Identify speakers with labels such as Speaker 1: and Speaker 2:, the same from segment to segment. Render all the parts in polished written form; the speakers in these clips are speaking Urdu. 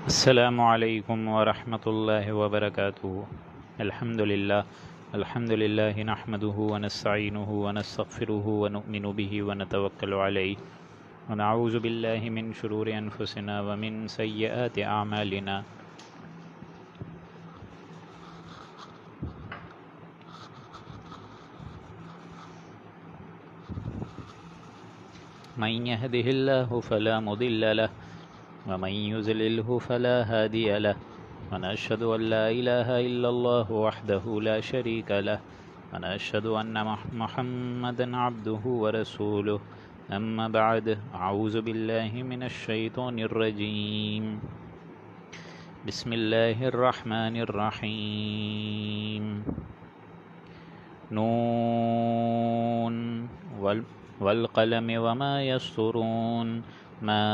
Speaker 1: السلام علیکم ورحمۃ اللہ وبرکاتہ۔ الحمد للہ نحمده ونستعینه ونستغفره ونؤمن به ونتوکل علیہ ونعوذ باللہ من شرور انفسنا ومن سیئات اعمالنا من يهده الله فلا مضل له ومن يضلله فلا هادي له ونشهد أن لا إله إلا الله وحده لا شريك له ونشهد أن محمدا عبده ورسوله أما بعد أعوذ بالله من الشيطان الرجيم بسم الله الرحمن الرحيم نون والقلم وما يسطرون ما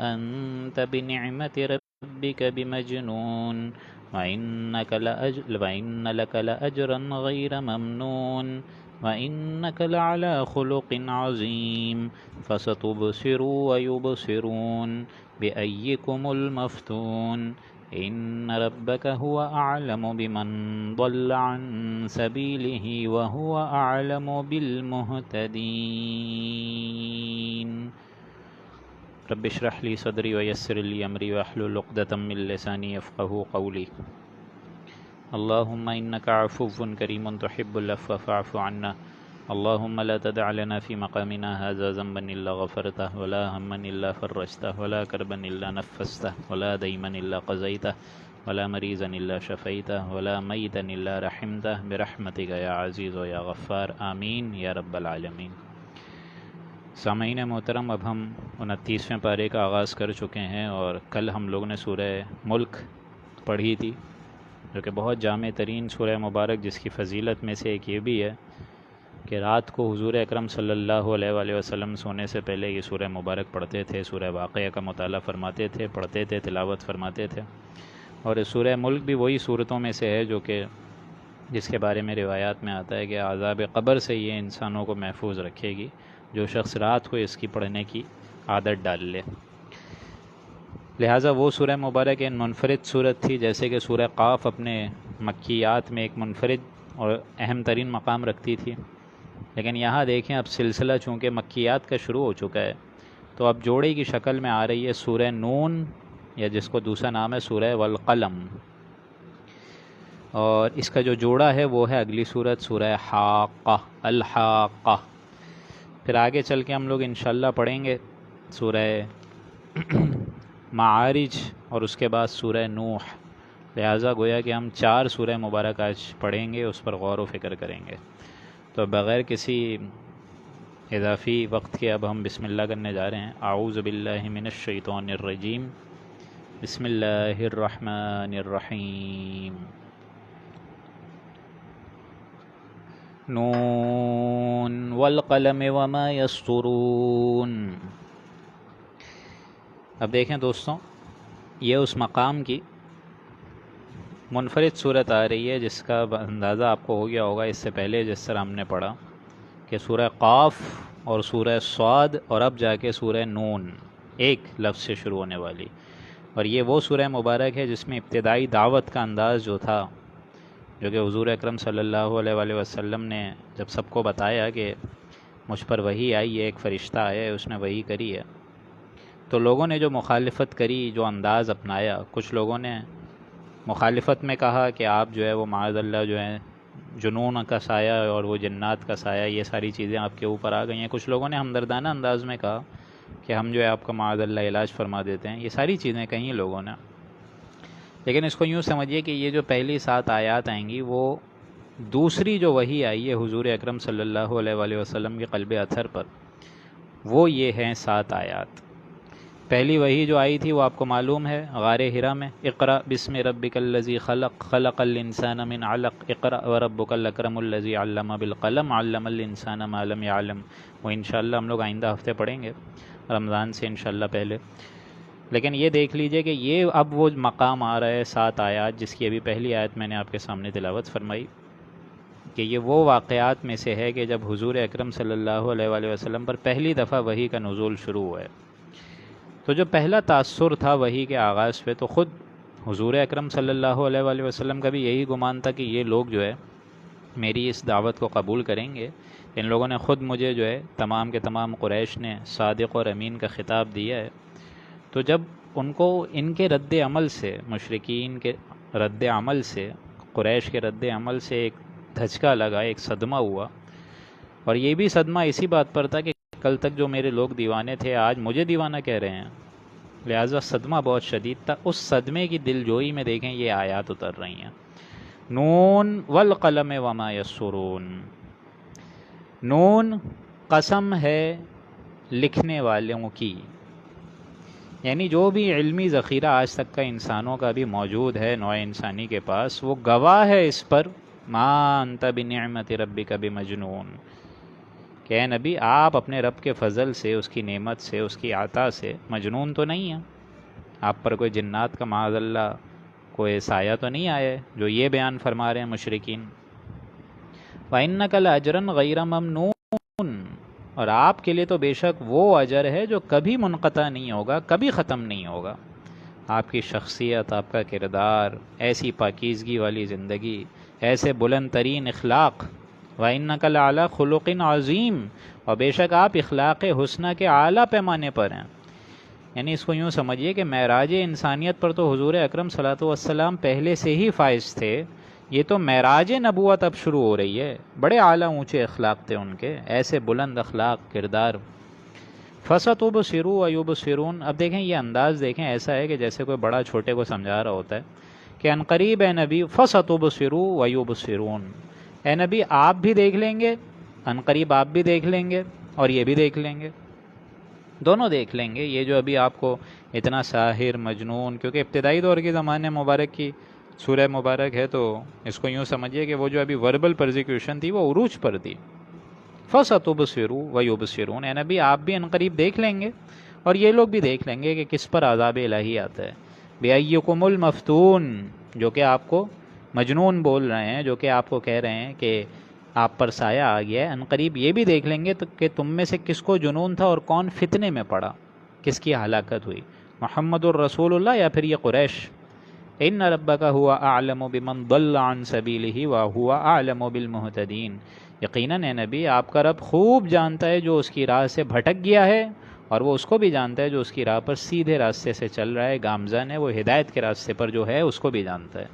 Speaker 1: أنت بنعمة ربك بمجنون وإن لك لأجرا غير ممنون وإنك لعلى خلق عظيم فستبصر ويبصرون بأيكم المفتون إن ربك هو أعلم بمن ضل عن سبيله وهو أعلم بالمهتدين رب اشرح لي صدري ويسر لي أمري واحلل عقدة من لساني يفقهوا قولي اللهم إنك عفو كريم تحب العفو فاعف عنا اللهم لا تدع لنا في مقامنا هذا ذنبا إلا غفرته ولا هما إلا فرجته ولا كربا إلا نفسته ولا ديما إلا قضيته ولا مريضا إلا شفيته ولا ميتا إلا رحمته برحمتك يا عزيز ويا غفار آمين يا رب العالمين۔ سامعین محترم، اب ہم 29ویں پارے کا آغاز کر چکے ہیں، اور کل ہم لوگ نے سورہ ملک پڑھی تھی، جو کہ بہت جامع ترین سورہ مبارک، جس کی فضیلت میں سے ایک یہ بھی ہے کہ رات کو حضور اکرم صلی اللہ علیہ وآلہ وسلم سونے سے پہلے یہ سورہ مبارک پڑھتے تھے، سورہ واقعہ کا مطالعہ فرماتے تھے، پڑھتے تھے، تلاوت فرماتے تھے۔ اور سورہ ملک بھی وہی صورتوں میں سے ہے جو کہ جس کے بارے میں روایات میں آتا ہے کہ عذاب قبر سے یہ انسانوں کو محفوظ رکھے گی جو شخص رات کو اس کی پڑھنے کی عادت ڈال لے۔ لہٰذا وہ سورہ مبارک ایک منفرد صورت تھی، جیسے کہ سورہ قاف اپنے مکیات میں ایک منفرد اور اہم ترین مقام رکھتی تھی، لیکن یہاں دیکھیں اب سلسلہ چونکہ مکیات کا شروع ہو چکا ہے تو اب جوڑے کی شکل میں آ رہی ہے سورہ نون، یا جس کو دوسرا نام ہے سورہ والقلم، اور اس کا جو جوڑا ہے وہ ہے اگلی صورت سورہ حاقہ، الحاقہ۔ پھر آگے چل کے ہم لوگ انشاءاللہ پڑھیں گے سورہ معارج اور اس کے بعد سورہ نوح، لہٰذا گویا کہ ہم 4 سورہ مبارک آج پڑھیں گے، اس پر غور و فکر کریں گے۔ تو بغیر کسی اضافی وقت کے اب ہم بسم اللہ کرنے جا رہے ہیں۔ اعوذ باللہ من الشیطان الرجیم، بسم اللہ الرحمن الرحیم۔ نون والقلم وما یسطرون۔ اب دیکھیں دوستوں، یہ اس مقام کی منفرد صورت آ رہی ہے جس کا اندازہ آپ کو ہو گیا ہوگا اس سے پہلے جس طرح ہم نے پڑھا کہ سورہ قاف اور سورہ صاد اور اب جا کے سورہ نون ایک لفظ سے شروع ہونے والی، اور یہ وہ سورہ مبارک ہے جس میں ابتدائی دعوت کا انداز جو تھا، جو کہ حضور اکرم صلی اللہ علیہ وآلہ وسلم نے جب سب کو بتایا کہ مجھ پر وحی آئی ہے، ایک فرشتہ آیا ہے، اس نے وحی کری ہے، تو لوگوں نے جو مخالفت کری، جو انداز اپنایا، کچھ لوگوں نے مخالفت میں کہا کہ آپ جو ہے وہ معاذ اللہ جو ہے جنون کا سایہ اور وہ جنات کا سایہ، یہ ساری چیزیں آپ کے اوپر آ گئی ہیں۔ کچھ لوگوں نے ہمدردانہ انداز میں کہا کہ ہم جو ہے آپ کا معاذ اللہ علاج فرما دیتے ہیں، یہ ساری چیزیں کہیں لوگوں نے۔ لیکن اس کو یوں سمجھیے کہ یہ جو پہلی 7 آیات آئیں گی وہ دوسری جو وحی آئی ہے حضور اکرم صلی اللہ علیہ وآلہ وسلم کے قلب اطہر پر، وہ یہ ہیں 7 آیات۔ پہلی وحی جو آئی تھی وہ آپ کو معلوم ہے غار حرا میں، اقرأ بسم ربک الذی خلق خلق الانسان من علق اقرأ وربک الاکرم الذی علم بالقلم علم الانسان ما لم يعلم، وہ انشاءاللہ ہم لوگ آئندہ ہفتے پڑھیں گے رمضان سے انشاءاللہ پہلے۔ لیکن یہ دیکھ لیجئے کہ یہ اب وہ مقام آ رہا ہے 7 آیات، جس کی ابھی پہلی آیت میں نے آپ کے سامنے تلاوت فرمائی، کہ یہ وہ واقعات میں سے ہے کہ جب حضور اکرم صلی اللہ علیہ وآلہ وسلم پر پہلی دفعہ وحی کا نزول شروع ہوا ہے۔ تو جو پہلا تاثر تھا وحی کے آغاز پہ، تو خود حضور اکرم صلی اللہ علیہ وآلہ وسلم کا بھی یہی گمان تھا کہ یہ لوگ جو ہے میری اس دعوت کو قبول کریں گے۔ ان لوگوں نے خود مجھے جو ہے تمام کے تمام قریش نے صادق اور امین کا خطاب دیا ہے۔ تو جب ان کو ان کے رد عمل سے، مشرکین کے رد عمل سے، قریش کے رد عمل سے ایک دھچکا لگا، ایک صدمہ ہوا، اور یہ بھی صدمہ اسی بات پر تھا کہ کل تک جو میرے لوگ دیوانے تھے آج مجھے دیوانہ کہہ رہے ہیں، لہٰذا صدمہ بہت شدید تھا۔ اس صدمے کی دل جوئی میں دیکھیں یہ آیات اتر رہی ہیں، نون والقلم وما یسرون۔ نون قسم ہے لکھنے والوں کی، یعنی جو بھی علمی ذخیرہ آج تک کا انسانوں کا بھی موجود ہے نوع انسانی کے پاس، وہ گواہ ہے اس پر، ما انت بنعمت ربک بمجنون، کہ اے نبی آپ اپنے رب کے فضل سے، اس کی نعمت سے، اس کی عطا سے مجنون تو نہیں ہیں، آپ پر کوئی جنات کا معاذ اللہ کوئی سایہ تو نہیں آیا ہے جو یہ بیان فرما رہے ہیں مشرکین۔ وَإِنَّكَ لَأَجْرًا غَيْرَ مَمْنُونٍ، اور آپ کے لیے تو بے شک وہ اجر ہے جو کبھی منقطع نہیں ہوگا، کبھی ختم نہیں ہوگا۔ آپ کی شخصیت، آپ کا کردار، ایسی پاکیزگی والی زندگی، ایسے بلند ترین اخلاق، وَإِنَّكَ لَعَلَىٰ خُلُقٍ عَظِيمٍ، اور بے شک آپ اخلاق حسنہ کے اعلیٰ پیمانے پر ہیں۔ یعنی اس کو یوں سمجھیے کہ معراج انسانیت پر تو حضور اکرم صلی اللہ علیہ وسلم پہلے سے ہی فائز تھے، یہ تو معراج نبوت اب شروع ہو رہی ہے۔ بڑے اعلیٰ اونچے اخلاق تھے ان کے، ایسے بلند اخلاق، کردار۔ فَسَتُبْصِرُ وَيُبْصِرُونَ، اب دیکھیں یہ انداز دیکھیں، ایسا ہے کہ جیسے کوئی بڑا چھوٹے کو سمجھا رہا ہوتا ہے کہ عنقریب اے نبی فَسَتُبْصِرُ وَيُبْصِرُونَ، اے نبی آپ بھی دیکھ لیں گے، عنقریب آپ بھی دیکھ لیں گے اور یہ بھی دیکھ لیں گے، دونوں دیکھ لیں گے۔ یہ جو ابھی آپ کو اتنا ساحر، مجنون، کیونکہ ابتدائی دور کے زمانے مبارک کی سورہ مبارک ہے، تو اس کو یوں سمجھیے کہ وہ جو ابھی وربل پرزیکیوشن تھی وہ عروج پر تھی۔ فَسَتُبْصِرُ وَيُبْصِرُونَ، اے نبی آپ بھی عنقریب دیکھ لیں گے اور یہ لوگ بھی دیکھ لیں گے کہ کس پر عذاب الہی آتا ہے۔ بِأَيِّكُمُ الْمَفْتُونَ، جو کہ آپ کو مجنون بول رہے ہیں، جو کہ آپ کو کہہ رہے ہیں کہ آپ پر سایہ آ گیا ہے، عنقریب یہ بھی دیکھ لیں گے کہ تم میں سے کس کو جنون تھا اور کون فتنے میں پڑا، کس کی ہلاکت ہوئی، محمد الرسول اللہ یا پھر یہ قریش۔ ان ربک هو اعلم بمن ضل عن سبیلہ وهو اعلم بالمہتدین، یقیناً اے نبی آپ کا رب خوب جانتا ہے جو اس کی راہ سے بھٹک گیا ہے، اور وہ اس کو بھی جانتا ہے جو اس کی راہ پر سیدھے راستے سے چل رہا ہے، گامزن ہے، وہ ہدایت کے راستے پر جو ہے اس کو بھی جانتا ہے۔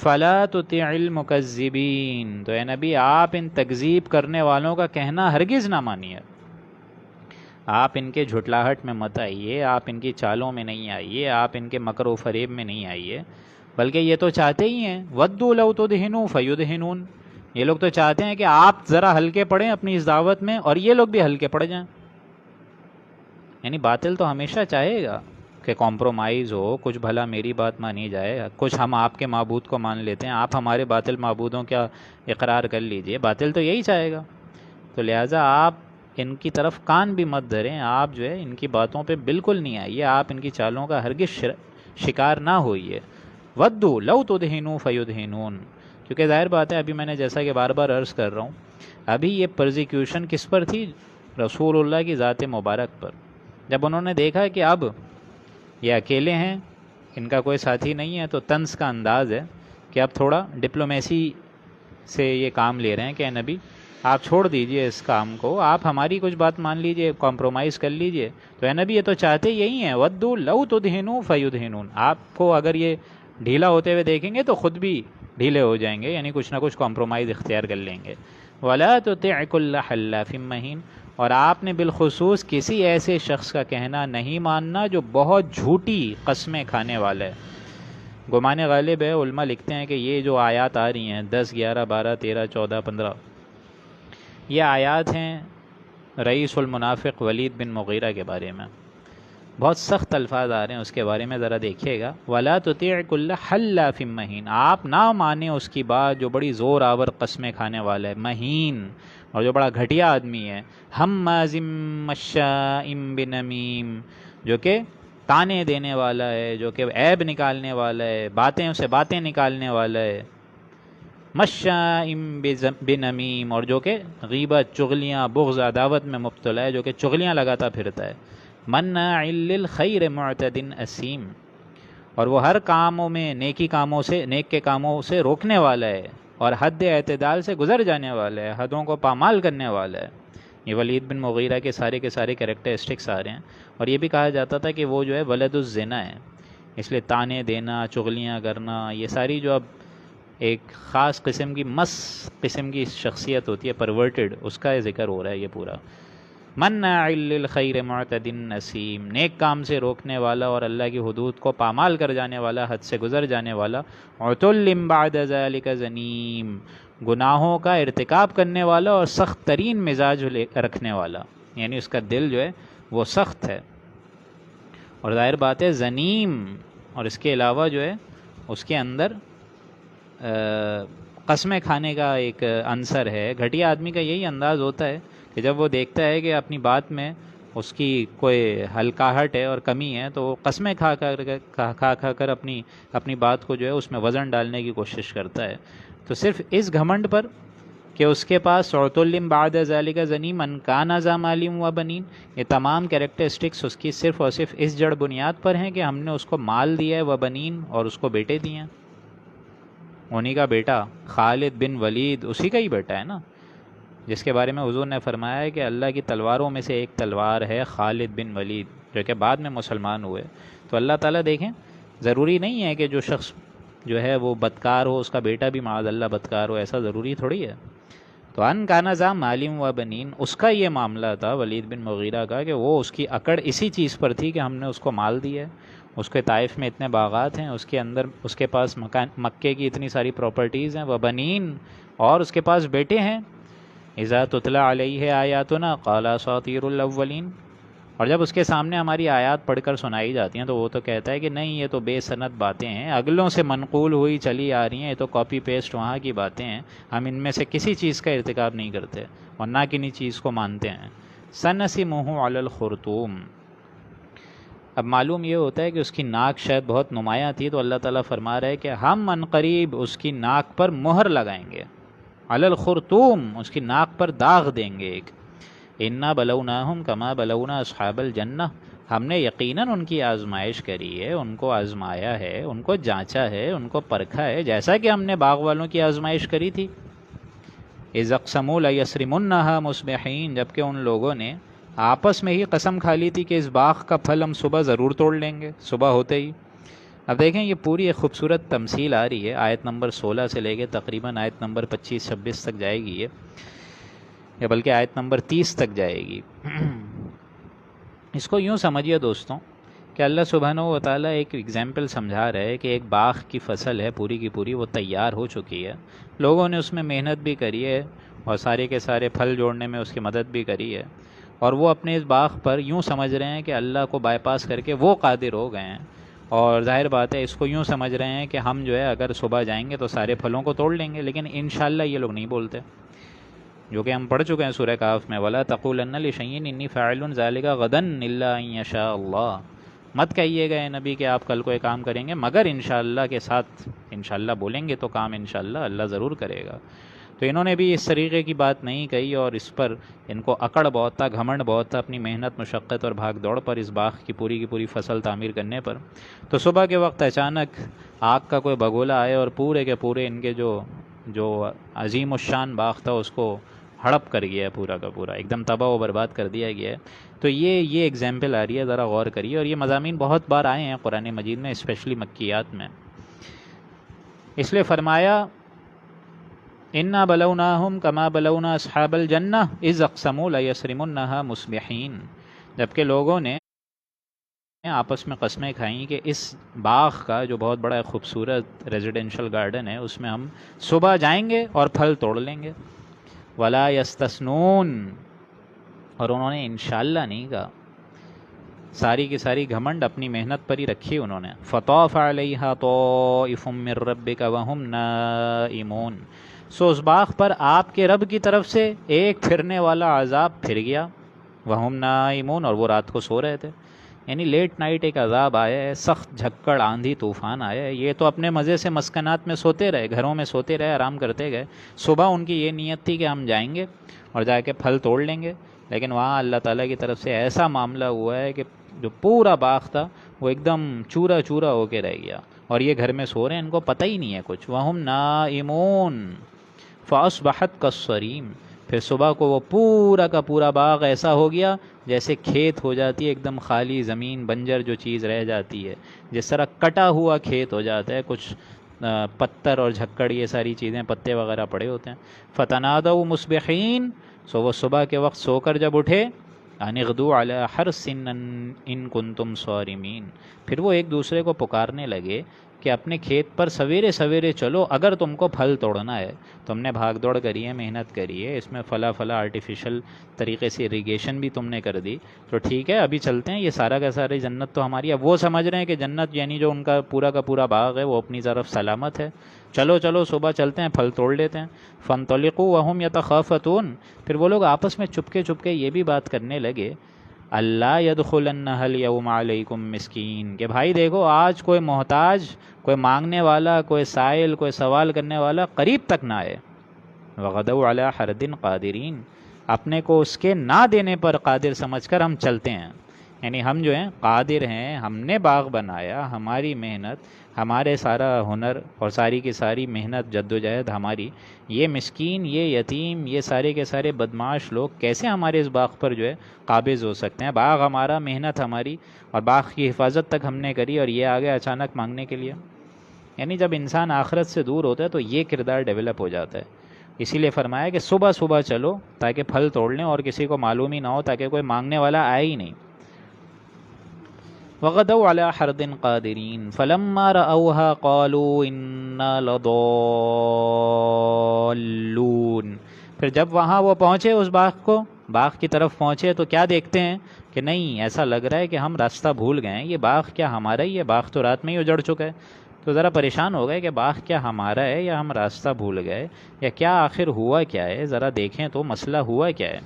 Speaker 1: فَلَا تُطِعِ الْمُكَذِّبِينَ، تو اے نبی آپ ان تکذیب کرنے والوں کا کہنا ہرگز نہ مانیے، آپ ان کے جھٹلاہٹ میں مت آئیے، آپ ان کی چالوں میں نہیں آئیے، آپ ان کے مکر و فریب میں نہیں آئیے، بلکہ یہ تو چاہتے ہی ہیں وَدُّوا لَوْ تُدْهِنُوا فَيُدْهِنُونَ، یہ لوگ تو چاہتے ہیں کہ آپ ذرا ہلکے پڑیں اپنی اس دعوت میں اور یہ لوگ بھی ہلکے پڑ جائیں۔ یعنی باطل تو ہمیشہ چاہے گا کہ کمپرومائز ہو، کچھ بھلا میری بات مانی جائے، کچھ ہم آپ کے معبود کو مان لیتے ہیں، آپ ہمارے باطل معبودوں کا اقرار کر لیجئے، باطل تو یہی چاہے گا۔ تو لہٰذا آپ ان کی طرف کان بھی مت دھریں، آپ جو ہے ان کی باتوں پہ بالکل نہیں آئیے، آپ ان کی چالوں کا ہرگز شکار نہ ہوئیے۔ وَدُّوا لَوْ تُدْهِنُوا فَيُدْهِنُونَ، کیونکہ ظاہر بات ہے، ابھی میں نے جیسا کہ بار بار عرض کر رہا ہوں، ابھی یہ پرزیکیوشن کس پر تھی؟ رسول اللہ کی ذات مبارک پر۔ جب انہوں نے دیکھا کہ اب یہ اکیلے ہیں، ان کا کوئی ساتھی نہیں ہے، تو طنز کا انداز ہے کہ اب تھوڑا ڈپلومیسی سے یہ کام لے رہے ہیں کہ اے نبی آپ چھوڑ دیجئے اس کام کو، آپ ہماری کچھ بات مان لیجئے، کمپرومائز کر لیجئے۔ تو اے نبی یہ تو چاہتے یہی ہیں، وَدُّوا لَوْ تُدْهِنُوا فَيُدْهِنُونَ، آپ کو اگر یہ ڈھیلا ہوتے ہوئے دیکھیں گے تو خود بھی ڈھیلے ہو جائیں گے، یعنی کچھ نہ کچھ کمپرومائز اختیار کر لیں گے۔ وَلَا تُطِعْ كُلَّ حَلَّافٍ مَّهِينٍ، اور آپ نے بالخصوص کسی ایسے شخص کا کہنا نہیں ماننا جو بہت جھوٹی قسمیں کھانے والا ہے۔ گمان غالب ہے علماء لکھتے ہیں کہ یہ جو آیات آ رہی ہیں 10، 11، 12، 13، 14، 15، یہ آیات ہیں رئیس المنافق ولید بن مغیرہ کے بارے میں، بہت سخت الفاظ آ رہے ہیں اس کے بارے میں، ذرا دیکھیے گا۔ وَلَا تُطِعْ كُلَّ حَلَّافٍ مَّهِينٍ، آپ نہ مانیں اس کی بات جو بڑی زور آور قسمیں کھانے والا ہے، مہین، اور جو بڑا گھٹیا آدمی ہے، ہمازٍ مشاء بنمیم، جو کہ تانے دینے والا ہے، جو کہ عیب نکالنے والا ہے، باتیں سے باتیں نکالنے والا ہے، مشاء بنمیم، اور جو کہ غیبت، چغلیاں، بغض، عداوت میں مبتلا ہے، جو کہ چغلیاں لگاتا پھرتا ہے۔ مناع للخیر معتد اسیم، اور وہ ہر کاموں میں نیک کے کاموں سے روکنے والا ہے اور حد اعتدال سے گزر جانے والا ہے، حدوں کو پامال کرنے والا ہے۔ یہ ولید بن مغیرہ کے سارے کریکٹرسٹکس آ رہے ہیں، اور یہ بھی کہا جاتا تھا کہ وہ جو ہے ولد الزنا ہے، اس لیے تانے دینا، چغلیاں کرنا، یہ ساری جو اب ایک خاص قسم کی قسم کی شخصیت ہوتی ہے پرورٹڈ، اس کا ذکر ہو رہا ہے یہ پورا۔ مناع للخیر معتد نسیم، نیک کام سے روکنے والا اور اللہ کی حدود کو پامال کر جانے والا، حد سے گزر جانے والا، عتل بعد ذلک زنیم، گناہوں کا ارتکاب کرنے والا اور سخت ترین مزاج رکھنے والا، یعنی اس کا دل جو ہے وہ سخت ہے، اور ظاہر بات ہے زنیم، اور اس کے علاوہ جو ہے اس کے اندر قسمیں کھانے کا ایک عنصر ہے۔ گھٹیا آدمی کا یہی انداز ہوتا ہے کہ جب وہ دیکھتا ہے کہ اپنی بات میں اس کی کوئی ہلکاہٹ ہے اور کمی ہے تو وہ قسمیں کھا کر اپنی بات کو جو ہے اس میں وزن ڈالنے کی کوشش کرتا ہے۔ تو صرف اس گھمنڈ پر کہ اس کے پاس عتل بعد ذلک زنیم ان کان ذا مال و بنین، یہ تمام کریکٹرسٹکس اس کی صرف اور صرف اس جڑ بنیاد پر ہیں کہ ہم نے اس کو مال دیا ہے، و بنین، اور اس کو بیٹے دیے ہیں۔ انہی کا بیٹا خالد بن ولید اسی کا ہی بیٹا ہے نا، جس کے بارے میں حضور نے فرمایا ہے کہ اللہ کی تلواروں میں سے ایک تلوار ہے خالد بن ولید، جو کہ بعد میں مسلمان ہوئے۔ تو اللہ تعالیٰ دیکھیں، ضروری نہیں ہے کہ جو شخص جو ہے وہ بدکار ہو، اس کا بیٹا بھی معاذ اللہ بدکار ہو، ایسا ضروری تھوڑی ہے۔ تو ان کان ذا مال و بنین، اس کا یہ معاملہ تھا ولید بن مغیرہ کا کہ وہ اس کی اکڑ اسی چیز پر تھی کہ ہم نے اس کو مال دیا ہے، اس کے طائف میں اتنے باغات ہیں، اس کے اندر اس کے پاس مکے کی اتنی ساری پراپرٹیز ہیں، و بنین، اور اس کے پاس بیٹے ہیں۔ اذا تتلی علیہ آیاتنا قال اساطیر الاولین، اور جب اس کے سامنے ہماری آیات پڑھ کر سنائی جاتی ہیں تو وہ تو کہتا ہے کہ نہیں، یہ تو بے سند باتیں ہیں، اگلوں سے منقول ہوئی چلی آ رہی ہیں، یہ تو کاپی پیسٹ وہاں کی باتیں ہیں، ہم ان میں سے کسی چیز کا ارتکاب نہیں کرتے اور نہ کنی چیز کو مانتے ہیں۔ سنسمہ علی الخرطوم، اب معلوم یہ ہوتا ہے کہ اس کی ناک شاید بہت نمایاں تھی، تو اللہ تعالیٰ فرما رہا ہے کہ ہم عنقریب اس کی ناک پر مہر لگائیں گے، علی الخرطوم، اس کی ناک پر داغ دیں گے ایک۔ انا بلوناہم کما بلونا اصحاب الجنہ، ہم نے یقیناً ان کی آزمائش کری ہے، ان کو آزمایا ہے، ان کو جانچا ہے، ان کو پرکھا ہے، جیسا کہ ہم نے باغ والوں کی آزمائش کری تھی۔ اذ اقسموا لیصرمنھا مصبحین، جبکہ ان لوگوں نے آپس میں ہی قسم کھا لی تھی کہ اس باغ کا پھل ہم صبح ضرور توڑ لیں گے، صبح ہوتے ہی۔ اب دیکھیں یہ پوری ایک خوبصورت تمثیل آ رہی ہے، آیت نمبر 16 سے لے کے تقریباً آیت نمبر 25-26 تک جائے گی یہ، یا بلکہ آیت نمبر 30 تک جائے گی۔ اس کو یوں سمجھیے دوستوں کہ اللہ سبحانہ و تعالیٰ ایک ایگزامپل سمجھا رہا ہے کہ ایک باغ کی فصل ہے پوری کی پوری، وہ تیار ہو چکی ہے، لوگوں نے اس میں محنت بھی کری ہے اور سارے کے سارے پھل جوڑنے میں اس کی مدد بھی کری ہے، اور وہ اپنے اس باغ پر یوں سمجھ رہے ہیں کہ اللہ کو بائی پاس کر کے وہ قادر ہو گئے ہیں، اور ظاہر بات ہے اس کو یوں سمجھ رہے ہیں کہ ہم جو ہے اگر صبح جائیں گے تو سارے پھلوں کو توڑ لیں گے، لیکن انشاءاللہ یہ لوگ نہیں بولتے، جو کہ ہم پڑھ چکے ہیں سورہ کہف میں، وَلَا تَقُولَنَّ لِشَيْءٍ إِنِّي فَاعِلٌ ذَلِكَ غَدًا إِلَّا أَن يَشَاءَ اللَّهُ، مت کہیے گا اے نبی کہ آپ کل کو ایک کام کریں گے مگر انشاءاللہ کے ساتھ، انشاءاللہ بولیں گے تو کام انشاءاللہ اللہ ضرور کرے گا۔ تو انہوں نے بھی اس طریقے کی بات نہیں کہی، اور اس پر ان کو اکڑ بہت تھا، گھمنڈ بہت تھا اپنی محنت مشقت اور بھاگ دوڑ پر، اس باغ کی پوری فصل تعمیر کرنے پر۔ تو صبح کے وقت اچانک آگ کا کوئی بگولا آئے اور پورے کے پورے ان کے جو عظیم الشان باغ تھا اس کو ہڑپ کر گیا ہے، پورا کا پورا ایک دم تباہ و برباد کر دیا گیا ہے۔ تو یہ ایگزامپل آ رہی ہے، ذرا غور کریے، اور یہ مضامین بہت بار آئے ہیں قرآن مجید میں، اسپیشلی مکیات میں۔ اس لیے فرمایا انا بلوناہم کما بلونا اصحاب الجنہ اذ اقسموا لیصرمنھا مصبحین، جبکہ لوگوں نے آپس میں قسمیں کھائیں کہ اس باغ کا جو بہت بڑا خوبصورت ریزیڈینشل گارڈن ہے اس میں ہم صبح جائیں گے اور پھل توڑ لیں گے۔ ولا یستثنون، اور انہوں نے انشاءاللہ نہیں کہا، ساری کی ساری گھمنڈ اپنی محنت پر ہی رکھی انہوں نے۔ فطاف علیہا طائف من ربک وہم نائمون، سو اس باغ پر آپ کے رب کی طرف سے ایک پھرنے والا عذاب پھر گیا، وہم نائمون، اور وہ رات کو سو رہے تھے، یعنی لیٹ نائٹ ایک عذاب آیا ہے، سخت جھکڑ آندھی طوفان آیا ہے۔ یہ تو اپنے مزے سے مسکنات میں سوتے رہے، گھروں میں سوتے رہے، آرام کرتے گئے، صبح ان کی یہ نیت تھی کہ ہم جائیں گے اور جا کے پھل توڑ لیں گے، لیکن وہاں اللہ تعالیٰ کی طرف سے ایسا معاملہ ہوا ہے کہ جو پورا باغ تھا وہ ایک دم چورا چورا ہو کے رہ گیا، اور یہ گھر میں سو رہے ہیں، ان کو پتہ ہی نہیں ہے کچھ. وَهُمْ نَائِمُونَ فَأَصْبَحَتْ كَالصَّرِيمِ. پھر صبح کو وہ پورا کا پورا باغ ایسا ہو گیا جیسے کھیت ہو جاتی ہے، ایک دم خالی زمین، بنجر جو چیز رہ جاتی ہے، جس طرح کٹا ہوا کھیت ہو جاتا ہے، کچھ پتھر اور جھکڑ یہ ساری چیزیں، پتے وغیرہ پڑے ہوتے ہیں. فَتَنَادَوْا مُصْبِحِينَ. سو وہ صبح کے وقت سو کر جب اٹھے، أَنِ اغْدُوا عَلَىٰ حَرْثٍ إِن كُنتُمْ صَارِمِينَ. پھر وہ ایک دوسرے کو پکارنے لگے کہ اپنے کھیت پر سویرے سویرے چلو، اگر تم کو پھل توڑنا ہے. تم نے بھاگ دوڑ کری ہے، محنت کری ہے، اس میں فلا آرٹیفیشل طریقے سے اریگیشن بھی تم نے کر دی، تو ٹھیک ہے ابھی چلتے ہیں، یہ سارا کا ساری جنت تو ہماری. اب وہ سمجھ رہے ہیں کہ جنت یعنی جو ان کا پورا باغ ہے وہ اپنی طرف سلامت ہے. چلو صبح چلتے ہیں، پھل توڑ لیتے ہیں. فانطلقوا وهم يتخافتون. پھر وہ لوگ آپس میں چپکے یہ بھی بات کرنے لگے، اللہ يدخلنها اليوم علیکم مسکین، کہ بھائی دیکھو آج کوئی محتاج، کوئی مانگنے والا، کوئی سائل، کوئی سوال کرنے والا قریب تک نہ آئے. وغدوا علی حرد قادرین. اپنے کو اس کے نہ دینے پر قادر سمجھ کر ہم چلتے ہیں، یعنی ہم جو ہیں قادر ہیں، ہم نے باغ بنایا، ہماری محنت، ہمارے سارا ہنر اور ساری کی ساری محنت جدوجہد ہماری. یہ مسکین، یہ یتیم، یہ سارے کے سارے بدمعاش لوگ کیسے ہمارے اس باغ پر جو ہے قابض ہو سکتے ہیں؟ باغ ہمارا، محنت ہماری، اور باغ کی حفاظت تک ہم نے کری، اور یہ آگے اچانک مانگنے کے لیے. یعنی جب انسان آخرت سے دور ہوتا ہے تو یہ کردار ڈیولپ ہو جاتا ہے. اسی لیے فرمایا کہ صبح چلو تاکہ پھل توڑ لیں اور کسی کو معلوم ہی نہ ہو، تاکہ کوئی مانگنے والا آئے ہی نہیں. وغدوا على حرد قادرین فلما رأوها قالوا انا لضالون. پھر جب وہاں وہ پہنچے اس باغ کی طرف پہنچے تو کیا دیکھتے ہیں کہ نہیں، ایسا لگ رہا ہے کہ ہم راستہ بھول گئے ہیں. یہ باغ کیا ہمارا ہی ہے؟ باغ تو رات میں ہی اجڑ چکا ہے. تو ذرا پریشان ہو گئے کہ باغ کیا ہمارا ہے یا ہم راستہ بھول گئے، یا کیا آخر ہوا کیا ہے، ذرا دیکھیں تو مسئلہ ہوا کیا ہے.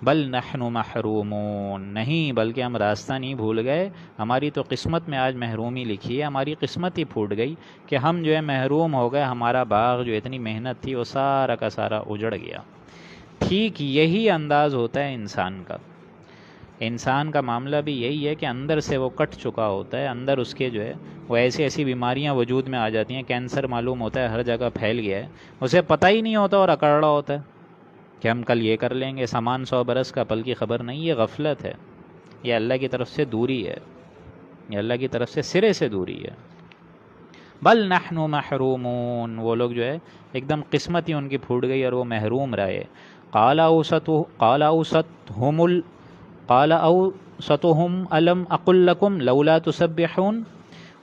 Speaker 1: بل نحن محرومون. نہیں، بلکہ ہم راستہ نہیں بھول گئے، ہماری تو قسمت میں آج محرومی لکھی ہے، ہماری قسمت ہی پھوٹ گئی کہ ہم جو ہے محروم ہو گئے، ہمارا باغ جو اتنی محنت تھی وہ سارا کا سارا اجڑ گیا. ٹھیک یہی انداز ہوتا ہے انسان کا. انسان کا معاملہ بھی یہی ہے کہ اندر سے وہ کٹ چکا ہوتا ہے، اندر اس کے جو ہے وہ ایسی بیماریاں وجود میں آ جاتی ہیں. کینسر معلوم ہوتا ہے ہر جگہ پھیل گیا ہے، اسے پتہ ہی نہیں ہوتا اور اکڑ رہا ہوتا ہے کہ ہم کل یہ کر لیں گے. سامان 100 برس کا، پل کی خبر نہیں. یہ غفلت ہے، یہ اللہ کی طرف سے دوری ہے، یہ اللہ کی طرف سے سرے سے دوری ہے. بل نحن محرومون. وہ لوگ جو ہے ایک دم قسمت ہی ان کی پھوٹ گئی اور وہ محروم رہے. قال اوسطهم الم اقل لکم لولا تسبحون.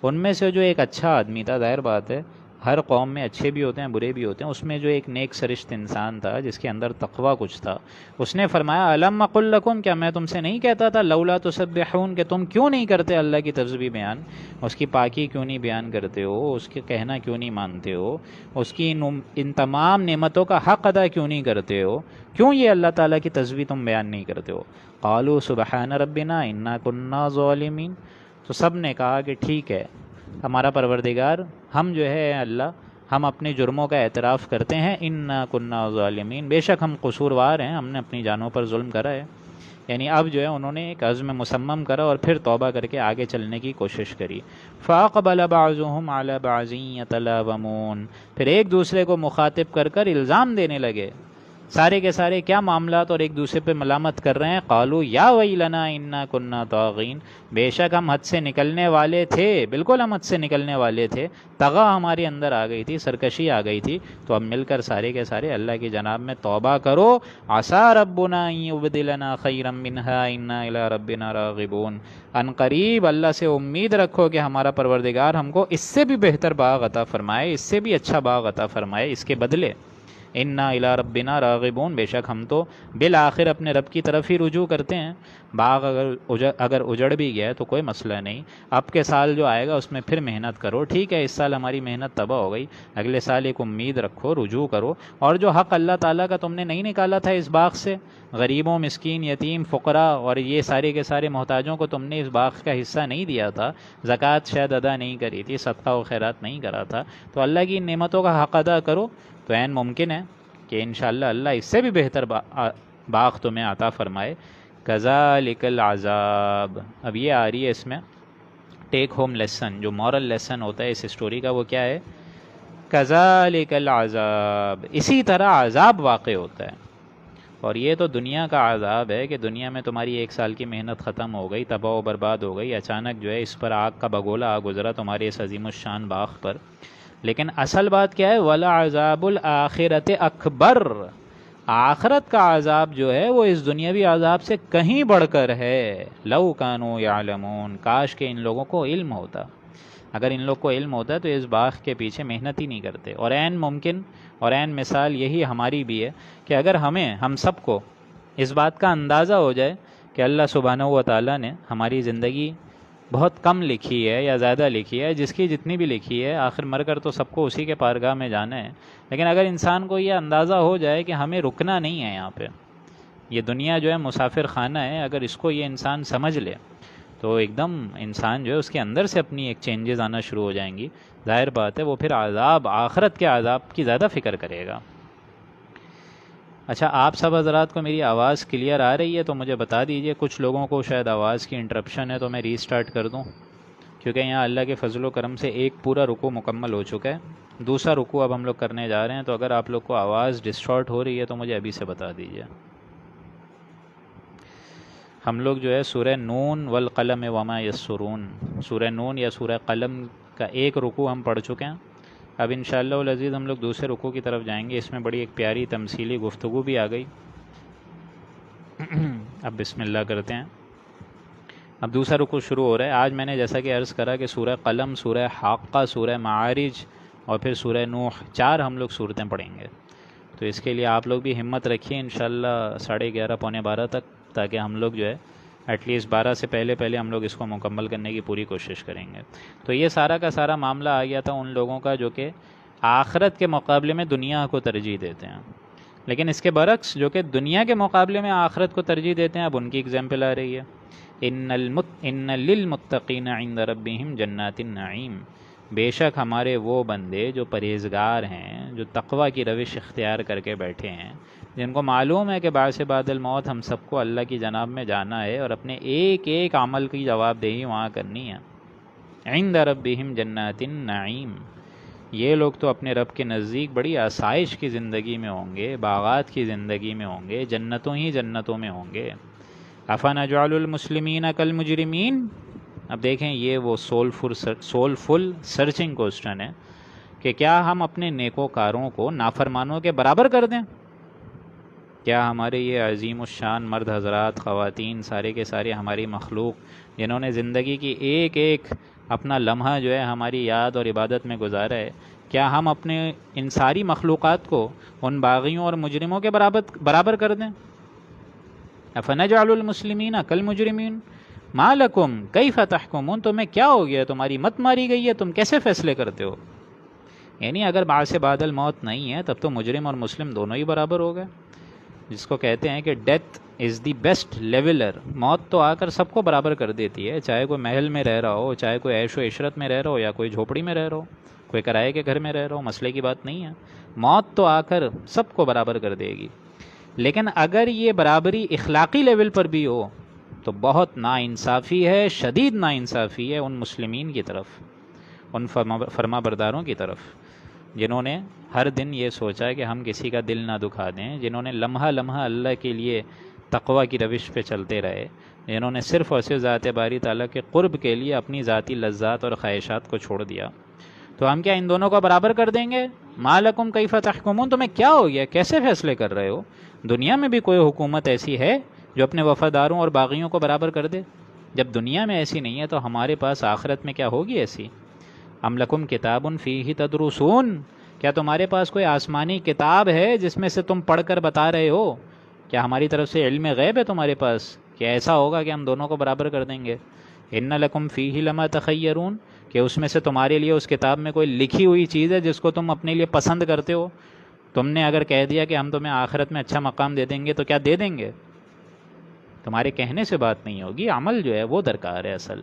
Speaker 1: ان میں سے جو ایک اچھا آدمی تھا، ظاہر بات ہے ہر قوم میں اچھے بھی ہوتے ہیں برے بھی ہوتے ہیں، اس میں جو ایک نیک سرشت انسان تھا جس کے اندر تقوی کچھ تھا، اس نے فرمایا الم اقل لکم، کیا میں تم سے نہیں کہتا تھا لولا تسبحون، کہ تم کیوں نہیں کرتے اللہ کی تسبیح بیان، اس کی پاکی کیوں نہیں بیان کرتے ہو، اس کے کہنا کیوں نہیں مانتے ہو، اس کی ان تمام نعمتوں کا حق ادا کیوں نہیں کرتے ہو، کیوں یہ اللہ تعالیٰ کی تسبیح تم بیان نہیں کرتے ہو. قالوا سبحان ربنا انا كنا ظالمین. تو سب نے کہا کہ ٹھیک ہے ہمارا پروردگار، ہم جو ہے اللہ، ہم اپنے جرموں کا اعتراف کرتے ہیں، انا كنا ظالمین، بے شک ہم قصوروار ہیں، ہم نے اپنی جانوں پر ظلم کرا ہے. یعنی اب جو ہے انہوں نے ایک عزم مصمم کرا اور پھر توبہ کر کے آگے چلنے کی کوشش کری. فاقبل بعضهم على بعض يتلاومون. پھر ایک دوسرے کو مخاطب کر کر الزام دینے لگے. سارے کے سارے کیا معاملات اور ایک دوسرے پہ ملامت کر رہے ہیں. قالوا یا ویلنا انا كنا طاغین. بے شک ہم حد سے نکلنے والے تھے، بالکل ہم حد سے نکلنے والے تھے، طغا ہمارے اندر آ گئی تھی، سرکشی آ گئی تھی. تو اب مل کر سارے کے سارے اللہ کی جناب میں توبہ کرو. عسى ربنا ان يبدلنا خيرا منها انا الى ربنا راغبون. ان قریب اللہ سے امید رکھو کہ ہمارا پروردگار ہم کو اس سے بھی بہتر باغ عطا فرمائے، اس سے بھی اچھا باغ عطا فرمائے اس کے بدلے. انا الی ربنا راغبون. بے شک ہم تو بالآخر اپنے رب کی طرف ہی رجوع کرتے ہیں. باغ اگر اجڑ بھی گیا تو کوئی مسئلہ نہیں، اب کے سال جو آئے گا اس میں پھر محنت کرو. ٹھیک ہے اس سال ہماری محنت تباہ ہو گئی، اگلے سال ایک امید رکھو، رجوع کرو، اور جو حق اللہ تعالیٰ کا تم نے نہیں نکالا تھا اس باغ سے، غریبوں، مسکین، یتیم، فقراء اور یہ سارے کے سارے محتاجوں کو تم نے اس باغ کا حصہ نہیں دیا تھا، زکوٰۃ شاید ادا نہیں کری تھی، صدقہ و خیرات نہیں کرا تھا، تو اللہ کی نعمتوں کا حق ادا کرو. تو عین ممکن ہے کہ انشاءاللہ اللہ اس سے بھی بہتر باغ تمہیں عطا فرمائے. کذالک العذاب. اب یہ آ رہی ہے اس میں ٹیک ہوم لیسن، جو مورل لیسن ہوتا ہے اس اسٹوری کا، وہ کیا ہے؟ کذالک العذاب، اسی طرح عذاب واقع ہوتا ہے. اور یہ تو دنیا کا عذاب ہے کہ دنیا میں تمہاری 1 سال کی محنت ختم ہو گئی، تباہ و برباد ہو گئی، اچانک جو ہے اس پر آگ کا بگولا آ گزرا تمہارے اس عظیم الشان باغ پر. لیکن اصل بات کیا ہے؟ وَلَعَذَابُ الْآخِرَةِ اکبر. آخرت کا عذاب جو ہے وہ اس دنیاوی عذاب سے کہیں بڑھ کر ہے. لَوْ كَانُوا يَعْلَمُونَ. کاش کہ ان لوگوں کو علم ہوتا. اگر ان لوگ کو علم ہوتا ہے تو اس باغ کے پیچھے محنت ہی نہیں کرتے. اور عین ممکن اور عین مثال یہی ہماری بھی ہے کہ اگر ہم سب کو اس بات کا اندازہ ہو جائے کہ اللہ سبحانہ و تعالیٰ نے ہماری زندگی بہت کم لکھی ہے یا زیادہ لکھی ہے، جس کی جتنی بھی لکھی ہے آخر مر کر تو سب کو اسی کے پارگاہ میں جانا ہے. لیکن اگر انسان کو یہ اندازہ ہو جائے کہ ہمیں رکنا نہیں ہے یہاں پہ، یہ دنیا جو ہے مسافر خانہ ہے، اگر اس کو یہ انسان سمجھ لے تو ایک دم انسان جو ہے اس کے اندر سے اپنی ایک چینجز آنا شروع ہو جائیں گی. ظاہر بات ہے وہ پھر عذاب، آخرت کے عذاب کی زیادہ فکر کرے گا. اچھا، آپ سب حضرات کو میری آواز کلیئر آ رہی ہے تو مجھے بتا دیجئے. کچھ لوگوں کو شاید آواز کی انٹرپشن ہے تو میں ری سٹارٹ کر دوں، کیونکہ یہاں اللہ کے فضل و کرم سے ایک پورا رکوع مکمل ہو چکا ہے، دوسرا رکوع اب ہم لوگ کرنے جا رہے ہیں. تو اگر آپ لوگ کو آواز ڈسٹارٹ ہو رہی ہے تو مجھے ابھی سے بتا دیجئے. ہم لوگ جو ہے سورہ نون والقلم وما یسرون، سورہ نون یا سورہ قلم کا ایک رکوع ہم پڑھ چکے ہیں. اب انشاءاللہ العزیز ہم لوگ دوسرے رکوع کی طرف جائیں گے. اس میں بڑی ایک پیاری تمثیلی گفتگو بھی آ گئی. اب بسم اللہ کرتے ہیں. اب دوسرا رکوع شروع ہو رہا ہے. آج میں نے جیسا کہ عرض کرا کہ سورہ قلم، سورہ حاقہ، سورہ معارج اور پھر سورہ نوح، 4 ہم لوگ صورتیں پڑھیں گے. تو اس کے لیے آپ لوگ بھی ہمت رکھیے انشاءاللہ 11:30 پونے 12 تک، تاکہ ہم لوگ جو ہے ایٹ لیسٹ 12 سے پہلے ہم لوگ اس کو مکمل کرنے کی پوری کوشش کریں گے. تو یہ سارا کا سارا معاملہ آ گیا تھا ان لوگوں کا جو کہ آخرت کے مقابلے میں دنیا کو ترجیح دیتے ہیں، لیکن اس کے برعکس جو کہ دنیا کے مقابلے میں آخرت کو ترجیح دیتے ہیں، اب ان کی اگزامپل آ رہی ہے. ان للمتقین عند ربہم جنات النعیم. بے شک ہمارے وہ بندے جو پرہیزگار ہیں، جو تقوی کی روش اختیار کر کے بیٹھے ہیں، جن کو معلوم ہے کہ بعد بعد الموت ہم سب کو اللہ کی جناب میں جانا ہے اور اپنے ایک ایک عمل کی جواب دہی وہاں کرنی ہے. عند ربہم جنات النعیم. یہ لوگ تو اپنے رب کے نزدیک بڑی آسائش کی زندگی میں ہوں گے، باغات کی زندگی میں ہوں گے، جنتوں ہی جنتوں میں ہوں گے. افنجعل المسلمین کالمجرمین. اب دیکھیں یہ وہ سولفل سرچنگ کوسچن ہے کہ کیا ہم اپنے نیکوکاروں کو نافرمانوں کے برابر کر دیں؟ کیا ہمارے یہ عظیم الشان مرد حضرات، خواتین، سارے کے سارے ہماری مخلوق جنہوں نے زندگی کی ایک ایک اپنا لمحہ جو ہے ہماری یاد اور عبادت میں گزارا ہے، کیا ہم اپنے ان ساری مخلوقات کو ان باغیوں اور مجرموں کے برابر کر دیں؟ افنجعل المسلمین کالمجرمین ما لکم کیف تحکمون. تمہیں کیا ہو گیا؟ تمہاری مت ماری گئی ہے؟ تم کیسے فیصلے کرتے ہو؟ یعنی اگر بعد سے بعد الموت نہیں ہے تب تو مجرم اور مسلم دونوں ہی برابر ہو گئے، جس کو کہتے ہیں کہ death is the best leveller. موت تو آ کر سب کو برابر کر دیتی ہے، چاہے کوئی محل میں رہ رہا ہو، چاہے کوئی عیش و عشرت میں رہ رہا ہو، یا کوئی جھوپڑی میں رہ رہا ہو، کوئی کرائے کے گھر میں رہ رہا ہو. مسئلے کی بات نہیں ہے، موت تو آ کر سب کو برابر کر دے گی. لیکن اگر یہ برابری اخلاقی لیول پر بھی ہو تو بہت ناانصافی ہے، شدید ناانصافی ہے ان مسلمین کی طرف، ان فرما برداروں کی طرف، جنہوں نے ہر دن یہ سوچا کہ ہم کسی کا دل نہ دکھا دیں، جنہوں نے لمحہ لمحہ اللہ کے لیے تقوی کی روش پہ چلتے رہے، جنہوں نے صرف اور صرف ذات باری تعالیٰ کے قرب کے لیے اپنی ذاتی لذات اور خواہشات کو چھوڑ دیا. تو ہم کیا ان دونوں کو برابر کر دیں گے؟ ما لکم کیف تحکمون. تمہیں کیا ہو گیا؟ کیسے فیصلے کر رہے ہو؟ دنیا میں بھی کوئی حکومت ایسی ہے جو اپنے وفاداروں اور باغیوں کو برابر کر دے؟ جب دنیا میں ایسی نہیں ہے تو ہمارے پاس آخرت میں کیا ہوگی ایسی؟ ام لکم کتاب فیہ تدرسون. کیا تمہارے پاس کوئی آسمانی کتاب ہے جس میں سے تم پڑھ کر بتا رہے ہو؟ کیا ہماری طرف سے علم غیب ہے تمہارے پاس کہ ایسا ہوگا کہ ہم دونوں کو برابر کر دیں گے؟ ان لکم فیہ لما تخیرون. کہ اس میں سے تمہارے لیے اس کتاب میں کوئی لکھی ہوئی چیز ہے جس کو تم اپنے لیے پسند کرتے ہو؟ تم نے اگر کہہ دیا کہ ہم تمہیں آخرت میں اچھا مقام دے دیں گے تو کیا دے دیں گے؟ تمہارے کہنے سے بات نہیں ہوگی، عمل جو ہے وہ درکار ہے اصل.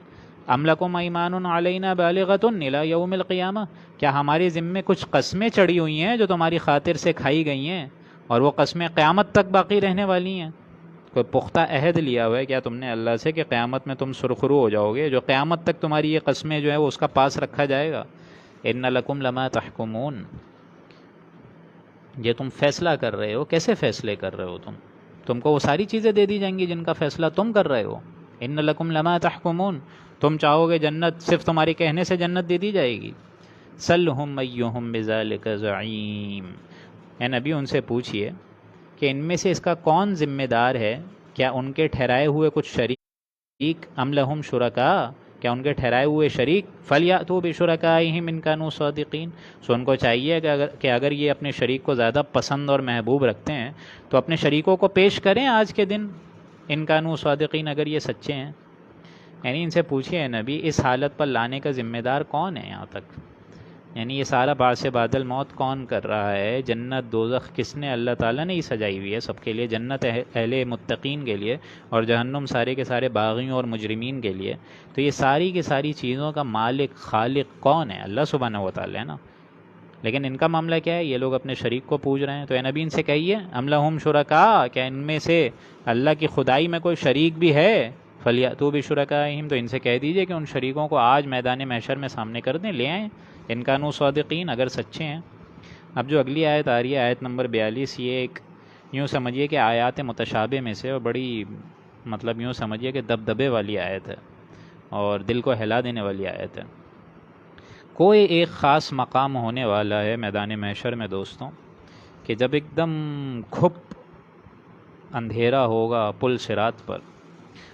Speaker 1: ام لکم ایمان علینا بالغۃ الی یوم القیامہ. کیا ہمارے ذمے کچھ قسمیں چڑھی ہوئی ہیں جو تمہاری خاطر سے کھائی گئی ہیں اور وہ قسمیں قیامت تک باقی رہنے والی ہیں. کوئی پختہ عہد لیا ہوا ہے کیا تم نے اللہ سے کہ قیامت میں تم سرخرو ہو جاؤ گے؟ جو قیامت تک تمہاری یہ قسمیں جو ہے وہ اس کا پاس رکھا جائے گا. ان لکم لما تحکمون، یہ تم فیصلہ کر رہے ہو، کیسے فیصلے کر رہے ہو تم کو وہ ساری چیزیں دے دی جائیں گی جن کا فیصلہ تم کر رہے ہو. ان لکم لما تحکمون، تم چاہو گے جنت، صرف تمہارے کہنے سے جنت دے دی جائے گی. سلہم ایہم بذالک زعیم، اے نبی ان سے پوچھئے کہ ان میں سے اس کا کون ذمہ دار ہے؟ کیا ان کے ٹھہرائے ہوئے کچھ شریک؟ ام لہم شرکاء، کیا ان کے ٹھہرائے ہوئے شریک؟ فلیأتوا بشرکائہم ان کانوا صادقین، سو ان کو چاہیے کہ اگر یہ اپنے شریک کو زیادہ پسند اور محبوب رکھتے ہیں تو اپنے شریکوں کو پیش کریں آج کے دن، ان کانوا صادقین، اگر یہ سچے ہیں. یعنی ان سے پوچھئے نبی اس حالت پر لانے کا ذمہ دار کون ہے یہاں تک؟ یعنی یہ سارا بعث بعد الموت کون کر رہا ہے؟ جنت دوزخ کس نے؟ اللہ تعالیٰ نے ہی سجائی ہوئی ہے سب کے لیے. جنت اہل متقین کے لیے اور جہنم سارے کے سارے باغیوں اور مجرمین کے لیے. تو یہ ساری کی ساری چیزوں کا مالک خالق کون ہے؟ اللہ سبحانہ و تعالیٰ ہے نا. لیکن ان کا معاملہ کیا ہے؟ یہ لوگ اپنے شریک کو پوج رہے ہیں. تو اے نبی ان سے کہیے ام لہم شرکاء، کیا ان میں سے اللہ کی خدائی میں کوئی شریک بھی ہے؟ فلیأتوا بشرکائہم، تو ان سے کہہ دیجئے کہ ان شریکوں کو آج میدان محشر میں سامنے کر دیں، لے آئیں، ان کانوا صادقین، اگر سچے ہیں. اب جو اگلی آیت آ رہی ہے، آیت نمبر 42، یہ ایک یوں سمجھیے کہ آیات متشابہ میں سے، اور بڑی مطلب یوں سمجھیے کہ دبدبے والی آیت ہے اور دل کو ہلا دینے والی آیت ہے. کوئی ایک خاص مقام ہونے والا ہے میدان محشر میں دوستوں، کہ جب ایک دم کھپ اندھیرا ہوگا پل صراط پر،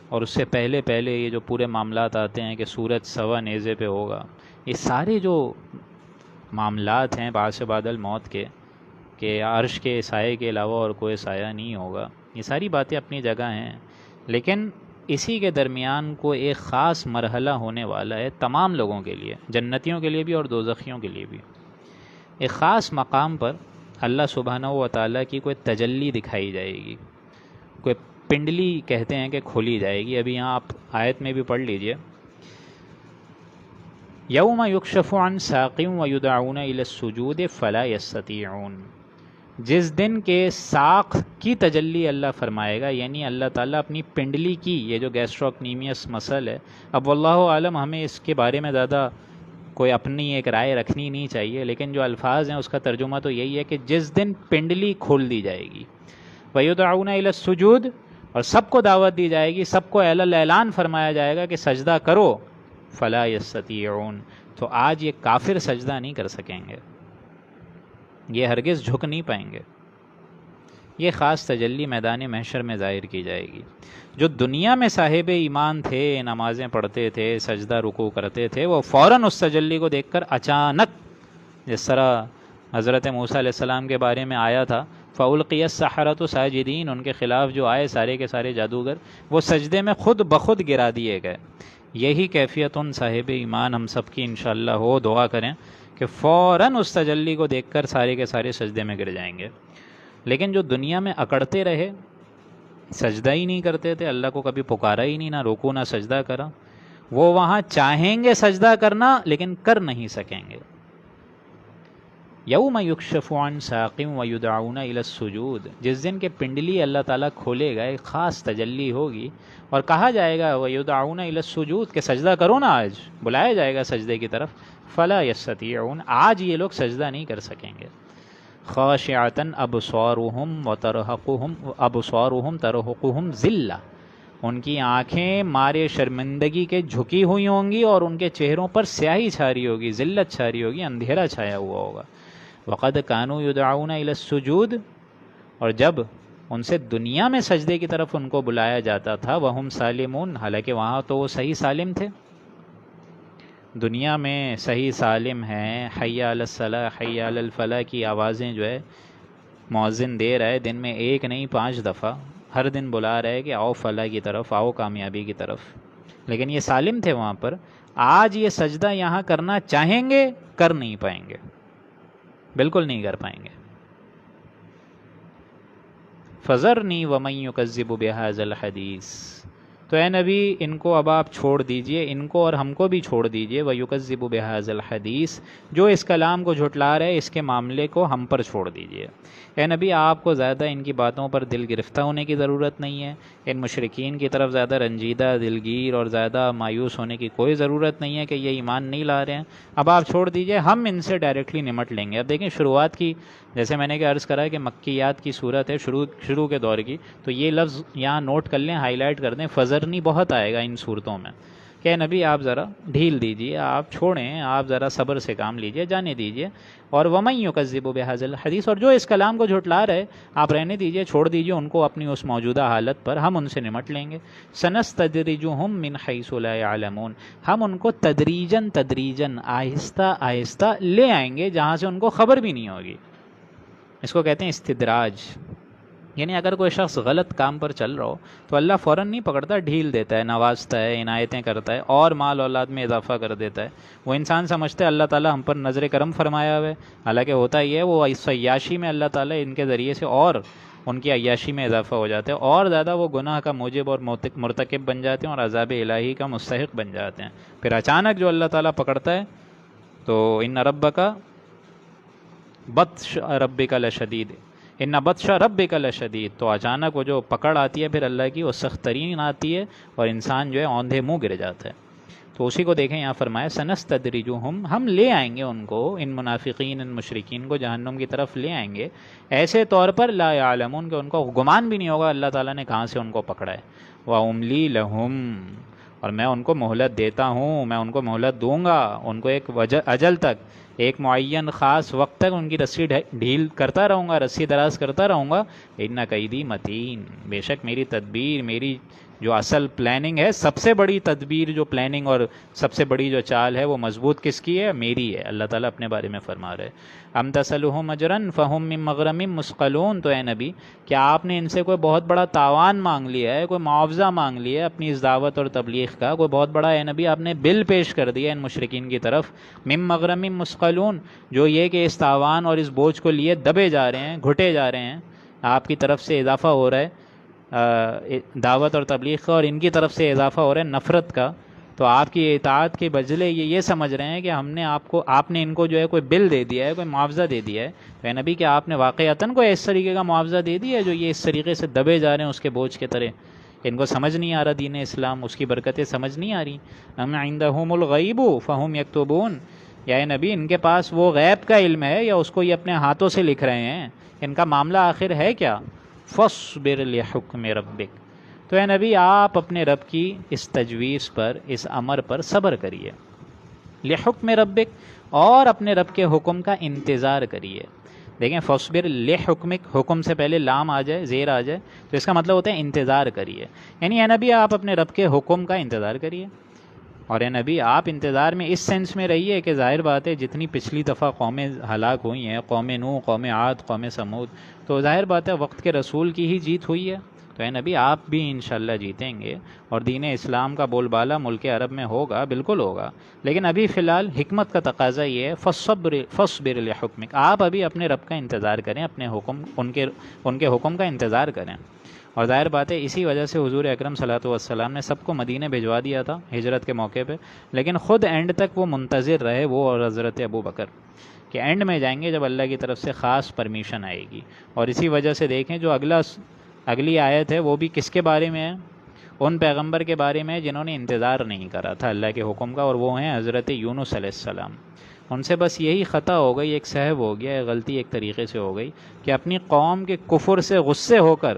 Speaker 1: اور اس سے پہلے یہ جو پورے معاملات آتے ہیں کہ سورج سوا نیزے پہ ہوگا، یہ سارے جو معاملات ہیں بعث بعد الموت کے، کہ عرش کے سائے کے علاوہ اور کوئی سایہ نہیں ہوگا، یہ ساری باتیں اپنی جگہ ہیں. لیکن اسی کے درمیان کو ایک خاص مرحلہ ہونے والا ہے تمام لوگوں کے لیے، جنتیوں کے لیے بھی اور دوزخیوں کے لیے بھی. ایک خاص مقام پر اللہ سبحانہ و تعالیٰ کی کوئی تجلی دکھائی جائے گی، کوئی پنڈلی کہتے ہیں کہ کھولی جائے گی. ابھی یہاں آپ آیت میں بھی پڑھ لیجئے، یوم یکشف عن ساق ویدعون الی السجود فلا یستطیعون، جس دن کے ساق کی تجلی اللہ فرمائے گا، یعنی اللہ تعالیٰ اپنی پنڈلی کی، یہ جو گیسٹروکنیمیس مسل ہے. اب واللہ عالم، ہمیں اس کے بارے میں زیادہ کوئی اپنی ایک رائے رکھنی نہیں چاہیے، لیکن جو الفاظ ہیں اس کا ترجمہ تو یہی ہے کہ جس دن پنڈلی کھول دی جائے گی، ویدعون الی السجود، اور سب کو دعوت دی جائے گی، سب کو اعلان فرمایا جائے گا کہ سجدہ کرو، فلا یستطیعون، تو آج یہ کافر سجدہ نہیں کر سکیں گے، یہ ہرگز جھک نہیں پائیں گے. یہ خاص تجلی میدان محشر میں ظاہر کی جائے گی. جو دنیا میں صاحب ایمان تھے، نمازیں پڑھتے تھے، سجدہ رکوع کرتے تھے، وہ فوراً اس تجلی کو دیکھ کر اچانک، جس طرح حضرت موسیٰ علیہ السلام کے بارے میں آیا تھا، فَأُلْقِيَ السَّحَرَةُ ساجدین، ان کے خلاف جو آئے سارے کے سارے جادوگر، وہ سجدے میں خود بخود گرا دیے گئے. یہی کیفیت ان صاحب ایمان ہم سب کی انشاءاللہ ہو. دعا کریں کہ فوراً اس تجلی کو دیکھ کر سارے کے سارے سجدے میں گر جائیں گے. لیکن جو دنیا میں اکڑتے رہے، سجدہ ہی نہیں کرتے تھے، اللہ کو کبھی پکارا ہی نہیں، نہ رکوع نہ سجدہ کرا، وہ وہاں چاہیں گے سجدہ کرنا لیکن کر نہیں سکیں گے. یوم یکشف عن ساق ویدعون الی السجود، جس دن کے پنڈلی اللہ تعالیٰ کھولے گا، ایک خاص تجلی ہوگی اور کہا جائے گا ویدعون الی السجود کہ سجدہ کرو نا، آج بلایا جائے گا سجدے کی طرف. فلا یستطیعون، آج یہ لوگ سجدہ نہیں کر سکیں گے. خاشعۃ ابصارهم ترہقهم ذلہ، ان کی آنکھیں مارے شرمندگی کے جھکی ہوئی ہوں گی اور ان کے چہروں پر سیاہی چھاری ہوگی، ذلت چھاری ہوگی، اندھیرا چھایا ہوا ہوگا. وقد كانوا يدعون الى السجود، اور جب ان سے دنیا میں سجدے کی طرف ان کو بلایا جاتا تھا، وہم سالمون، حالانکہ وہاں تو وہ صحیح سالم تھے، دنیا میں صحیح سالم ہیں. حی علی الصلاح، حی علی الفلاح کی آوازیں جو ہے مؤذن دے رہا ہے، دن میں ایک نہیں 5 دفعہ، ہر دن بلا رہا ہے کہ آؤ فلاح کی طرف، آؤ کامیابی کی طرف. لیکن یہ سالم تھے وہاں پر. آج یہ سجدہ یہاں کرنا چاہیں گے، کر نہیں پائیں گے، بالکل نہیں کر پائیں گے. فذرنی ومن یکذب بہذا الحدیث، تو اے نبی ان کو اب آپ چھوڑ دیجئے، ان کو اور ہم کو بھی چھوڑ دیجئے، وَيُكَذِّبُ بِهَذَا الْحَدِيثِ، جو اس کلام کو جھٹلا رہے اس کے معاملے کو ہم پر چھوڑ دیجئے۔ اے نبی آپ کو زیادہ ان کی باتوں پر دل گرفتہ ہونے کی ضرورت نہیں ہے، ان مشرکین کی طرف زیادہ رنجیدہ، دلگیر اور زیادہ مایوس ہونے کی کوئی ضرورت نہیں ہے کہ یہ ایمان نہیں لا رہے ہیں، اب آپ چھوڑ دیجئے، ہم ان سے ڈائریکٹلی نمٹ لیں گے۔ اب دیکھیں شروعات کی، جیسے میں نے کہ عرض کرا کہ مکیات کی صورت ہے، شروع کے دور کی، تو یہ لفظ یہاں نوٹ کر لیں، ہائی لائٹ کر دیں، فزرنی بہت آئے گا ان صورتوں میں کہ نبی آپ ذرا ڈھیل دیجئے، آپ چھوڑیں، آپ ذرا صبر سے کام لیجئے، جانے دیجئے، اور وَمَن يُكَذِّبُ بِهَذَا الْحَدِيثِ، اور جو اس کلام کو جھٹلا رہے آپ رہنے دیجئے، چھوڑ دیجئے ان کو اپنی اس موجودہ حالت پر، ہم ان سے نمٹ لیں گے۔ سَنَسْتَدْرِجُهُم مِّنْ حَيْثُ لَا يَعْلَمُونَ، ہم ان کو تدریجاً آہستہ آہستہ لے آئیں گے جہاں سے ان کو خبر بھی نہیں ہوگی۔ اس کو کہتے ہیں استدراج، یعنی اگر کوئی شخص غلط کام پر چل رہا ہو تو اللہ فوراً نہیں پکڑتا، ڈھیل دیتا ہے، نوازتا ہے، عنایتیں کرتا ہے، اور مال اولاد میں اضافہ کر دیتا ہے۔ وہ انسان سمجھتا ہے اللہ تعالیٰ ہم پر نظر کرم فرمایا ہوئے، حالانکہ ہوتا یہ ہے وہ اس عیاشی میں اللہ تعالیٰ ان کے ذریعے سے اور ان کی عیاشی میں اضافہ ہو جاتا ہے، اور زیادہ وہ گناہ کا موجب اور مرتکب بن جاتے ہیں اور عذاب الہی کا مستحق بن جاتے ہیں۔ پھر اچانک جو اللہ تعالیٰ پکڑتا ہے تو ان ربک بطش ربک لشدید، ان بطش ربک لشدید، تو اچانک وہ جو پکڑ آتی ہے پھر اللہ کی، وہ سخت ترین آتی ہے اور انسان جو ہے اوندھے منہ گر جاتا ہے۔ تو اسی کو دیکھیں یہاں فرمایا سنستدرجہم، ہم لے آئیں گے ان کو، ان منافقین، ان مشرکین کو جہنم کی طرف لے آئیں گے ایسے طور پر لا یعلمون کہ ان کو گمان بھی نہیں ہوگا اللہ تعالیٰ نے کہاں سے ان کو پکڑا ہے۔ وَأُمْلِي لَهُمْ، اور میں ان کو مہلت دیتا ہوں، میں ان کو مہلت دوں گا، ان کو ایک اجل تک، ایک معین خاص وقت تک ان کی رسی ڈھیل کرتا رہوں گا، رسی دراز کرتا رہوں گا۔ ان قیدی متین، بے شک میری تدبیر، میری جو اصل پلاننگ ہے، سب سے بڑی تدبیر جو پلاننگ اور سب سے بڑی جو چال ہے وہ مضبوط کس کی ہے؟ میری ہے۔ اللہ تعالیٰ اپنے بارے میں فرما رہے ام تسلہم اجرا فہم من مغرم مثقلون، تو اے نبی کیا آپ نے ان سے کوئی بہت بڑا تاوان مانگ لیا ہے، کوئی معاوضہ مانگ لیا ہے اپنی اس دعوت اور تبلیغ کا، کوئی بہت بڑا اے نبی آپ نے بل پیش کر دیا ان مشرکین کی طرف، من مغرم مثقلون، جو یہ کہ اس تاوان اور اس بوجھ کو لیے دبے جا رہے ہیں، گھٹے جا رہے ہیں، آپ کی طرف سے اضافہ ہو رہا ہے دعوت اور تبلیغ کا، اور ان کی طرف سے اضافہ ہو رہا ہے نفرت کا، تو آپ کی اطاعت کے بدلے یہ سمجھ رہے ہیں کہ ہم نے آپ نے ان کو جو ہے کوئی بل دے دیا ہے، کوئی معاوضہ دے دیا ہے۔ تو اے نبی کہ آپ نے واقعتاً کوئی اس طریقے کا معاوضہ دے دیا ہے جو یہ اس طریقے سے دبے جا رہے ہیں اس کے بوجھ کے طرح؟ ان کو سمجھ نہیں آ رہا دین اسلام، اس کی برکتیں سمجھ نہیں آ رہی۔ ام عندہم الغیب فہم یکتبون، یا اے نبی ان کے پاس وہ غیب کا علم ہے یا اس کو یہ اپنے ہاتھوں سے لکھ رہے ہیں؟ ان کا معاملہ آخر ہے کیا؟ فاصبر لحکم ربک، تو اے نبی آپ اپنے رب کی اس تجویز پر، اس امر پر صبر کریے، لحکم ربک، اور اپنے رب کے حکم کا انتظار کریے۔ دیکھیں فاصبر لحکمک، حکم سے پہلے لام آ جائے، زیر آ جائے تو اس کا مطلب ہوتا ہے انتظار کریے، یعنی اے نبی آپ اپنے رب کے حکم کا انتظار کریے۔ اور اے نبی آپ انتظار میں اس سینس میں رہیے کہ ظاہر بات ہے جتنی پچھلی دفعہ قومیں ہلاک ہوئی ہیں، قوم نوح، قوم عاد، قوم سمود، تو ظاہر بات ہے وقت کے رسول کی ہی جیت ہوئی ہے، تو اے نبی آپ بھی انشاءاللہ جیتیں گے، اور دین اسلام کا بول بالا ملک عرب میں ہوگا، بالکل ہوگا، لیکن ابھی فی الحال حکمت کا تقاضا یہ ہے فاصبر لحکمک، آپ ابھی اپنے رب کا انتظار کریں، اپنے حکم، ان کے حکم کا انتظار کریں۔ اور ظاہر بات ہے اسی وجہ سے حضور اکرم صلی اللہ علیہ وسلم نے سب کو مدینہ بھجوا دیا تھا ہجرت کے موقع پہ، لیکن خود اینڈ تک وہ منتظر رہے، وہ اور حضرت ابو بکر، کہ اینڈ میں جائیں گے جب اللہ کی طرف سے خاص پرمیشن آئے گی۔ اور اسی وجہ سے دیکھیں جو اگلی آیت ہے وہ بھی کس کے بارے میں ہے؟ ان پیغمبر کے بارے میں جنہوں نے انتظار نہیں کرا تھا اللہ کے حکم کا، اور وہ ہیں حضرت یونس علیہ السلام۔ ان سے بس یہی خطا ہو گئی، ایک سہو ہو گیا، ایک غلطی ایک طریقے سے ہو گئی کہ اپنی قوم کے کفر سے غصے ہو کر،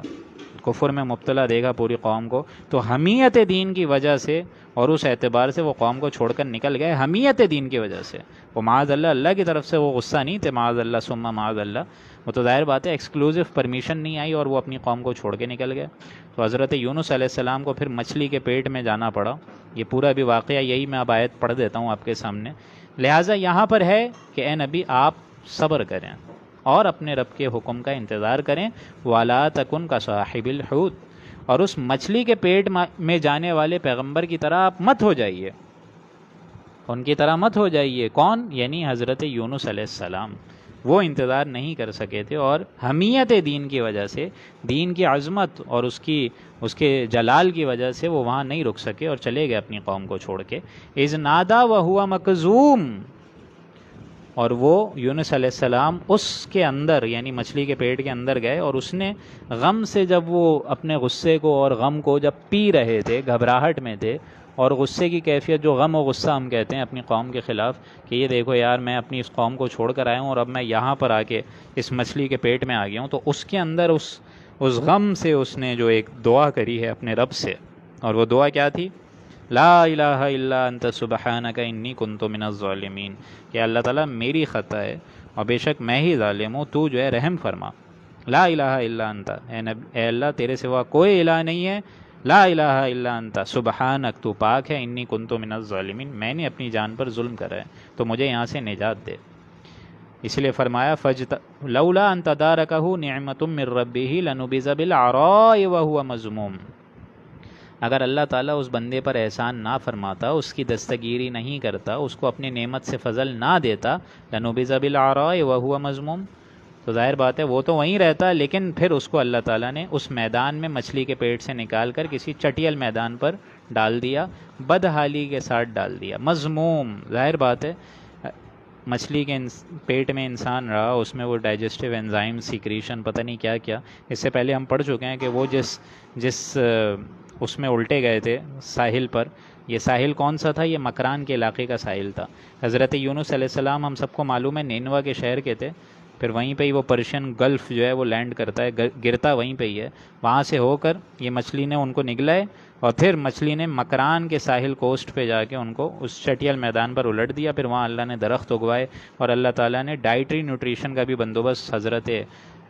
Speaker 1: کفر میں مبتلا دیکھا پوری قوم کو، تو حمیت دین کی وجہ سے اور اس اعتبار سے وہ قوم کو چھوڑ کر نکل گئے، حمیت دین کی وجہ سے۔ وہ معاذ اللہ، اللہ کی طرف سے وہ غصہ نہیں تھے، معاذ اللہ ثم معاذ اللہ، وہ تو ظاہر بات ہے ایکسکلوزیو پرمیشن نہیں آئی اور وہ اپنی قوم کو چھوڑ کے نکل گئے۔ تو حضرت یونس علیہ السلام کو پھر مچھلی کے پیٹ میں جانا پڑا، یہ پورا بھی واقعہ یہی میں اب آیت پڑھ دیتا ہوں آپ کے سامنے۔ لہٰذا یہاں پر ہے کہ اے نبی آپ صبر کریں اور اپنے رب کے حکم کا انتظار کریں، وَلَا تَكُنْ كَصَاحِبِ الْحُوتِ، اور اس مچھلی کے پیٹ میں جانے والے پیغمبر کی طرح آپ مت ہو جائیے، ان کی طرح مت ہو جائیے۔ کون؟ یعنی حضرت یونس علیہ السلام۔ وہ انتظار نہیں کر سکے تھے، اور حمیت دین کی وجہ سے، دین کی عظمت اور اس کے جلال کی وجہ سے وہ وہاں نہیں رک سکے اور چلے گئے اپنی قوم کو چھوڑ کے۔ اذ نادا وہو مکظوم، اور وہ یونس علیہ السلام اس کے اندر یعنی مچھلی کے پیٹ کے اندر گئے، اور اس نے غم سے جب وہ اپنے غصے کو اور غم کو جب پی رہے تھے، گھبراہٹ میں تھے، اور غصے کی کیفیت جو غم و غصہ ہم کہتے ہیں اپنی قوم کے خلاف کہ یہ دیکھو یار میں اپنی اس قوم کو چھوڑ کر آیا ہوں اور اب میں یہاں پر آ کے اس مچھلی کے پیٹ میں آ گیا ہوں، تو اس کے اندر اس غم سے اس نے جو ایک دعا کری ہے اپنے رب سے، اور وہ دعا کیا تھی؟ لا الہ الا انت سبحانک انی کنت من الظالمین، کہ اللہ تعالیٰ میری خطا ہے اور بے شک میں ہی ظالم ہوں، تو جو ہے رحم فرما۔ لا الہ الا انت، اے اللہ تیرے سوا کوئی الہ نہیں ہے، لا الہ الا انت سبحانک، تو پاک ہے، انی کنت من الظالمین، میں نے اپنی جان پر ظلم کرا ہے تو مجھے یہاں سے نجات دے۔ اس لیے فرمایا لولا ان تدارکہ نعمت من ربہ لنبذ بالعراء وہو مذموم، اگر اللہ تعالیٰ اس بندے پر احسان نہ فرماتا، اس کی دستگیری نہیں کرتا، اس کو اپنی نعمت سے فضل نہ دیتا، لنبذ بالعراء وہو مذموم، تو ظاہر بات ہے وہ تو وہیں رہتا، لیکن پھر اس کو اللہ تعالیٰ نے اس میدان میں مچھلی کے پیٹ سے نکال کر کسی چٹیل میدان پر ڈال دیا، بدحالی کے ساتھ ڈال دیا، مذموم۔ ظاہر بات ہے مچھلی کے پیٹ میں انسان رہا، اس میں وہ ڈائجسٹیو انزائم سیکریشن پتہ نہیں کیا کیا، اس سے پہلے ہم پڑھ چکے ہیں کہ وہ جس اس میں الٹے گئے تھے ساحل پر، یہ ساحل کون سا تھا؟ یہ مکران کے علاقے کا ساحل تھا۔ حضرت یونس علیہ السلام ہم سب کو معلوم ہے نینوا کے شہر کے تھے، پھر وہیں پہ ہی وہ پرشین گلف جو ہے وہ لینڈ کرتا ہے، گرتا وہیں پہ ہی ہے، وہاں سے ہو کر یہ مچھلی نے ان کو نگلا ہے، اور پھر مچھلی نے مکران کے ساحل کوسٹ پہ جا کے ان کو اس چٹیل میدان پر الٹ دیا، پھر وہاں اللہ نے درخت اگوائے، اور اللہ تعالیٰ نے ڈائٹری نیوٹریشن کا بھی بندوبست حضرت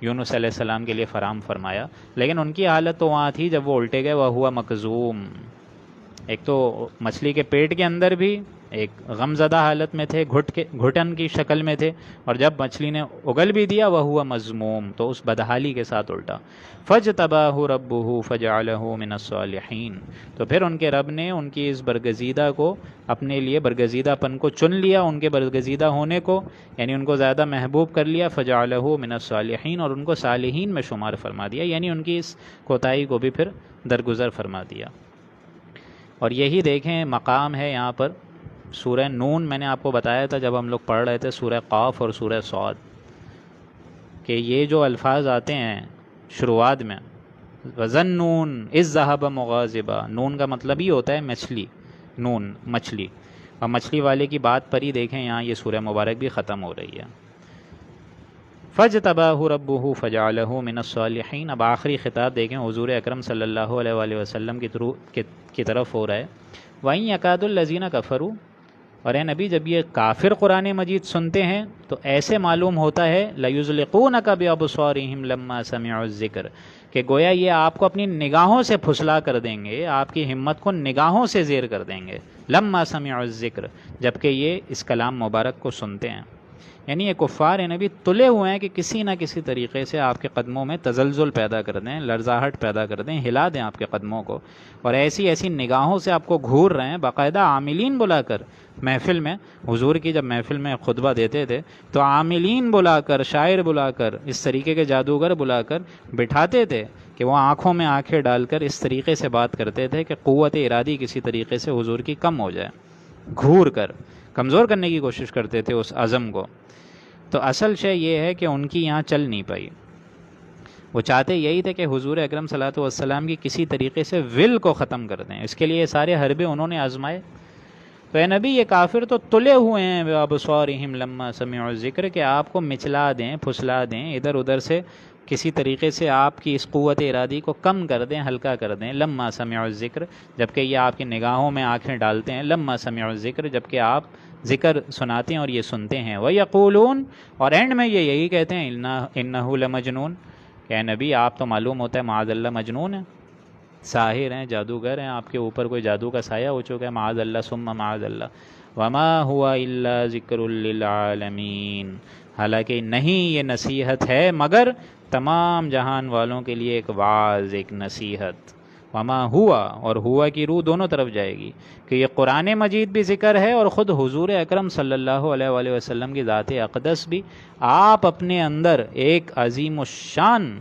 Speaker 1: یونس علیہ السلام کے لیے فراہم فرمایا، لیکن ان کی حالت تو وہاں تھی جب وہ الٹے گئے، وہ ہوا مکظوم، ایک تو مچھلی کے پیٹ کے اندر بھی ایک غم زدہ حالت میں تھے، گھٹن کی شکل میں تھے، اور جب مچھلی نے اگل بھی دیا وہ ہوا مذموم، تو اس بدحالی کے ساتھ الٹا۔ فاجتباہ ربہ فجعلہ من الصالحین، تو پھر ان کے رب نے ان کی اس برگزیدہ کو اپنے لیے، برگزیدہ پن کو چن لیا، ان کے برگزیدہ ہونے کو، یعنی ان کو زیادہ محبوب کر لیا، فجعلہ من الصالحین، اور ان کو صالحین میں شمار فرما دیا، یعنی ان کی اس کوتاہی کو بھی پھر درگزر فرما دیا۔ اور یہی دیکھیں مقام ہے یہاں پر سورہ نون، میں نے آپ کو بتایا تھا جب ہم لوگ پڑھ رہے تھے سورہ قاف اور سورہ صاد، کہ یہ جو الفاظ آتے ہیں شروعات میں، وَظَنُّونَ إِذْ ذَهَبَ مُغَاضِبًا، نون کا مطلب ہی ہوتا ہے مچھلی، نون مچھلی، اور مچھلی والے کی بات پر ہی دیکھیں یہاں یہ سورہ مبارک بھی ختم ہو رہی ہے۔ فَاجْتَبَاهُ رَبُّهُ فَجَعَلَهُ مِنَ الصَّالِحِينَ، اب آخری خطاب دیکھیں حضور اکرم صلی اللہ علیہ وآلہ وسلم کی طرف ہو رہا ہے۔ وَإِن يَكَادُ الَّذِينَ كَفَرُوا، اور اے نبی جب یہ کافر قرآن مجید سنتے ہیں تو ایسے معلوم ہوتا ہے لَيُزْلِقُونَكَ بِأَبْصَارِهِمْ لَمَّا سَمِعُوا الذِّكْرَ، کہ گویا یہ آپ کو اپنی نگاہوں سے پھسلا کر دیں گے، آپ کی ہمت کو نگاہوں سے زیر کر دیں گے، لَمَّا سَمِعُوا الذِّكْرَ، جبکہ یہ اس کلام مبارک کو سنتے ہیں۔ یعنی یہ کفار نبی تلے ہوئے ہیں کہ کسی نہ کسی طریقے سے آپ کے قدموں میں تزلزل پیدا کر دیں، لرزاہٹ پیدا کر دیں، ہلا دیں آپ کے قدموں کو، اور ایسی ایسی نگاہوں سے آپ کو گھور رہے ہیں، باقاعدہ عاملین بلا کر محفل میں، حضور کی جب محفل میں خطبہ دیتے تھے تو عاملین بلا کر، شاعر بلا کر، اس طریقے کے جادوگر بلا کر بٹھاتے تھے کہ وہ آنکھوں میں آنکھیں ڈال کر اس طریقے سے بات کرتے تھے کہ قوت ارادی کسی طریقے سے حضور کی کم ہو جائے، گھور کر کمزور کرنے کی کوشش کرتے تھے اس عزم کو۔ تو اصل شے یہ ہے کہ ان کی یہاں چل نہیں پائی، وہ چاہتے یہی تھے کہ حضور اکرم صلی اللہ علیہ وسلم کی کسی طریقے سے ول کو ختم کر دیں، اس کے لیے سارے حربے انہوں نے آزمائے۔ تو اے نبی یہ کافر تو تلے ہوئے ہیں بِأَبْصَارِهِمْ لَمَّا سَمِعُوا الذِّكْرَ، کہ آپ کو مچلا دیں، پھسلا دیں، ادھر ادھر سے کسی طریقے سے آپ کی اس قوت ارادی کو کم کر دیں، ہلکا کر دیں، لَمَّا سَمِعُوا الذِّكْرَ، جبکہ یہ آپ کی نگاہوں میں آنکھیں ڈالتے ہیں، لَمَّا سَمِعُوا الذِّكْرَ، جبکہ آپ ذکر سناتے ہیں اور یہ سنتے ہیں، وَيَقُولُونَ، اور اینڈ میں یہ یہی کہتے ہیں إِنَّهُ لَمَجْنُونَ، کہ اے نبی آپ تو معلوم ہوتا ہے معاذ اللہ مجنون ہیں، ساحر ہیں، جادوگر ہیں، آپ کے اوپر کوئی جادو کا سایہ ہو چکا ہے، معاذ اللہ ثم معاذ اللہ، وَمَا هُوَ إِلَّا ذِكْرٌ لِّلْعَالَمِينَ، حالانکہ نہیں یہ نصیحت ہے مگر تمام جہان والوں کے لیے ایک واعظ، ایک نصیحت، وما ہوا اور ہوا کی روح دونوں طرف جائے گی کہ یہ قرآن مجید بھی ذکر ہے اور خود حضور اکرم صلی اللہ علیہ وآلہ وسلم کی ذات اقدس بھی آپ اپنے اندر ایک عظیم الشان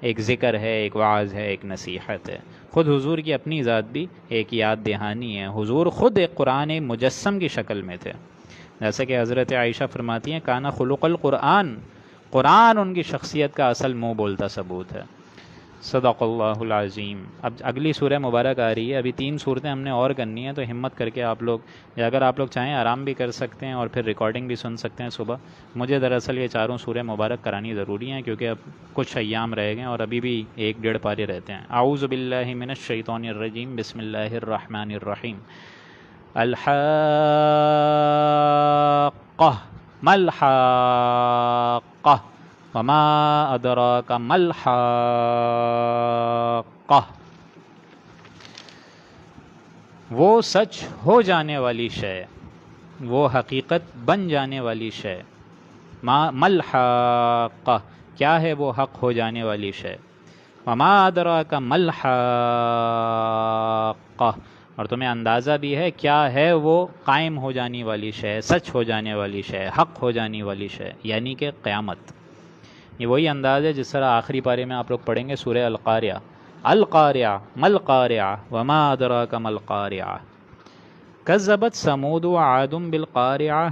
Speaker 1: ایک ذکر ہے، ایک وعظ ہے، ایک نصیحت ہے۔ خود حضور کی اپنی ذات بھی ایک یاد دہانی ہے، حضور خود ایک قرآن مجسم کی شکل میں تھے، جیسا کہ حضرت عائشہ فرماتی ہیں کانا خلق القرآن، قرآن ان کی شخصیت کا اصل منہ بولتا ثبوت ہے۔ صدق اللہ العظیم۔ اب اگلی سورہ مبارک آ رہی ہے، ابھی 3 صورتیں ہم نے اور کرنی ہیں، تو ہمت کر کے آپ لوگ، یا اگر آپ لوگ چاہیں آرام بھی کر سکتے ہیں اور پھر ریکارڈنگ بھی سن سکتے ہیں صبح۔ مجھے دراصل یہ 4 سورہ مبارک کرانی ضروری ہیں کیونکہ اب کچھ ایام رہ گئے اور ابھی بھی 1-1.5 پارے رہتے ہیں۔ اعوذ باللہ من الشیطان الرجیم، بسم اللہ الرحمن الرحیم۔ الحاقہ ما الحاقہ وما ادراک ما الحاقہ، وہ سچ ہو جانے والی شے، وہ حقیقت بن جانے والی شے، ما الحاقہ کیا ہے وہ حق ہو جانے والی شے، وما ادراک ما الحاقہ اور تمہیں اندازہ بھی ہے کیا ہے وہ قائم ہو جانے والی شے، سچ ہو جانے والی شے، حق ہو جانے والی شے، یعنی کہ قیامت۔ یہ وہی انداز ہے جس طرح آخری پارے میں آپ لوگ پڑھیں گے سورہ القاریہ، القاریہ ما القاریہ وما ادراک ما القاریہ، کذبت ثمود وعاد بالقاریہ،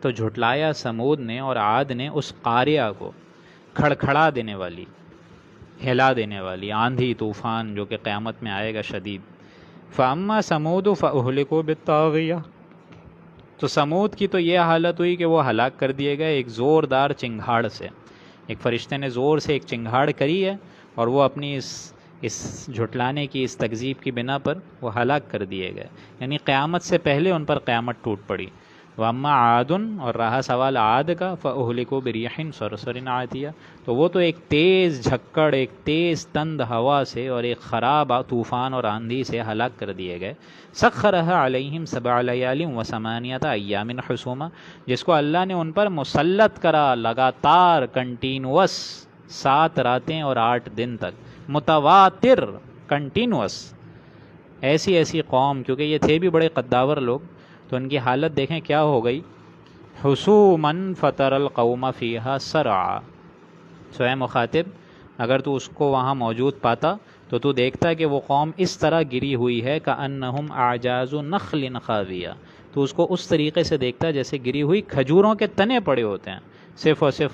Speaker 1: تو جھٹلایا سمود نے اور عاد نے اس قاریہ کو، کھڑکھڑا دینے والی، ہلا دینے والی آندھی طوفان جو کہ قیامت میں آئے گا شدید۔ فاما ثمود فاہلکوا بالطاغیہ، تو سمود کی تو یہ حالت ہوئی کہ وہ ہلاک کر دیے گئے ایک زوردار چنگھاڑ سے، ایک فرشتے نے زور سے ایک چنگھاڑ کری ہے اور وہ اپنی اس جھٹلانے کی، اس تکذیب کی بنا پر وہ ہلاک کر دیے گئے، یعنی قیامت سے پہلے ان پر قیامت ٹوٹ پڑی۔ واما عاد، اور رہا سوال عاد کا، فاہلکوا بريح صرصر عاتیہ، تو وہ تو ایک تیز جھکڑ، ایک تیز تند ہوا سے اور ایک خراب طوفان اور آندھی سے ہلاک کر دیے گئے۔ سخرها علیہم 7 لیال و8 ایام حسوما، جس کو اللہ نے ان پر مسلط کرا لگاتار، کنٹینوس 7 راتیں اور 8 دن تک، متواتر، کنٹینوس۔ ایسی ایسی قوم، کیونکہ یہ تھے بھی بڑے قداور لوگ، تو ان کی حالت دیکھیں کیا ہو گئی۔ حسوما فطر القوم فیہا سرعا، سو اے مخاطب اگر تو اس کو وہاں موجود پاتا تو تو دیکھتا کہ وہ قوم اس طرح گری ہوئی ہے کأنہم اعجاز نخل خاویہ، تو اس کو اس طریقے سے دیکھتا جیسے گری ہوئی کھجوروں کے تنے پڑے ہوتے ہیں، صرف اور صرف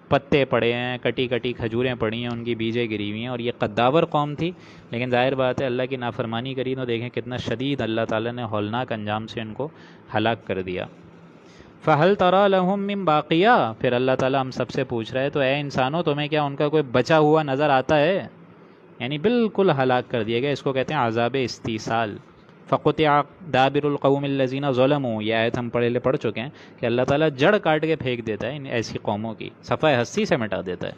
Speaker 1: پتے پڑے ہیں، کٹی کٹی کھجوریں پڑی ہیں، ان کی بیجیں گری ہوئی ہیں، اور یہ قداور قوم تھی، لیکن ظاہر بات ہے اللہ کی نافرمانی کری تو دیکھیں کتنا شدید اللہ تعالیٰ نے ہولناک انجام سے ان کو ہلاک کر دیا۔ فَهَلْ تَرَى لَهُم مِّن بَاقِيَةٍ، پھر اللہ تعالیٰ ہم سب سے پوچھ رہے تو اے انسانوں تمہیں کیا ان کا کوئی بچا ہوا نظر آتا ہے؟ یعنی بالکل ہلاک کر دیے گئے، اس کو کہتے ہیں عذاب استیصال۔ فَقُطِعَ دَابِرُ الْقَوْمِ الَّذِينَ ظَلَمُوا، یہ آیت ہم پڑھ چکے ہیں کہ اللہ تعالیٰ جڑ کاٹ کے پھینک دیتا ہے ان ایسی قوموں کی، صفحہ ہستی سے مٹا دیتا ہے۔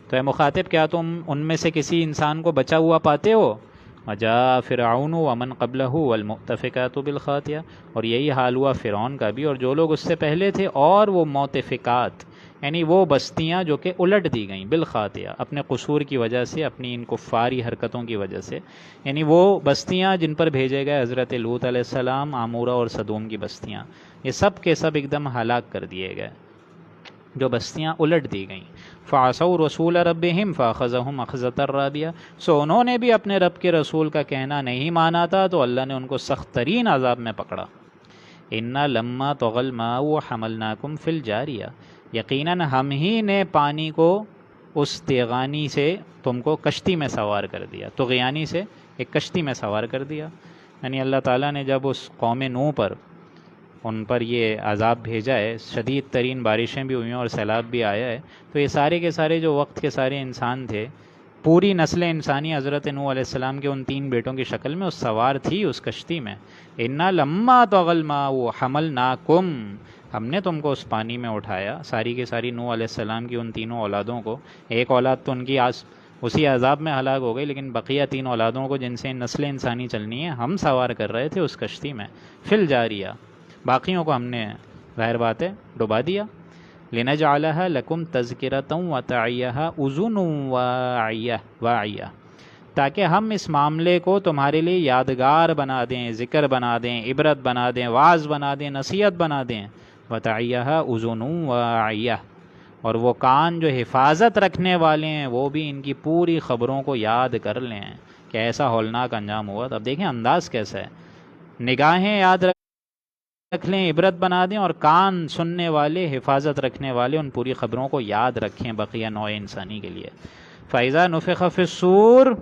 Speaker 1: تو اے مخاطب کیا تم ان میں سے کسی انسان کو بچا ہوا پاتے ہو؟ وَجَاءَ فِرْعَوْنُ وَمَنْ قَبْلَهُ وَالْمُؤْتَفِكَاتُ بِالْخَاطِئَةِ، اور یہی حال ہوا فرعون کا بھی اور جو لوگ اس سے پہلے تھے، اور وہ مؤتفکات یعنی وہ بستیاں جو کہ الٹ دی گئیں، بالخاطئہ، اپنے قصور کی وجہ سے، اپنی ان کفاری حرکتوں کی وجہ سے، یعنی وہ بستیاں جن پر بھیجے گئے حضرت لوط علیہ السلام، عامورہ اور صدوم کی بستیاں، یہ سب کے سب ایک دم ہلاک کر دیے گئے، جو بستیاں الٹ دی گئیں۔ فَعَصَوْا رَسُولَ رَبِّهِمْ فَأَخَذَهُمْ أَخْذَةً رَّابِيَةً، سو انہوں نے بھی اپنے رب کے رسول کا کہنا نہیں مانا تھا تو اللہ نے ان کو سخت ترین عذاب میں پکڑا۔ اِنَّا لَمَّا طَغَى الْمَاءُ وَحَمَلْنَاكُمْ فِي الْجَارِيَةِ، یقیناً ہم ہی نے پانی کو اس تیغانی سے تم کو کشتی میں سوار کر دیا، طغیانی سے ایک کشتی میں سوار کر دیا، یعنی اللہ تعالیٰ نے جب اس قوم نوح پر ان پر یہ عذاب بھیجا ہے، شدید ترین بارشیں بھی ہوئی ہیں اور سیلاب بھی آیا ہے، تو یہ سارے کے سارے جو وقت کے سارے انسان تھے، پوری نسل انسانی حضرت نوح علیہ السلام کے ان 3 بیٹوں کی شکل میں اس سوار تھی اس کشتی میں۔ اِنَّا لَمَّا طَغَى الْمَاءُ حَمَلْنَاكُمْ، ہم نے تم کو اس پانی میں اٹھایا، ساری کی ساری نوح علیہ السلام کی ان 3 اولادوں کو، ایک اولاد تو ان کی اسی عذاب میں ہلاک ہو گئی، لیکن بقیہ 3 اولادوں کو جن سے نسل انسانی چلنی ہے ہم سوار کر رہے تھے اس کشتی میں، فِي الْجَارِيَةِ، باقیوں کو ہم نے ظاہر بات ہے ڈبا دیا۔ لِنَجْعَلَهَا لَكُمْ تَذْكِرَةً وَتَعِيَهَا أُذُنٌ وَاعِيَةٌ، تاکہ ہم اس معاملے کو تمہارے لیے یادگار بنا دیں، ذکر بنا دیں، عبرت بنا دیں، واعظ بنا دیں، نصیحت بنا دیں۔ وَتَعِيَهَا أُذُنٌ وَاعِيَةٌ، اور وہ کان جو حفاظت رکھنے والے ہیں وہ بھی ان کی پوری خبروں کو یاد کر لیں کہ ایسا ہولناک انجام ہوا۔ تو اب دیکھیں انداز کیسا ہے، نگاہیں یاد رکھ لیں، عبرت بنا دیں، اور کان سننے والے، حفاظت رکھنے والے ان پوری خبروں کو یاد رکھیں بقیہ نوع انسانی کے لیے۔ فَإِذَا نُفِخَ فِي الصُّورِ،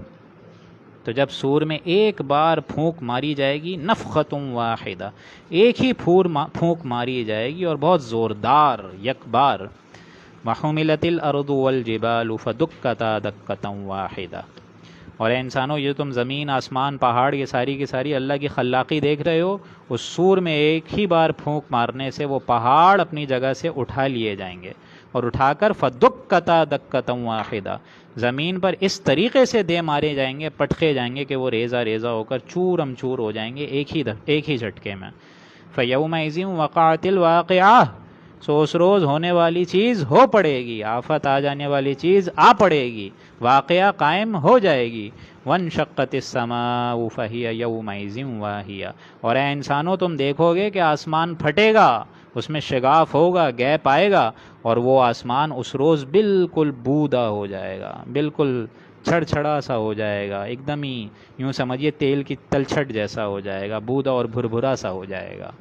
Speaker 1: تو جب سور میں ایک بار پھونک ماری جائے گی، نفخۃ واحدہ، ایک ہی پھونک ماری جائے گی اور بہت زوردار، یک بار۔ وَحُمِلَتِ الْأَرْضُ وَالْجِبَالُ فَدُكَّتَا دَكَّةً وَاحِدَةً، اور اے انسانوں یہ تم زمین، آسمان، پہاڑ، یہ ساری کی ساری اللہ کی خلاقی دیکھ رہے ہو، اس سور میں ایک ہی بار پھونک مارنے سے وہ پہاڑ اپنی جگہ سے اٹھا لیے جائیں گے، اور اٹھا کر فَدُكَّتَا دَكَّةً وَاحِدَةً، زمین پر اس طریقے سے دے مارے جائیں گے، پٹکے جائیں گے کہ وہ ریزہ ریزہ ہو کر چورم چور ہو جائیں گے ایک ہی جھٹکے میں۔ فَيَوْمَئِذٍ وَقَعَتِ الْوَاقِعَةُ، سو اس روز ہونے والی چیز ہو پڑے گی، آفت آ جانے والی چیز آ پڑے گی، واقعہ قائم ہو جائے گی۔ وَانشَقَّتِ السَّمَاءُ فَهِيَ يَوْمَئِذٍ وَاهِيَةٌ، اور اے انسانوں تم دیکھو گے کہ آسمان پھٹے گا، اس میں شگاف ہوگا، گیپ آئے گا، اور وہ آسمان اس روز بالکل بودا ہو جائے گا، بالکل چھڑ چھڑا سا ہو جائے گا، ایک دم ہی یوں سمجھیے تیل کی تلچھٹ جیسا ہو جائے گا، بودا اور بھربھرا سا ہو جائے گا۔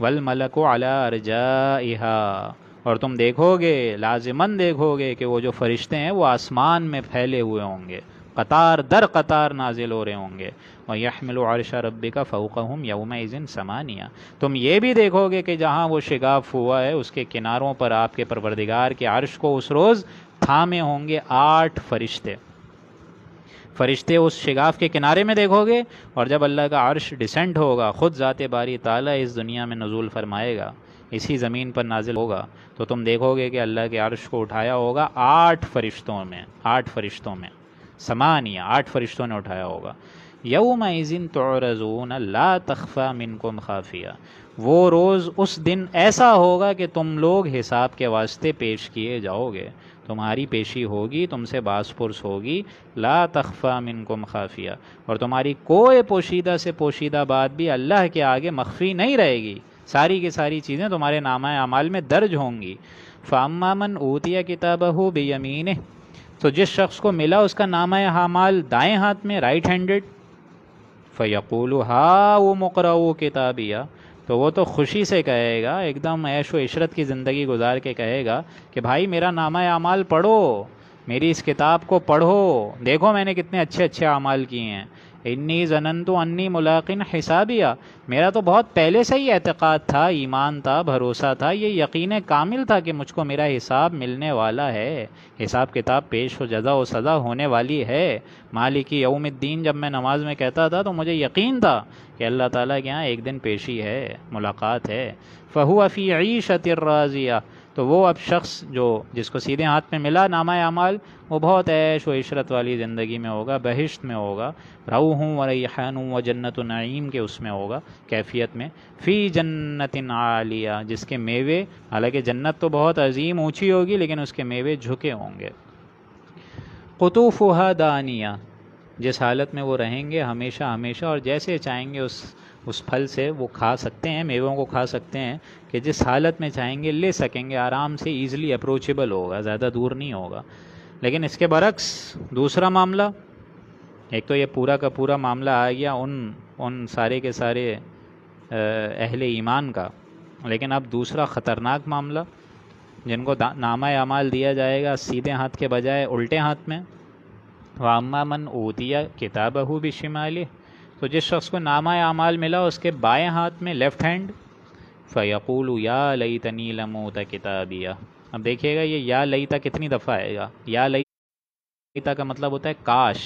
Speaker 1: وَالْمَلَكُ عَلَىٰ أَرْجَائِهَا، اور تم دیکھو گے، لازماً دیکھو گے کہ وہ جو فرشتے ہیں وہ آسمان میں پھیلے ہوئے ہوں گے، قطار در قطار نازل ہو رہے ہوں گے۔ وَيَحْمِلُ عَرْشَ رَبِّكَ فَوْقَهُمْ يَوْمَئِذٍ ثَمَانِيَةٌ، تم یہ بھی دیکھو گے کہ جہاں وہ شگاف ہوا ہے اس کے کناروں پر آپ کے پروردگار کے عرش کو اس روز تھامے ہوں گے 8 فرشتے۔ فرشتے اس شگاف کے کنارے میں دیکھو گے، اور جب اللہ کا عرش ڈسینڈ ہوگا، خود ذات باری تعالیٰ اس دنیا میں نزول فرمائے گا، اسی زمین پر نازل ہوگا، تو تم دیکھو گے کہ اللہ کے عرش کو اٹھایا ہوگا 8 فرشتوں میں، 8 فرشتوں میں، ثمانیہ، 8 فرشتوں نے اٹھایا ہوگا۔ یومئذ تعرضون لا تخفی منکم خافیہ، وہ روز اس دن ایسا ہوگا کہ تم لوگ حساب کے واسطے پیش کیے جاؤ گے، تمہاری پیشی ہوگی، تم سے باس پرس ہوگی، لا تخفی منکم خافیہ، اور تمہاری کوئی پوشیدہ سے پوشیدہ بات بھی اللہ کے آگے مخفی نہیں رہے گی، ساری کی ساری چیزیں تمہارے نامہ اعمال میں درج ہوں گی۔ فَأَمَّا مَنْ أُوتِيَ كِتَابَهُ بِيَمِينِهِ، تو جس شخص کو ملا اس کا نامہ اعمال دائیں ہاتھ میں، رائٹ ہینڈڈ، فَيَقُولُ هَاؤُمُ اقْرَءُوا کتابیہ، تو وہ تو خوشی سے کہے گا، ایک دم عیش و عشرت کی زندگی گزار کے کہے گا کہ بھائی میرا نامہ اعمال پڑھو، میری اس کتاب کو پڑھو، دیکھو میں نے کتنے اچھے اچھے اعمال کیے ہیں۔ انی ظننت انی ملاق حسابیہ، میرا تو بہت پہلے سے ہی اعتقاد تھا، ایمان تھا، بھروسہ تھا، یہ یقین کامل تھا کہ مجھ کو میرا حساب ملنے والا ہے، حساب کتاب پیش و جزا و سزا ہونے والی ہے۔ مالک یوم الدین جب میں نماز میں کہتا تھا تو مجھے یقین تھا کہ اللہ تعالیٰ کے یہاں ایک دن پیشی ہے، ملاقات ہے۔ فَهُوَ فِي عِيشَةٍ رَاضِيَةٍ، تو وہ اب شخص جس کو سیدھے ہاتھ میں ملا نامہ اعمال، وہ بہت عیش و عشرت والی زندگی میں ہوگا، بہشت میں ہوگا، روح و ریحان و جنت نعیم کے اس میں ہوگا، کیفیت میں۔ فی جنت عالیہ، جس کے میوے، حالانکہ جنت تو بہت عظیم اونچی ہوگی لیکن اس کے میوے جھکے ہوں گے۔ قطوفها دانیہ، جس حالت میں وہ رہیں گے ہمیشہ ہمیشہ، اور جیسے چاہیں گے اس پھل سے وہ کھا سکتے ہیں، میووں کو کھا سکتے ہیں کہ جس حالت میں چاہیں گے لے سکیں گے، آرام سے ایزلی اپروچیبل ہوگا، زیادہ دور نہیں ہوگا۔ لیکن اس کے برعکس دوسرا معاملہ، ایک تو یہ پورا کا پورا معاملہ آ گیا ان سارے کے سارے اہل ایمان کا، لیکن اب دوسرا خطرناک معاملہ، جن کو نامہ اعمال دیا جائے گا سیدھے ہاتھ کے بجائے الٹے ہاتھ میں۔ وَأَمَّا مَنْ أُوتِيَ كِتَابَهُ بِشِمَالِهِ، تو جس شخص کو نامہ اعمال ملا اس کے بائیں ہاتھ میں، لیفٹ ہینڈ، فَيَقُولُ يَا لَيْتَنِي لَمْ أُوتَ كِتَابِيَهْ، اب دیکھیے گا یہ یا لیتا کتنی دفعہ آئے گا، یا لیتا کا مطلب ہوتا ہے کاش،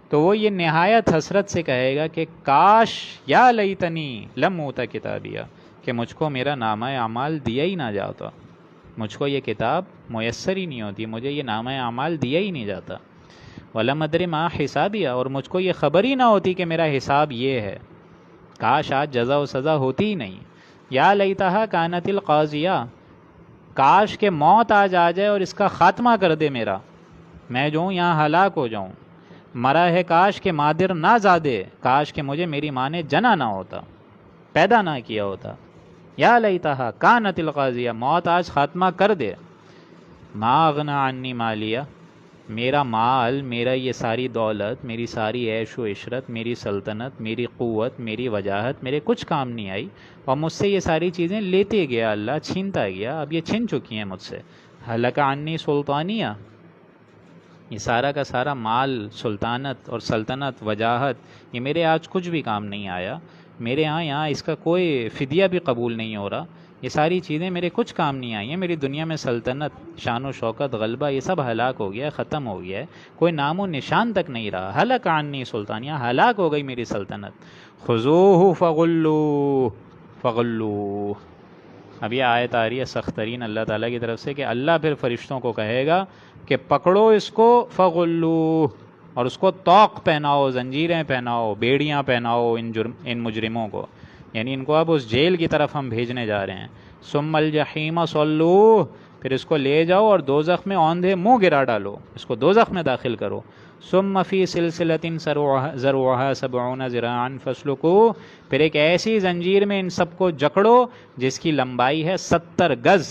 Speaker 1: تو وہ یہ نہایت حسرت سے کہے گا کہ کاش، یا لیتنی لم اوت کتابیہ، کہ مجھ کو میرا نامہ اعمال دیا ہی نہ جاتا، مجھ کو یہ کتاب میسر ہی نہیں ہوتی، مجھے یہ نامہ اعمال دیا ہی نہیں جاتا۔ وَلَمْ أَدْرِ مَا حِسَابِيَهْ، اور مجھ کو یہ خبر ہی نہ ہوتی کہ میرا حساب یہ ہے، کاش آج جزا و سزا ہوتی ہی نہیں۔ یا لیتہا کانت القاضیہ، کاش کہ موت آج آ جائے اور اس کا خاتمہ کر دے میرا، میں جو ہوں یہاں ہلاک ہو جاؤں۔ مرا ہے کاش کہ مادر نہ زادے، کاش کہ مجھے میری ماں نے جنا نہ ہوتا، پیدا نہ کیا ہوتا۔ یا لیتہا کانت القاضیہ، موت آج خاتمہ کر دے۔ ما اغنا عنی مالیہ، میرا مال، میرا یہ ساری دولت، میری ساری عیش و عشرت، میری سلطنت، میری قوت، میری وجاہت میرے کچھ کام نہیں آئی، اور مجھ سے یہ ساری چیزیں لیتے گیا اللہ، چھینتا گیا، اب یہ چھن چکی ہیں مجھ سے۔ ہلک عنی سلطانیہ، یہ سارا کا سارا مال، سلطانت اور سلطنت، وجاہت، یہ میرے آج کچھ بھی کام نہیں آیا، میرے یہاں اس کا کوئی فدیہ بھی قبول نہیں ہو رہا، یہ ساری چیزیں میرے کچھ کام نہیں آئی ہیں، میری دنیا میں سلطنت، شان و شوکت، غلبہ، یہ سب ہلاک ہو گیا ہے، ختم ہو گیا ہے، کوئی نام و نشان تک نہیں رہا۔ ہلک عنی سلطانیہ، ہلاک ہو گئی میری سلطنت۔ خذوہ فغلوہ فغلوہ، اب یہ آیت آ رہی ہے سخت ترین اللہ تعالیٰ کی طرف سے کہ اللہ پھر فرشتوں کو کہے گا کہ پکڑو اس کو، فغلوہ، اور اس کو طوق پہناؤ، زنجیریں پہناؤ، بیڑیاں پہناؤ ان مجرموں کو، یعنی ان کو اب اس جیل کی طرف ہم بھیجنے جا رہے ہیں۔ ثم الجحیم صلوہ، پھر اس کو لے جاؤ اور دوزخ میں اوندھے منہ گرا ڈالو، اس کو دوزخ میں داخل کرو۔ ثم فی سلسلۃ ذرعها 70 ذراعا فاسلکوہ، پھر ایک ایسی زنجیر میں ان سب کو جکڑو جس کی لمبائی ہے 70 گز،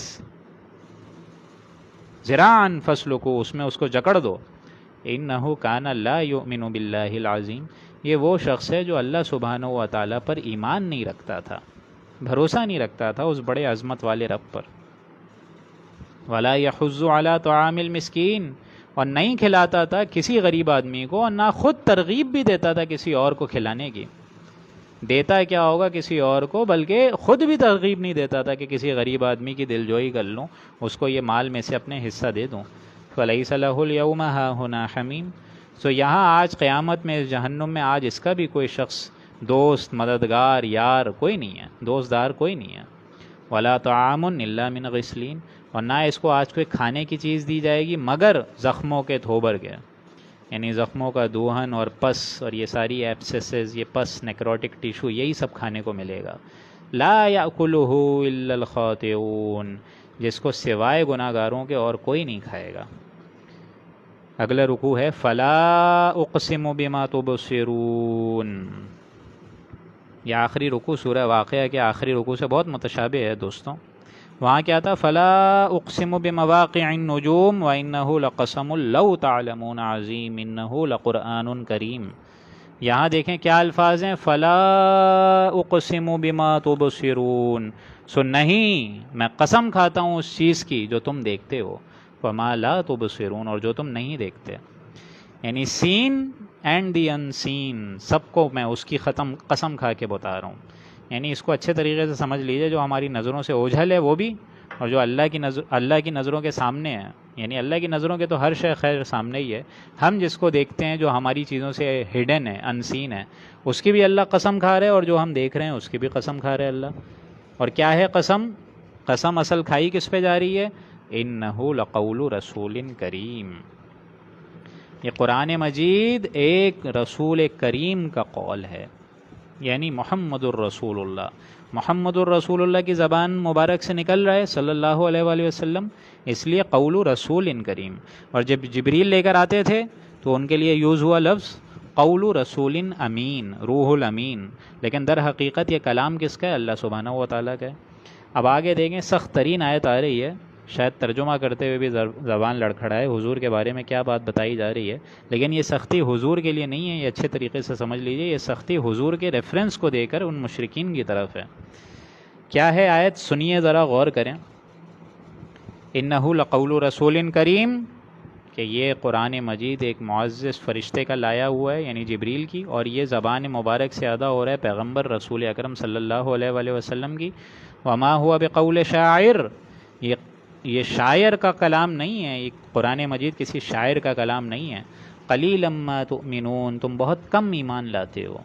Speaker 1: ذراعا فاسلکوہ، اس میں اس کو جکڑ دو۔ انہ کان لا یؤمن باللہ العظیم، یہ وہ شخص ہے جو اللہ سبحانہ و تعالیٰ پر ایمان نہیں رکھتا تھا، بھروسہ نہیں رکھتا تھا اس بڑے عظمت والے رب پر۔ ولا یحض علی طعام المسکین، اور نہیں کھلاتا تھا کسی غریب آدمی کو، اور نہ خود ترغیب بھی دیتا تھا کسی اور کو کھلانے کی۔ دیتا کیا ہوگا کسی اور کو، بلکہ خود بھی ترغیب نہیں دیتا تھا کہ کسی غریب آدمی کی دلجوئی کر لوں، اس کو یہ مال میں سے اپنے حصہ دے دوں۔ فلیس لہ اليوم ہاہنا حمیم، سو یہاں آج قیامت میں، جہنم میں آج اس کا بھی کوئی شخص، دوست، مددگار، یار کوئی نہیں ہے، دوست دار کوئی نہیں ہے۔ ولا طعام الا من غسلین، اور نہ اس کو آج کوئی کھانے کی چیز دی جائے گی مگر زخموں کے تھوبر کے، یعنی زخموں کا دوہن اور پس، اور یہ ساری ایبسیسز، یہ پس، نیکروٹک ٹیشو، یہی سب کھانے کو ملے گا۔ لا یاکلہ الا الخاطئون، جس کو سوائے گناہ گاروں کے اور کوئی نہیں کھائے گا۔ اگلا رکوع ہے فلا اقسم بما تبصرون، یہ آخری رکوع سورہ واقعہ کے آخری رکوع سے بہت متشابہ ہے دوستوں۔ وہاں کیا تھا؟ فلا اقسم بمواقع النجوم وانہ لقسم لو تعلمون عظیم انہ لقرآن کریم۔ یہاں دیکھیں کیا الفاظ ہیں، فلا اقسم بما تبصرون، سو نہیں، میں قسم کھاتا ہوں اس چیز کی جو تم دیکھتے ہو، وما لا تبصرون، اور جو تم نہیں دیکھتے، یعنی سین اینڈ دی ان سین، سب کو میں اس کی قسم کھا کے بتا رہا ہوں۔ یعنی اس کو اچھے طریقے سے سمجھ لیجئے، جو ہماری نظروں سے اوجھل ہے وہ بھی، اور جو اللہ کی نظروں کے سامنے ہے، یعنی اللہ کی نظروں کے تو ہر شے خیر سامنے ہی ہے، ہم جس کو دیکھتے ہیں جو ہماری چیزوں سے ہڈن ہے، ان سین ہے، اس کی بھی اللہ قسم کھا رہے، اور جو ہم دیکھ رہے ہیں اس کی بھی قسم کھا رہے اللہ۔ اور کیا ہے قسم؟ قسم اصل کھائی کس پہ جا رہی ہے؟ انہ لقول رسول کریم، یہ قرآن مجید ایک رسول کریم کا قول ہے، یعنی محمد الرسول اللہ، محمد الرسول اللہ کی زبان مبارک سے نکل رہا ہے صلی اللہ علیہ وآلہ وسلم، اس لیے قول رسول کریم۔ اور جب جبریل لے کر آتے تھے تو ان کے لیے یوز ہوا لفظ قول رسول امین، روح الامین، لیکن در حقیقت یہ کلام کس کا ہے؟ اللہ سبحانہ و تعالیٰ کا ہے۔ اب آگے دیکھیں سخت ترین آیت آ رہی ہے، شاید ترجمہ کرتے ہوئے بھی زبان لڑکھڑائے، حضور کے بارے میں کیا بات بتائی جا رہی ہے، لیکن یہ سختی حضور کے لیے نہیں ہے، یہ اچھے طریقے سے سمجھ لیجئے، یہ سختی حضور کے ریفرنس کو دے کر ان مشرکین کی طرف ہے۔ کیا ہے آیت؟ سنیے ذرا، غور کریں۔ انہ لقول رسول کریم، کہ یہ قرآن مجید ایک معزز فرشتے کا لایا ہوا ہے، یعنی جبریل کی، اور یہ زبان مبارک سے ادا ہو رہا ہے پیغمبر رسول اکرم صلی اللہ علیہ وآلہ وسلم کی۔ وما ہوا بقول شاعر، یہ شاعر کا کلام نہیں ہے، یہ قرآن مجید کسی شاعر کا کلام نہیں ہے۔ قلیلا ما تؤمنون، تم بہت کم ایمان لاتے ہو۔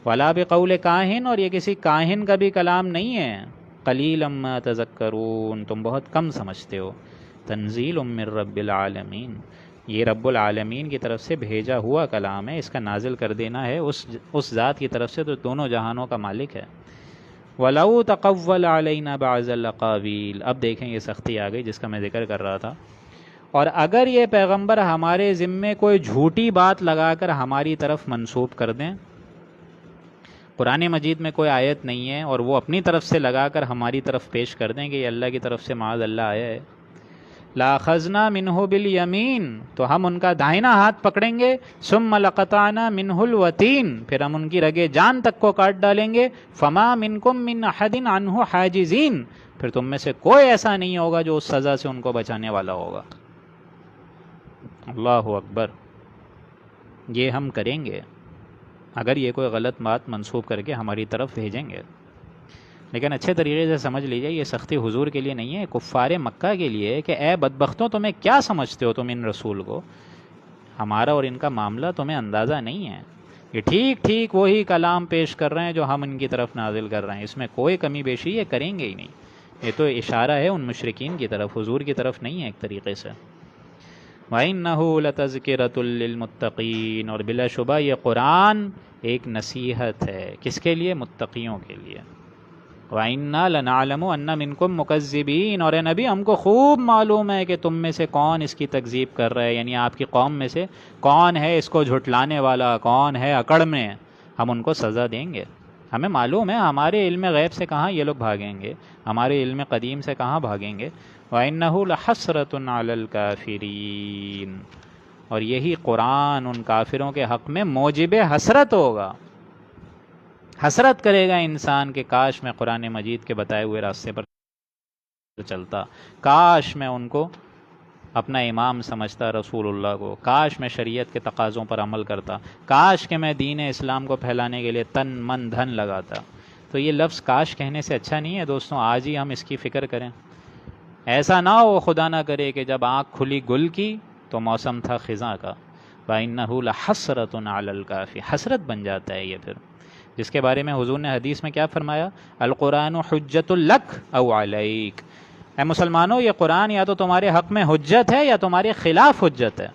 Speaker 1: ولا بقول کاہن، اور یہ کسی کاہن کا بھی کلام نہیں ہے۔ قلیلا ما تذکرون، تم بہت کم سمجھتے ہو۔ تنزیل من رب العالمین، یہ رب العالمین کی طرف سے بھیجا ہوا کلام ہے، اس کا نازل کر دینا ہے اس ذات کی طرف سے جو دونوں جہانوں کا مالک ہے۔ وَلَوْ تَقَوَّلَ عَلَيْنَا بَعْضَ الْأَقَاوِيلِ، اب دیکھیں یہ سختی آ گئی جس کا میں ذکر کر رہا تھا۔ اور اگر یہ پیغمبر ہمارے ذمے کوئی جھوٹی بات لگا کر ہماری طرف منسوب کر دیں، قرآن مجید میں کوئی آیت نہیں ہے اور وہ اپنی طرف سے لگا کر ہماری طرف پیش کر دیں کہ یہ اللہ کی طرف سے معاذ اللہ آیا ہے، لَأَخَذْنَا مِنْهُ بِالْيَمِينِ، تو ہم ان کا داہنا ہاتھ پکڑیں گے، ثُمَّ لَقَطَعْنَا مِنْهُ الْوَتِينَ، پھر ہم ان کی رگے جان تک کو کاٹ ڈالیں گے، فَمَا مِنْكُمْ مِنْ أَحَدٍ عَنْهُ حَاجِزِينَ، پھر تم میں سے کوئی ایسا نہیں ہوگا جو اس سزا سے ان کو بچانے والا ہوگا۔ اللہ اکبر، یہ ہم کریں گے اگر یہ کوئی غلط بات منسوب کر کے ہماری طرف بھیجیں گے۔ لیکن اچھے طریقے سے سمجھ لیجئے، یہ سختی حضور کے لیے نہیں ہے، کفار مکہ کے لیے، کہ اے بدبختوں تمہیں کیا سمجھتے ہو تم ان رسول کو، ہمارا اور ان کا معاملہ تمہیں اندازہ نہیں ہے، یہ ٹھیک ٹھیک وہی کلام پیش کر رہے ہیں جو ہم ان کی طرف نازل کر رہے ہیں، اس میں کوئی کمی بیشی یہ کریں گے ہی نہیں۔ یہ تو اشارہ ہے ان مشرکین کی طرف، حضور کی طرف نہیں ہے ایک طریقے سے۔ وَإِنَّهُ لَتَذْكِرَةٌ لِّلْمُتَّقِينَ، اور بلا شبہ یہ قرآن ایک نصیحت ہے، کس کے لیے؟ متقیوں کے لیے۔ وَإِنَّا لَنَعْلَمُ أَنَّ مِنْكُمْ مُكَذِّبِينَ، اور اے نبی ہم کو خوب معلوم ہے کہ تم میں سے کون اس کی تکذیب کر رہا ہے، یعنی آپ کی قوم میں سے کون ہے اس کو جھٹلانے والا، کون ہے اکڑ میں، ہم ان کو سزا دیں گے۔ ہمیں معلوم ہے، ہمارے علم غیب سے کہاں یہ لوگ بھاگیں گے، ہمارے علم قدیم سے کہاں بھاگیں گے۔ وَإِنَّهُ لَحَسْرَةٌ عَلَى الْكَافِرِينَ، اور یہی قرآن ان کافروں کے حق میں موجب حسرت ہوگا، حسرت کرے گا انسان کہ کاش میں قرآن مجید کے بتائے ہوئے راستے پر چلتا، کاش میں ان کو اپنا امام سمجھتا، رسول اللہ کو، کاش میں شریعت کے تقاضوں پر عمل کرتا، کاش کہ میں دین اسلام کو پھیلانے کے لیے تن من دھن لگاتا۔ تو یہ لفظ کاش کہنے سے اچھا نہیں ہے دوستوں، آج ہی ہم اس کی فکر کریں، ایسا نہ ہو خدا نہ کرے کہ جب آنکھ کھلی گل کی تو موسم تھا خزاں کا۔ وَإِنَّهُ لَحَسْرَةٌ عَلَى الْكَافِرِينَ، حسرت بن جاتا ہے یہ پھر، جس کے بارے میں حضور نے حدیث میں کیا فرمایا؟ القرآن حجت لک او علیک، اے مسلمانوں یہ قرآن یا تو تمہارے حق میں حجت ہے یا تمہارے خلاف حجت ہے،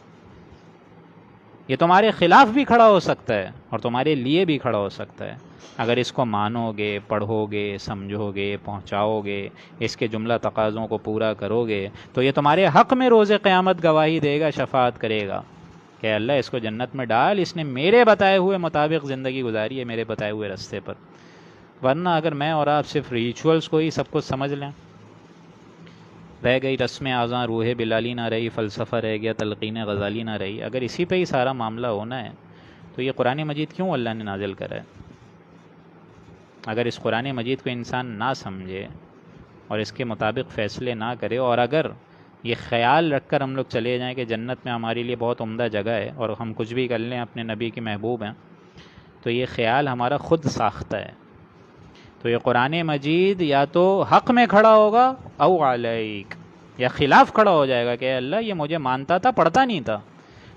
Speaker 1: یہ تمہارے خلاف بھی کھڑا ہو سکتا ہے اور تمہارے لیے بھی کھڑا ہو سکتا ہے، اگر اس کو مانو گے، پڑھو گے، سمجھو گے، پہنچاؤ گے، اس کے جملہ تقاضوں کو پورا کرو گے تو یہ تمہارے حق میں روز قیامت گواہی دے گا، شفاعت کرے گا کہ اللہ اس کو جنت میں ڈال، اس نے میرے بتائے ہوئے مطابق زندگی گزاری ہے، میرے بتائے ہوئے راستے پر۔ ورنہ اگر میں اور آپ صرف ریچولز کو ہی سب کچھ سمجھ لیں، رہ گئی رسم اعضاء، روح بلالی نہ رہی، فلسفہ رہ گیا، تلقین غزالی نہ رہی، اگر اسی پہ ہی سارا معاملہ ہونا ہے تو یہ قرآن مجید کیوں اللہ نے نازل کرا ہے؟ اگر اس قرآن مجید کو انسان نہ سمجھے اور اس کے مطابق فیصلے نہ کرے، اور اگر یہ خیال رکھ کر ہم لوگ چلے جائیں کہ جنت میں ہمارے لیے بہت عمدہ جگہ ہے اور ہم کچھ بھی کر لیں، اپنے نبی کے محبوب ہیں، تو یہ خیال ہمارا خود ساختہ ہے۔ تو یہ قرآن مجید یا تو حق میں کھڑا ہوگا او علیک، یا خلاف کھڑا ہو جائے گا کہ اے اللہ یہ مجھے مانتا تھا، پڑھتا نہیں تھا،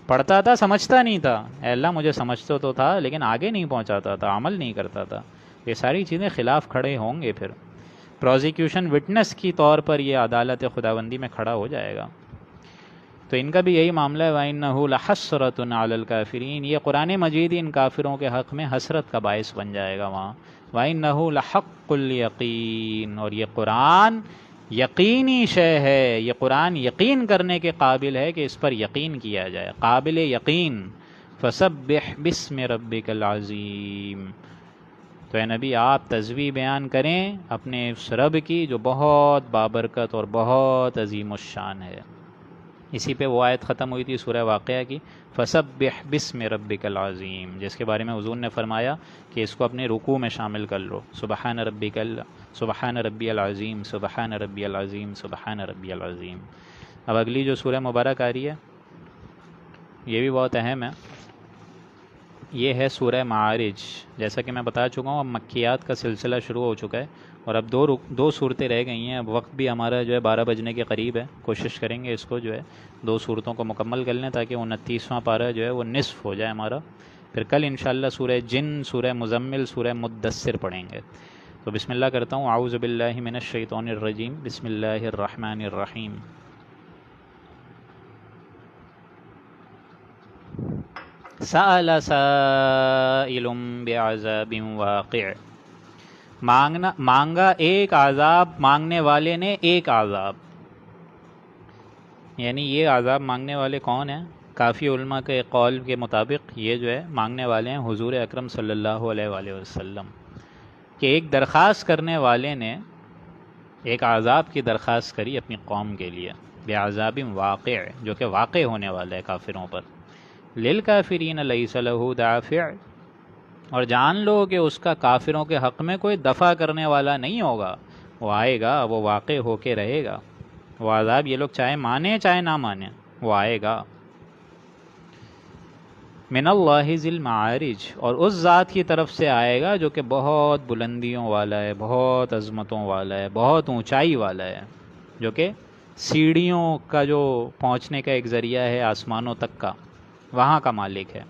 Speaker 1: پڑھتا تھا سمجھتا نہیں تھا، اے اللہ مجھے سمجھتا تو تھا لیکن آگے نہیں پہنچاتا تھا، عمل نہیں کرتا تھا، یہ ساری چیزیں خلاف کھڑے ہوں گے، پھر پروزیکیوشن وٹنس کی طور پر یہ عدالت خداوندی میں کھڑا ہو جائے گا۔ تو ان کا بھی یہی معاملہ ہے، وَإِنَّهُ لَحَسْرَةٌ عَلَى الْكَافِرِينَ، یہ قرآن مجید ان کافروں کے حق میں حسرت کا باعث بن جائے گا وہاں۔ وَإِنَّهُ لَحَقُّ الْيَقِينَ، اور یہ قرآن یقینی شے ہے، یہ قرآن یقین کرنے کے قابل ہے کہ اس پر یقین کیا جائے، قابل یقین۔ فَسَبِّحْ بِاسْمِ رَبِّكَ الْعَظِيمِ، تو اے نبی آپ تسبیح بیان کریں اپنے اس رب کی جو بہت بابرکت اور بہت عظیم الشان ہے۔ اسی پہ وہ آیت ختم ہوئی تھی سورہ واقعہ کی، فَسَبِّحْ بِاسْمِ رَبِّكَ الْعَظِيمِ، جس کے بارے میں حضور نے فرمایا کہ اس کو اپنے رکوع میں شامل کر لو، سبحان ربی العظیم، سبحان ربی العظیم، سبحان ربی العظیم۔ اب اگلی جو سورہ مبارک آ رہی ہے یہ بھی بہت اہم ہے، یہ ہے سورہ معارج۔ جیسا کہ میں بتا چکا ہوں اب مکیات کا سلسلہ شروع ہو چکا ہے اور اب دو صورتیں رہ گئی ہیں، اب وقت بھی ہمارا جو ہے 12 بجنے کے قریب ہے، کوشش کریں گے اس کو جو ہے 2 صورتوں کو مکمل کر لیں تاکہ 29واں پارہ جو ہے وہ نصف ہو جائے ہمارا، پھر کل انشاءاللہ سورہ جن، سورہ مزمل، سورہ مدثر پڑھیں گے۔ تو بسم اللہ کرتا ہوں، اعوذ باللہ من الشیطان الرجیم، بسم اللہ الرحمن الرحیم۔ سأل سائل بعذاب واقع، مانگا ایک عذاب، مانگنے والے نے ایک عذاب، یعنی یہ عذاب مانگنے والے کون ہیں؟ کافی علماء کے قول کے مطابق یہ جو ہے مانگنے والے ہیں حضور اکرم صلی اللہ علیہ وآلہ وسلم، کہ ایک درخواست کرنے والے نے ایک عذاب کی درخواست کری اپنی قوم کے لیے، بعذاب واقع، جو کہ واقع ہونے والا ہے کافروں پر، للکافرین لیس لہ دافع، اور جان لو کہ اس کا کافروں کے حق میں کوئی دفع کرنے والا نہیں ہوگا، وہ آئے گا، وہ واقع ہو کے رہے گا، وہ عذاب یہ لوگ چاہے مانیں چاہے نہ مانیں وہ آئے گا۔ من اللہ ذی المعارج، اور اس ذات کی طرف سے آئے گا جو کہ بہت بلندیوں والا ہے، بہت عظمتوں والا ہے، بہت اونچائی والا ہے، جو کہ سیڑھیوں کا جو پہنچنے کا ایک ذریعہ ہے آسمانوں تک کا، وہاں کا مالک ہے۔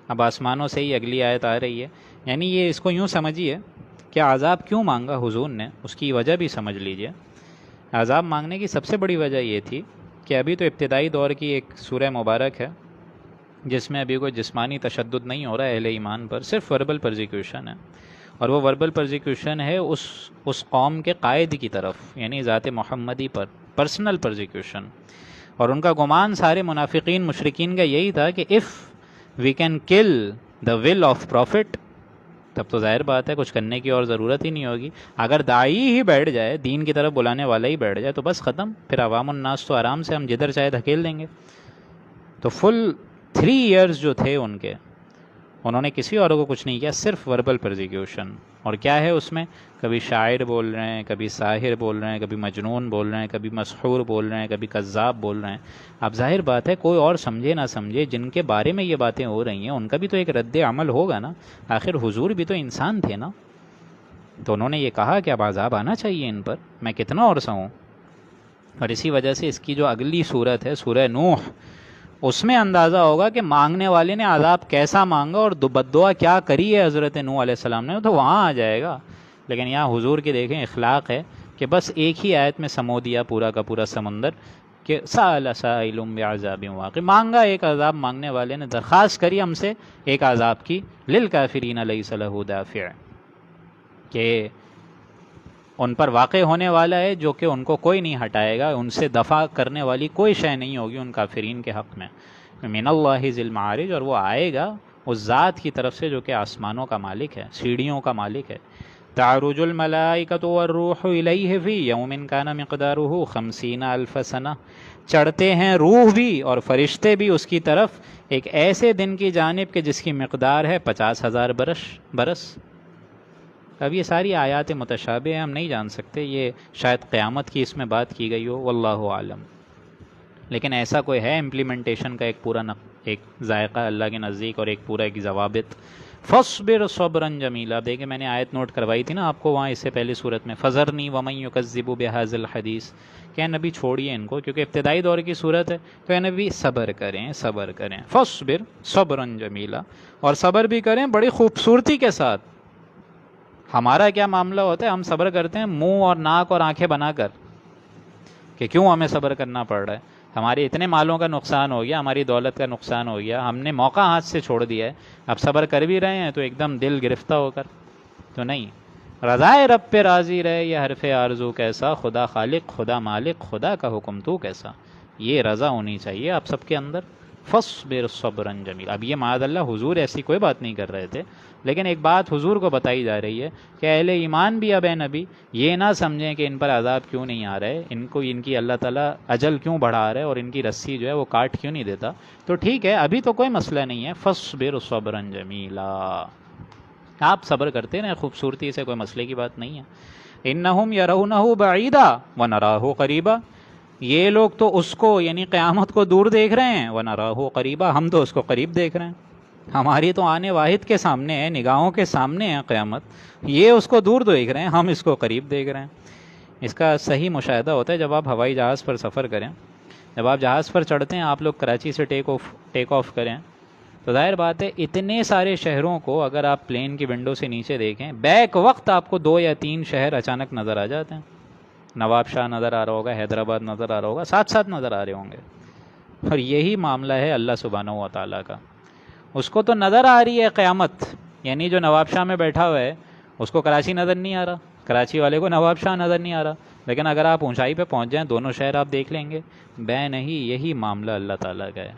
Speaker 1: اب آسمانوں سے ہی اگلی آیت آ رہی ہے، یعنی یہ اس کو یوں سمجھیے کہ عذاب کیوں مانگا حضور نے، اس کی وجہ بھی سمجھ لیجئے۔ عذاب مانگنے کی سب سے بڑی وجہ یہ تھی کہ ابھی تو ابتدائی دور کی ایک سورہ مبارک ہے جس میں ابھی کوئی جسمانی تشدد نہیں ہو رہا ہے اہل ایمان پر، صرف وربل پرزیکیوشن ہے، اور وہ وربل پرزیکیوشن ہے اس قوم کے قائد کی طرف، یعنی ذات محمدی پر، پرسنل پرزیکیوشن۔ اور ان کا گمان سارے منافقین مشرکین کا یہی تھا کہ اف وی کین کل دا ول آف پروفٹ، تب تو ظاہر بات ہے کچھ کرنے کی اور ضرورت ہی نہیں ہوگی، اگر داعی ہی بیٹھ جائے، دین کی طرف بلانے والا ہی بیٹھ جائے تو بس ختم، پھر عوام الناس تو آرام سے ہم جدھر چاہے دھکیل دیں گے۔ تو فل 3 ایئرز جو تھے ان کے، انہوں نے کسی اور کو کچھ نہیں کیا، صرف وربل پرزیکیوشن۔ اور کیا ہے اس میں؟ کبھی شاعر بول رہے ہیں، کبھی ساحر بول رہے ہیں، کبھی مجنون بول رہے ہیں، کبھی مسحور بول رہے ہیں، کبھی کذاب بول رہے ہیں۔ اب ظاہر بات ہے کوئی اور سمجھے نہ سمجھے، جن کے بارے میں یہ باتیں ہو رہی ہیں ان کا بھی تو ایک رد عمل ہوگا نا، آخر حضور بھی تو انسان تھے نا۔ تو انہوں نے یہ کہا کہ اب عذاب آنا چاہیے ان پر، میں کتنا اور سہوں۔ اور اسی وجہ سے اس کی جو اگلی صورت ہے سورہ نوح، اس میں اندازہ ہوگا کہ مانگنے والے نے عذاب کیسا مانگا اور بددعا کیا کری ہے حضرت نوح علیہ السلام نے، تو وہاں آ جائے گا۔ لیکن یہاں حضور کے دیکھیں اخلاق ہے کہ بس ایک ہی آیت میں سمو دیا پورا کا پورا سمندر، کہ سأل سائل بعذاب واقع، مانگا ایک عذاب، مانگنے والے نے درخواست کری ہم سے ایک عذاب کی، للکافرین لیس لہ دافع، کہ ان پر واقع ہونے والا ہے جو کہ ان کو کوئی نہیں ہٹائے گا، ان سے دفع کرنے والی کوئی شے نہیں ہوگی ان کافرین کے حق میں۔ من اللہ ذی المعارج، اور وہ آئے گا اس ذات کی طرف سے جو کہ آسمانوں کا مالک ہے، سیڑھیوں کا مالک ہے۔ تعرج الملائکۃ والروح الیہ فی یوم کان مقدارہ 50,000 سنہ، چڑھتے ہیں روح بھی اور فرشتے بھی اس کی طرف ایک ایسے دن کی جانب کہ جس کی مقدار ہے 50,000 برس۔ اب یہ ساری آیات متشابہ ہیں، ہم نہیں جان سکتے، یہ شاید قیامت کی اس میں بات کی گئی ہو، واللہ عالم۔ لیکن ایسا کوئی ہے امپلیمنٹیشن کا ایک پورا ایک ذائقہ اللہ کے نزدیک، اور ایک پورا ایک ضوابط۔ فاصبر صبرا جمیلا، دیکھیں میں نے آیت نوٹ کروائی تھی نا آپ کو وہاں اس سے پہلی صورت میں، فذرنی ومن یکذب بہذا الحدیث، کہ نبی چھوڑیے ان کو کیونکہ ابتدائی دور کی صورت ہے، تو اے نبی صبر کریں، صبر کریں، فاصبر صبرا جمیلا، اور صبر بھی کریں بڑی خوبصورتی کے ساتھ۔ ہمارا کیا معاملہ ہوتا ہے، ہم صبر کرتے ہیں منہ اور ناک اور آنکھیں بنا کر کہ کیوں ہمیں صبر کرنا پڑ رہا ہے، ہمارے اتنے مالوں کا نقصان ہو گیا، ہماری دولت کا نقصان ہو گیا، ہم نے موقع ہاتھ سے چھوڑ دیا ہے، اب صبر کر بھی رہے ہیں تو ایک دم دل گرفتہ ہو کر تو نہیں۔ رضائے رب پہ راضی رہے یہ حرف آرزو کیسا، خدا خالق خدا مالک خدا کا حکم تو کیسا، یہ رضا ہونی چاہیے آپ سب کے اندر۔ فاصبر صبرا جمیلا، اب یہ معاذ اللہ حضور ایسی کوئی بات نہیں کر رہے تھے، لیکن ایک بات حضور کو بتائی جا رہی ہے کہ اہل ایمان بھی اب اے نبی یہ نہ سمجھیں کہ ان پر عذاب کیوں نہیں آ رہے، ان کو ان کی اللہ تعالیٰ اجل کیوں بڑھا رہے اور ان کی رسی جو ہے وہ کاٹ کیوں نہیں دیتا، تو ٹھیک ہے ابھی تو کوئی مسئلہ نہیں ہے، فاصبر صبرا جمیلا، آپ صبر کرتے رہیں خوبصورتی سے، کوئی مسئلے کی بات نہیں ہے۔ انہم یرونہ بعیدا ونراہ قریبا، یہ لوگ تو اس کو یعنی قیامت کو دور دیکھ رہے ہیں، ونراہ قریبا، ہم تو اس کو قریب دیکھ رہے ہیں، ہماری تو آنے واحد کے سامنے ہے، نگاہوں کے سامنے ہے قیامت، یہ اس کو دور دیکھ رہے ہیں، ہم اس کو قریب دیکھ رہے ہیں۔ اس کا صحیح مشاہدہ ہوتا ہے جب آپ ہوائی جہاز پر سفر کریں، جب آپ جہاز پر چڑھتے ہیں، آپ لوگ کراچی سے ٹیک آف کریں تو ظاہر بات ہے اتنے سارے شہروں کو اگر آپ پلین کی ونڈو سے نیچے دیکھیں، بیک وقت آپ کو 2 یا 3 شہر اچانک نظر آ جاتے ہیں، نواب شاہ نظر آ رہا ہوگا، حیدرآباد نظر آ رہا ہوگا، ساتھ ساتھ نظر آ رہے ہوں گے۔ اور یہی معاملہ ہے اللہ سبحانہ و تعالیٰ کا، اس کو تو نظر آ رہی ہے قیامت، یعنی جو نواب شاہ میں بیٹھا ہوا ہے اس کو کراچی نظر نہیں آ رہا، کراچی والے کو نواب شاہ نظر نہیں آ رہا، لیکن اگر آپ اونچائی پہ پہنچ جائیں دونوں شہر آپ دیکھ لیں گے، بے نہیں، یہی معاملہ اللہ تعالیٰ کا ہے۔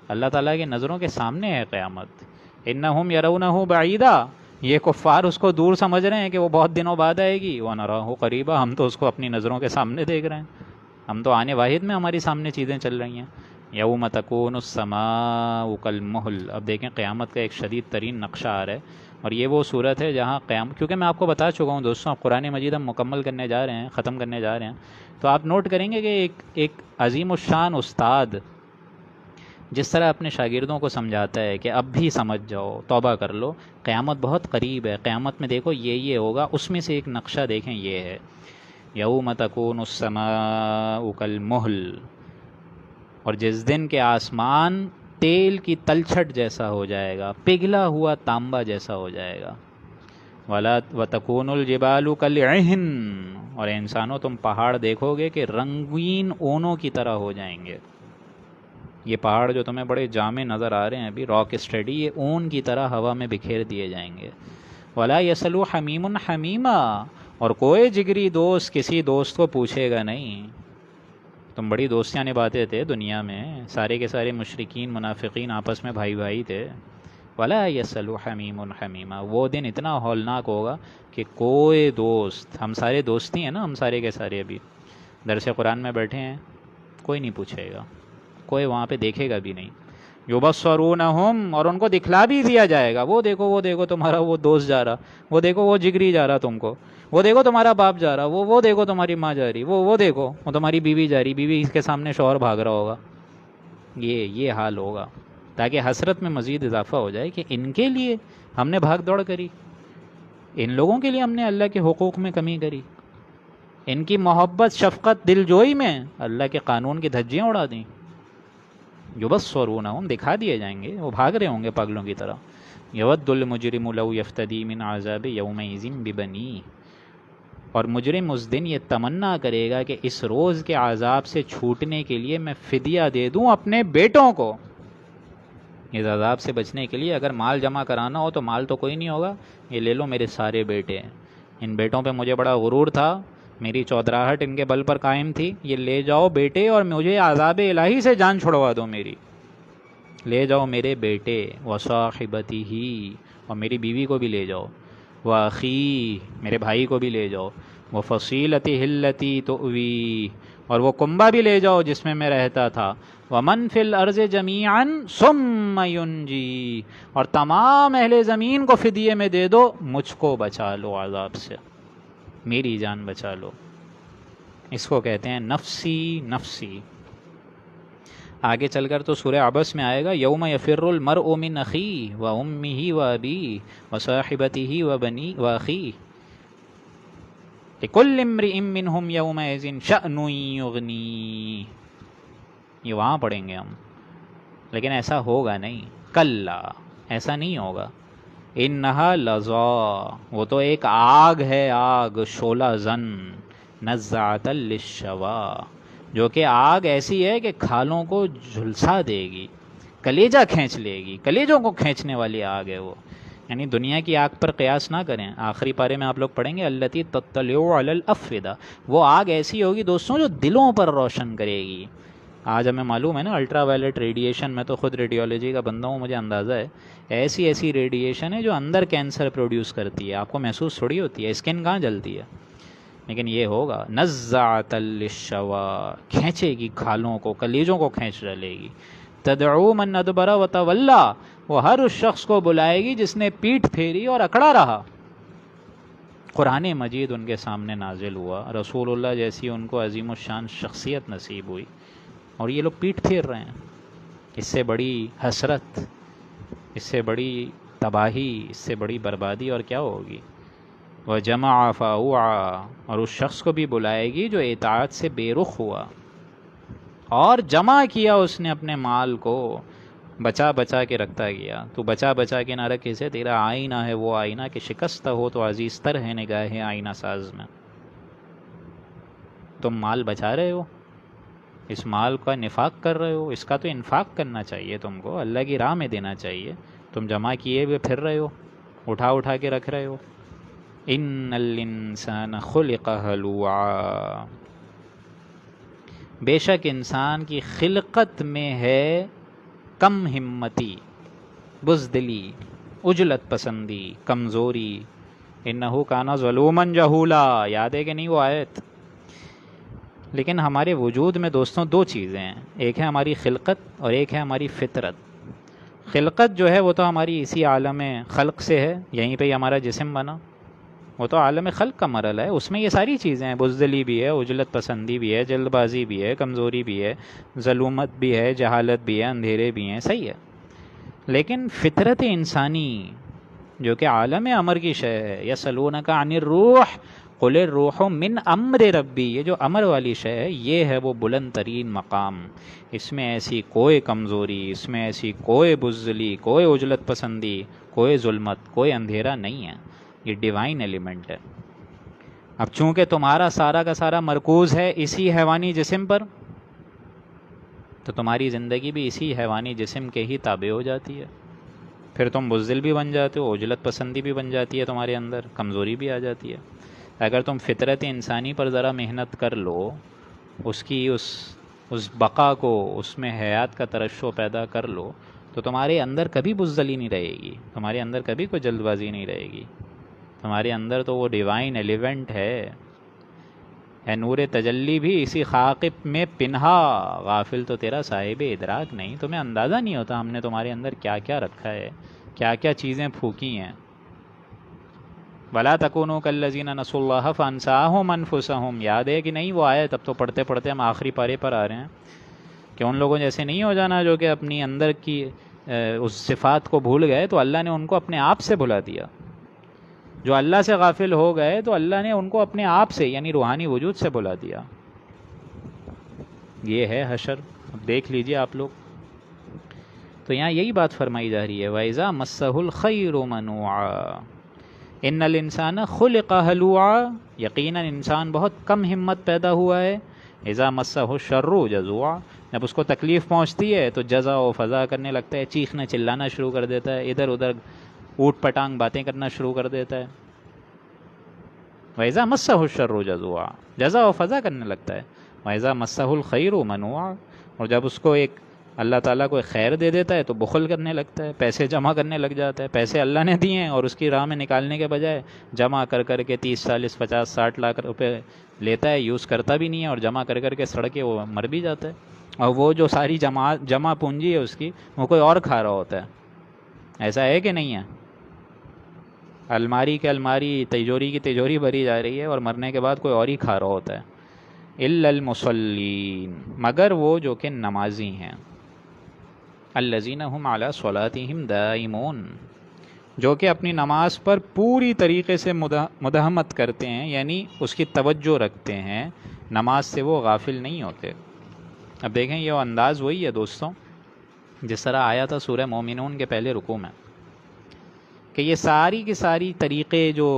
Speaker 1: اللہ تعالیٰ کی نظروں کے سامنے ہے قیامت۔ انہم یرونہ بعیدا، یہ کفار اس کو دور سمجھ رہے ہیں کہ وہ بہت دنوں بعد آئے گی، ونراہ قریبا، ہم تو اس کو اپنی نظروں کے سامنے دیکھ رہے ہیں، ہم تو آنے واحد میں ہماری سامنے چیزیں چل رہی ہیں۔ یوم تکون السماء کالمہل، اب دیکھیں قیامت کا ایک شدید ترین نقشہ آ رہا ہے، اور یہ وہ صورت ہے جہاں کیونکہ میں آپ کو بتا چکا ہوں دوستوں، اب قرآن مجید ہم مکمل کرنے جا رہے ہیں، ختم کرنے جا رہے ہیں، تو آپ نوٹ کریں گے کہ ایک عظیم الشان استاد جس طرح اپنے شاگردوں کو سمجھاتا ہے کہ اب بھی سمجھ جاؤ، توبہ کر لو، قیامت بہت قریب ہے، قیامت میں دیکھو یہ ہوگا، اس میں سے ایک نقشہ دیکھیں یہ ہے، یوم تکون السماء کالمہل، اور جس دن کے آسمان تیل کی تلچھٹ جیسا ہو جائے گا، پگھلا ہوا تانبا جیسا ہو جائے گا، وَتَكُونُ الْجِبَالُ كَالْعِهْنِ، اور انسانوں تم پہاڑ دیکھو گے کہ رنگین اونوں کی طرح ہو جائیں گے۔ یہ پہاڑ جو تمہیں بڑے جامع نظر آ رہے ہیں ابھی، راک اسٹڈی، یہ اون کی طرح ہوا میں بکھیر دیے جائیں گے۔ وَلَا يَسْأَلُ حَمِيمٌ حَمِيمًا، اور کوئی جگری دوست کسی دوست کو پوچھے گا نہیں۔ تم بڑی دوستیاں نبھاتے تھے دنیا میں، سارے کے سارے مشرکین منافقین آپس میں بھائی بھائی تھے۔ وَلَا يَسْأَلُ حَمِيمٌ حَمِيمًا، وہ دن اتنا ہولناک ہوگا کہ کوئی دوست، ہم سارے دوستی ہیں نا، ہم سارے کے سارے ابھی درس قرآن میں بیٹھے ہیں، کوئی نہیں پوچھے گا، کوئی وہاں پہ دیکھے گا بھی نہیں۔ یبصرونہم، اور ان کو دکھلا بھی دیا جائے گا، وہ دیکھو تمہارا وہ دوست جا رہا، وہ دیکھو وہ جگری جا رہا تم کو، وہ دیکھو تمہارا باپ جا رہا، وہ دیکھو تمہاری ماں جا رہی، وہ دیکھو وہ تمہاری بیوی جا رہی، بیوی کے سامنے شوہر بھاگ رہا ہوگا، یہ حال ہوگا، تاکہ حسرت میں مزید اضافہ ہو جائے کہ ان کے لیے ہم نے بھاگ دوڑ کری، ان لوگوں کے لیے ہم نے اللہ کے حقوق میں کمی کری، ان کی محبت شفقت دلجوئی میں اللہ کے قانون کی دھجیاں اڑا دیں۔ یبصرونہم، دکھا دیے جائیں گے، وہ بھاگ رہے ہوں گے پاگلوں کی طرح۔ یود المجرم لو یفتدی من عذاب یومئذ ببنیہ، اور مجرم اس دن یہ تمنا کرے گا کہ اس روز کے عذاب سے چھوٹنے کے لیے میں فدیہ دے دوں اپنے بیٹوں کو۔ اس عذاب سے بچنے کے لیے اگر مال جمع کرانا ہو تو مال تو کوئی نہیں ہوگا، یہ لے لو میرے سارے بیٹے، ان بیٹوں پہ مجھے بڑا غرور تھا، میری چودراہٹ ان کے بل پر قائم تھی، یہ لے جاؤ بیٹے، اور مجھے عذاب الہی سے جان چھڑوا دو میری، لے جاؤ میرے بیٹے، وصاحبتہ، اور میری بیوی کو بھی لے جاؤ، وَأَخِي، میرے بھائی کو بھی لے جاؤ، وَفَصِيلَتِهِ الَّتِي تُؤْوِي، اور وہ کنبہ بھی لے جاؤ جس میں رہتا تھا، وَمَنْ فِي الْأَرْضِ جَمِيعًا ثُمَّ يُنْجِي، اور تمام اہل زمین کو فدیے میں دے دو، مجھ کو بچا لو عذاب سے، میری جان بچا لو۔ اس کو کہتے ہیں نفسی نفسی۔ آگے چل کر تو سورہ عبس میں آئے گا، یوم یفر المرء من اخیہ وامہ وابیہ وصاحبتہ واخیہ لکل امرئ منہم یومئذ شأن یغنیہ، یہ وہاں پڑھیں گے ہم، لیکن ایسا ہوگا نہیں، کلا، ایسا نہیں ہوگا، انہا لظا، وہ تو ایک آگ ہے، آگ شعلہ زن، نزعۃ للشوا، جو کہ آگ ایسی ہے کہ کھالوں کو جھلسا دے گی، کلیجہ کھینچ لے گی، کلیجوں کو کھینچنے والی آگ ہے وہ، یعنی دنیا کی آگ پر قیاس نہ کریں، آخری پارے میں آپ لوگ پڑھیں گے التی تطلع علی الافئدہ، وہ آگ ایسی ہوگی دوستوں جو دلوں پر روشن کرے گی۔ آج ہمیں معلوم ہے نا الٹرا وائلٹ ریڈیشن، میں تو خود ریڈیولوجی کا بندہ ہوں، مجھے اندازہ ہے، ایسی ریڈیشن ہے جو اندر کینسر پروڈیوس کرتی ہے، آپ کو محسوس تھوڑی ہوتی ہے، اسکن کہاں جلتی ہے، لیکن یہ ہوگا نزعۃ للشوا، کھینچے گی کھالوں کو، کلیجوں کو کھینچ ڈالے گی، تدعو من ادبر وتولی، وہ ہر اس شخص کو بلائے گی جس نے پیٹھ پھیری اور اکڑا رہا۔ قرآن مجید ان کے سامنے نازل ہوا، رسول اللہ جیسی ان کو عظیم الشان شخصیت نصیب ہوئی، اور یہ لوگ پیٹھ پھیر رہے ہیں۔ اس سے بڑی حسرت، اس سے بڑی تباہی، اس سے بڑی بربادی اور کیا ہوگی؟ وَجَمَعَ فَأَوْعَى، اور اس شخص کو بھی بلائے گی جو اطاعت سے بے رخ ہوا اور جمع کیا اس نے اپنے مال کو، بچا بچا کے رکھتا گیا، تو بچا بچا کے نہ رکھے سے تیرا آئینہ ہے وہ آئینہ کہ شکستہ ہو تو عزیز تر ہے نگاہ آئینہ ساز میں۔ تم مال بچا رہے ہو، اس مال کا نفاق کر رہے ہو، اس کا تو انفاق کرنا چاہیے تم کو، اللہ کی راہ میں دینا چاہیے، تم جمع کیے ہوئے پھر رہے ہو، اٹھا کے رکھ رہے ہو۔ ان الانسان خلق ہلوعا، بے شک انسان کی خلقت میں ہے کم ہمتی، بزدلی، عجلت پسندی، کمزوری. انہو کانا ظلوما جہولا، یاد ہے کہ نہیں وہ آیت؟ لیکن ہمارے وجود میں دوستوں دو چیزیں ہیں، ایک ہے ہماری خلقت اور ایک ہے ہماری فطرت. خلقت جو ہے وہ تو ہماری اسی عالم خلق سے ہے، یہیں پہ ہی ہمارا جسم بنا، وہ تو عالم خلق کا مرحلہ ہے، اس میں یہ ساری چیزیں ہیں، بزدلی بھی ہے، عجلت پسندی بھی ہے، جلد بازی بھی ہے، کمزوری بھی ہے، ظلمت بھی ہے، جہالت بھی ہے، اندھیرے بھی ہیں، صحیح ہے. لیکن فطرت انسانی جو کہ عالم امر کی شے ہے، یسألونک عن الروح قل الروح من امر ربی، یہ جو امر والی شے ہے یہ ہے وہ بلند ترین مقام. اس میں ایسی کوئی کمزوری، اس میں ایسی کوئی بزدلی، کوئی عجلت پسندی، کوئی ظلمت، کوئی اندھیرا نہیں ہے، یہ ڈیوائن ایلیمنٹ ہے. اب چونکہ تمہارا سارا کا سارا مرکوز ہے اسی حیوانی جسم پر، تو تمہاری زندگی بھی اسی حیوانی جسم کے ہی تابع ہو جاتی ہے. پھر تم بزدل بھی بن جاتے ہو، عجلت پسندی بھی بن جاتی ہے تمہارے اندر، کمزوری بھی آ جاتی ہے. اگر تم فطرت انسانی پر ذرا محنت کر لو، اس کی اس بقا کو، اس میں حیات کا ترشح پیدا کر لو، تو تمہارے اندر کبھی بزدلی نہیں رہے گی، تمہارے اندر کبھی کوئی جلد بازی نہیں رہے گی. تمہارے اندر تو وہ ڈیوائن ایلیمنٹ ہے نور تجلی بھی اسی خاقب میں پنہا، غافل تو تیرا صاحب ادراک نہیں، تمہیں اندازہ نہیں ہوتا ہم نے تمہارے اندر کیا کیا رکھا ہے، کیا کیا چیزیں پھونکی ہیں. وَلَا تَكُونُوا كَالَّذِينَ نَسُوا اللَّهَ فَأَنسَاهُمْ أَنفُسَهُمْ، یاد ہے کہ نہیں وہ آئے؟ تب تو پڑھتے پڑھتے ہم آخری پارے پر آ رہے ہیں کہ ان لوگوں جیسے نہیں ہو جانا جو کہ اپنی اندر کی اس صفات کو بھول گئے تو اللہ نے ان کو اپنے آپ سے بھلا دیا. جو اللہ سے غافل ہو گئے تو اللہ نے ان کو اپنے آپ سے یعنی روحانی وجود سے بھلا دیا. یہ ہے حشر، اب دیکھ لیجئے آپ لوگ. تو یہاں یہی بات فرمائی جا رہی ہے وَإِذَا مَسَّهُ الْخَيْرُ مَنُوعًا إِنَّ الْإِنسَانَ خُلِقَ هَلُوعًا، یقیناً انسان بہت کم ہمت پیدا ہوا ہے. اِذَا مَسَّهُ الشَّرُّ جَزُوعًا، جب اس کو تکلیف پہنچتی ہے تو جزع و فضا کرنے لگتا ہے، چیخنا چلانا شروع کر دیتا ہے، ادھر ادھر اوٹ پٹانگ باتیں کرنا شروع کر دیتا ہے. وَإِذَا مَسَّهُ الشَّرُّ جَزُوعًا، جزع و فضا کرنے لگتا ہے. وَإِذَا مَسَّهُ الْخَيْرُ مَنُوعًا، اور جب اس کو ایک اللہ تعالیٰ کو خیر دے دیتا ہے تو بخل کرنے لگتا ہے، پیسے جمع کرنے لگ جاتا ہے. پیسے اللہ نے دیے ہیں اور اس کی راہ میں نکالنے کے بجائے جمع کر کر کے 30 40 50 60 لاکھ روپے لیتا ہے، یوز کرتا بھی نہیں ہے، اور جمع کر کر کے سڑکے وہ مر بھی جاتا ہے. اور وہ جو ساری جمع پونجی ہے اس کی وہ کوئی اور کھا رہا ہوتا ہے. ایسا ہے کہ نہیں ہے؟ الماری کے الماری، تجوری کی تجوری بھری جا رہی ہے اور مرنے کے بعد کوئی اور ہی کھا رہا ہوتا ہے. الا المصلین، مگر وہ جو کہ نمازی ہیں. الذین هم علی صلاتہم دائمون، جو کہ اپنی نماز پر پوری طریقے سے مداہمت کرتے ہیں، یعنی اس کی توجہ رکھتے ہیں، نماز سے وہ غافل نہیں ہوتے. اب دیکھیں یہ انداز وہی ہے دوستوں جس طرح آیا تھا سورہ مومنون کے پہلے رکوع میں، کہ یہ ساری کی ساری طریقے جو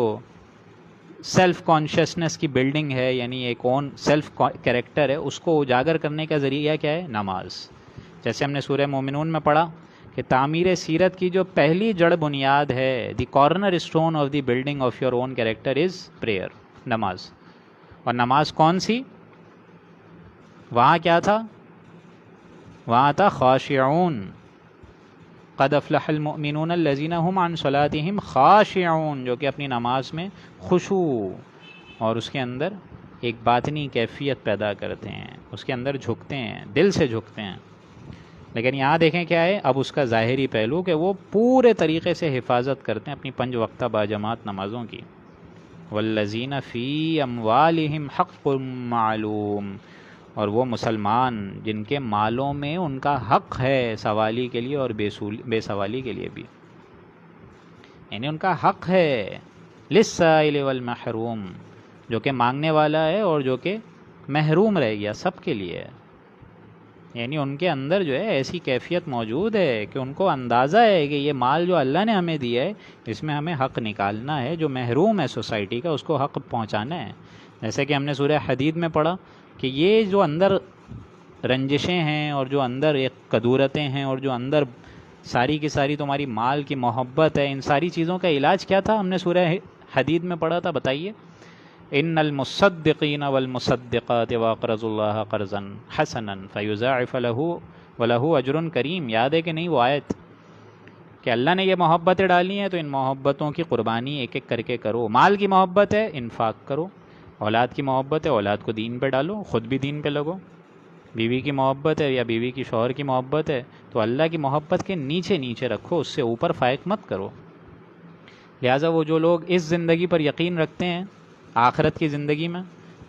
Speaker 1: سیلف کانشیسنس کی بلڈنگ ہے، یعنی ایک اون سیلف کریکٹر ہے، اس کو اجاگر کرنے کا ذریعہ کیا ہے؟ نماز. جیسے ہم نے سورہ مومنون میں پڑھا کہ تعمیر سیرت کی جو پہلی جڑ بنیاد ہے، the corner stone of the building of your own character is prayer, نماز. اور نماز کون سی؟ وہاں کیا تھا؟ وہاں تھا خاشعون، قد افلح المؤمنون الذین هم عن صلاتهم خاشعون، جو کہ اپنی نماز میں خشوع اور اس کے اندر ایک باطنی کیفیت پیدا کرتے ہیں، اس کے اندر جھکتے ہیں، دل سے جھکتے ہیں. لیکن یہاں دیکھیں کیا ہے اب اس کا ظاہری پہلو کہ وہ پورے طریقے سے حفاظت کرتے ہیں اپنی 5 وقتہ باجماعت نمازوں کی. والذین فی اموالہم حق معلوم، اور وہ مسلمان جن کے مالوں میں ان کا حق ہے سوالی کے لیے اور بے سوالی کے لیے بھی، یعنی ان کا حق ہے للسائل والمحروم، جو کہ مانگنے والا ہے اور جو کہ محروم رہ گیا، سب کے لیے ہے. یعنی ان کے اندر جو ہے ایسی کیفیت موجود ہے کہ ان کو اندازہ ہے کہ یہ مال جو اللہ نے ہمیں دیا ہے اس میں ہمیں حق نکالنا ہے، جو محروم ہے سوسائٹی کا اس کو حق پہنچانا ہے. جیسے کہ ہم نے سورہ حدید میں پڑھا کہ یہ جو اندر رنجشیں ہیں اور جو اندر ایک کدورتیں ہیں اور جو اندر ساری کی ساری تمہاری مال کی محبت ہے، ان ساری چیزوں کا علاج کیا تھا؟ ہم نے سورہ حدید میں پڑھا تھا، بتائیے. ان المصدقین والمصدقات واقرضوا اللہ قرضا حسنا فیضاعف له وله اجر کریم. یاد ہے کہ نہیں وہ آیت کہ اللہ نے یہ محبتیں ڈالی ہیں تو ان محبتوں کی قربانی ایک ایک کر کے کرو. مال کی محبت ہے، انفاق کرو. اولاد کی محبت ہے، اولاد کو دین پہ ڈالو، خود بھی دین پہ لگو. بیوی کی محبت ہے یا بیوی کی شوہر کی محبت ہے تو اللہ کی محبت کے نیچے نیچے رکھو، اس سے اوپر فائق مت کرو. لہٰذا وہ جو لوگ اس زندگی پر یقین رکھتے ہیں، آخرت کی زندگی میں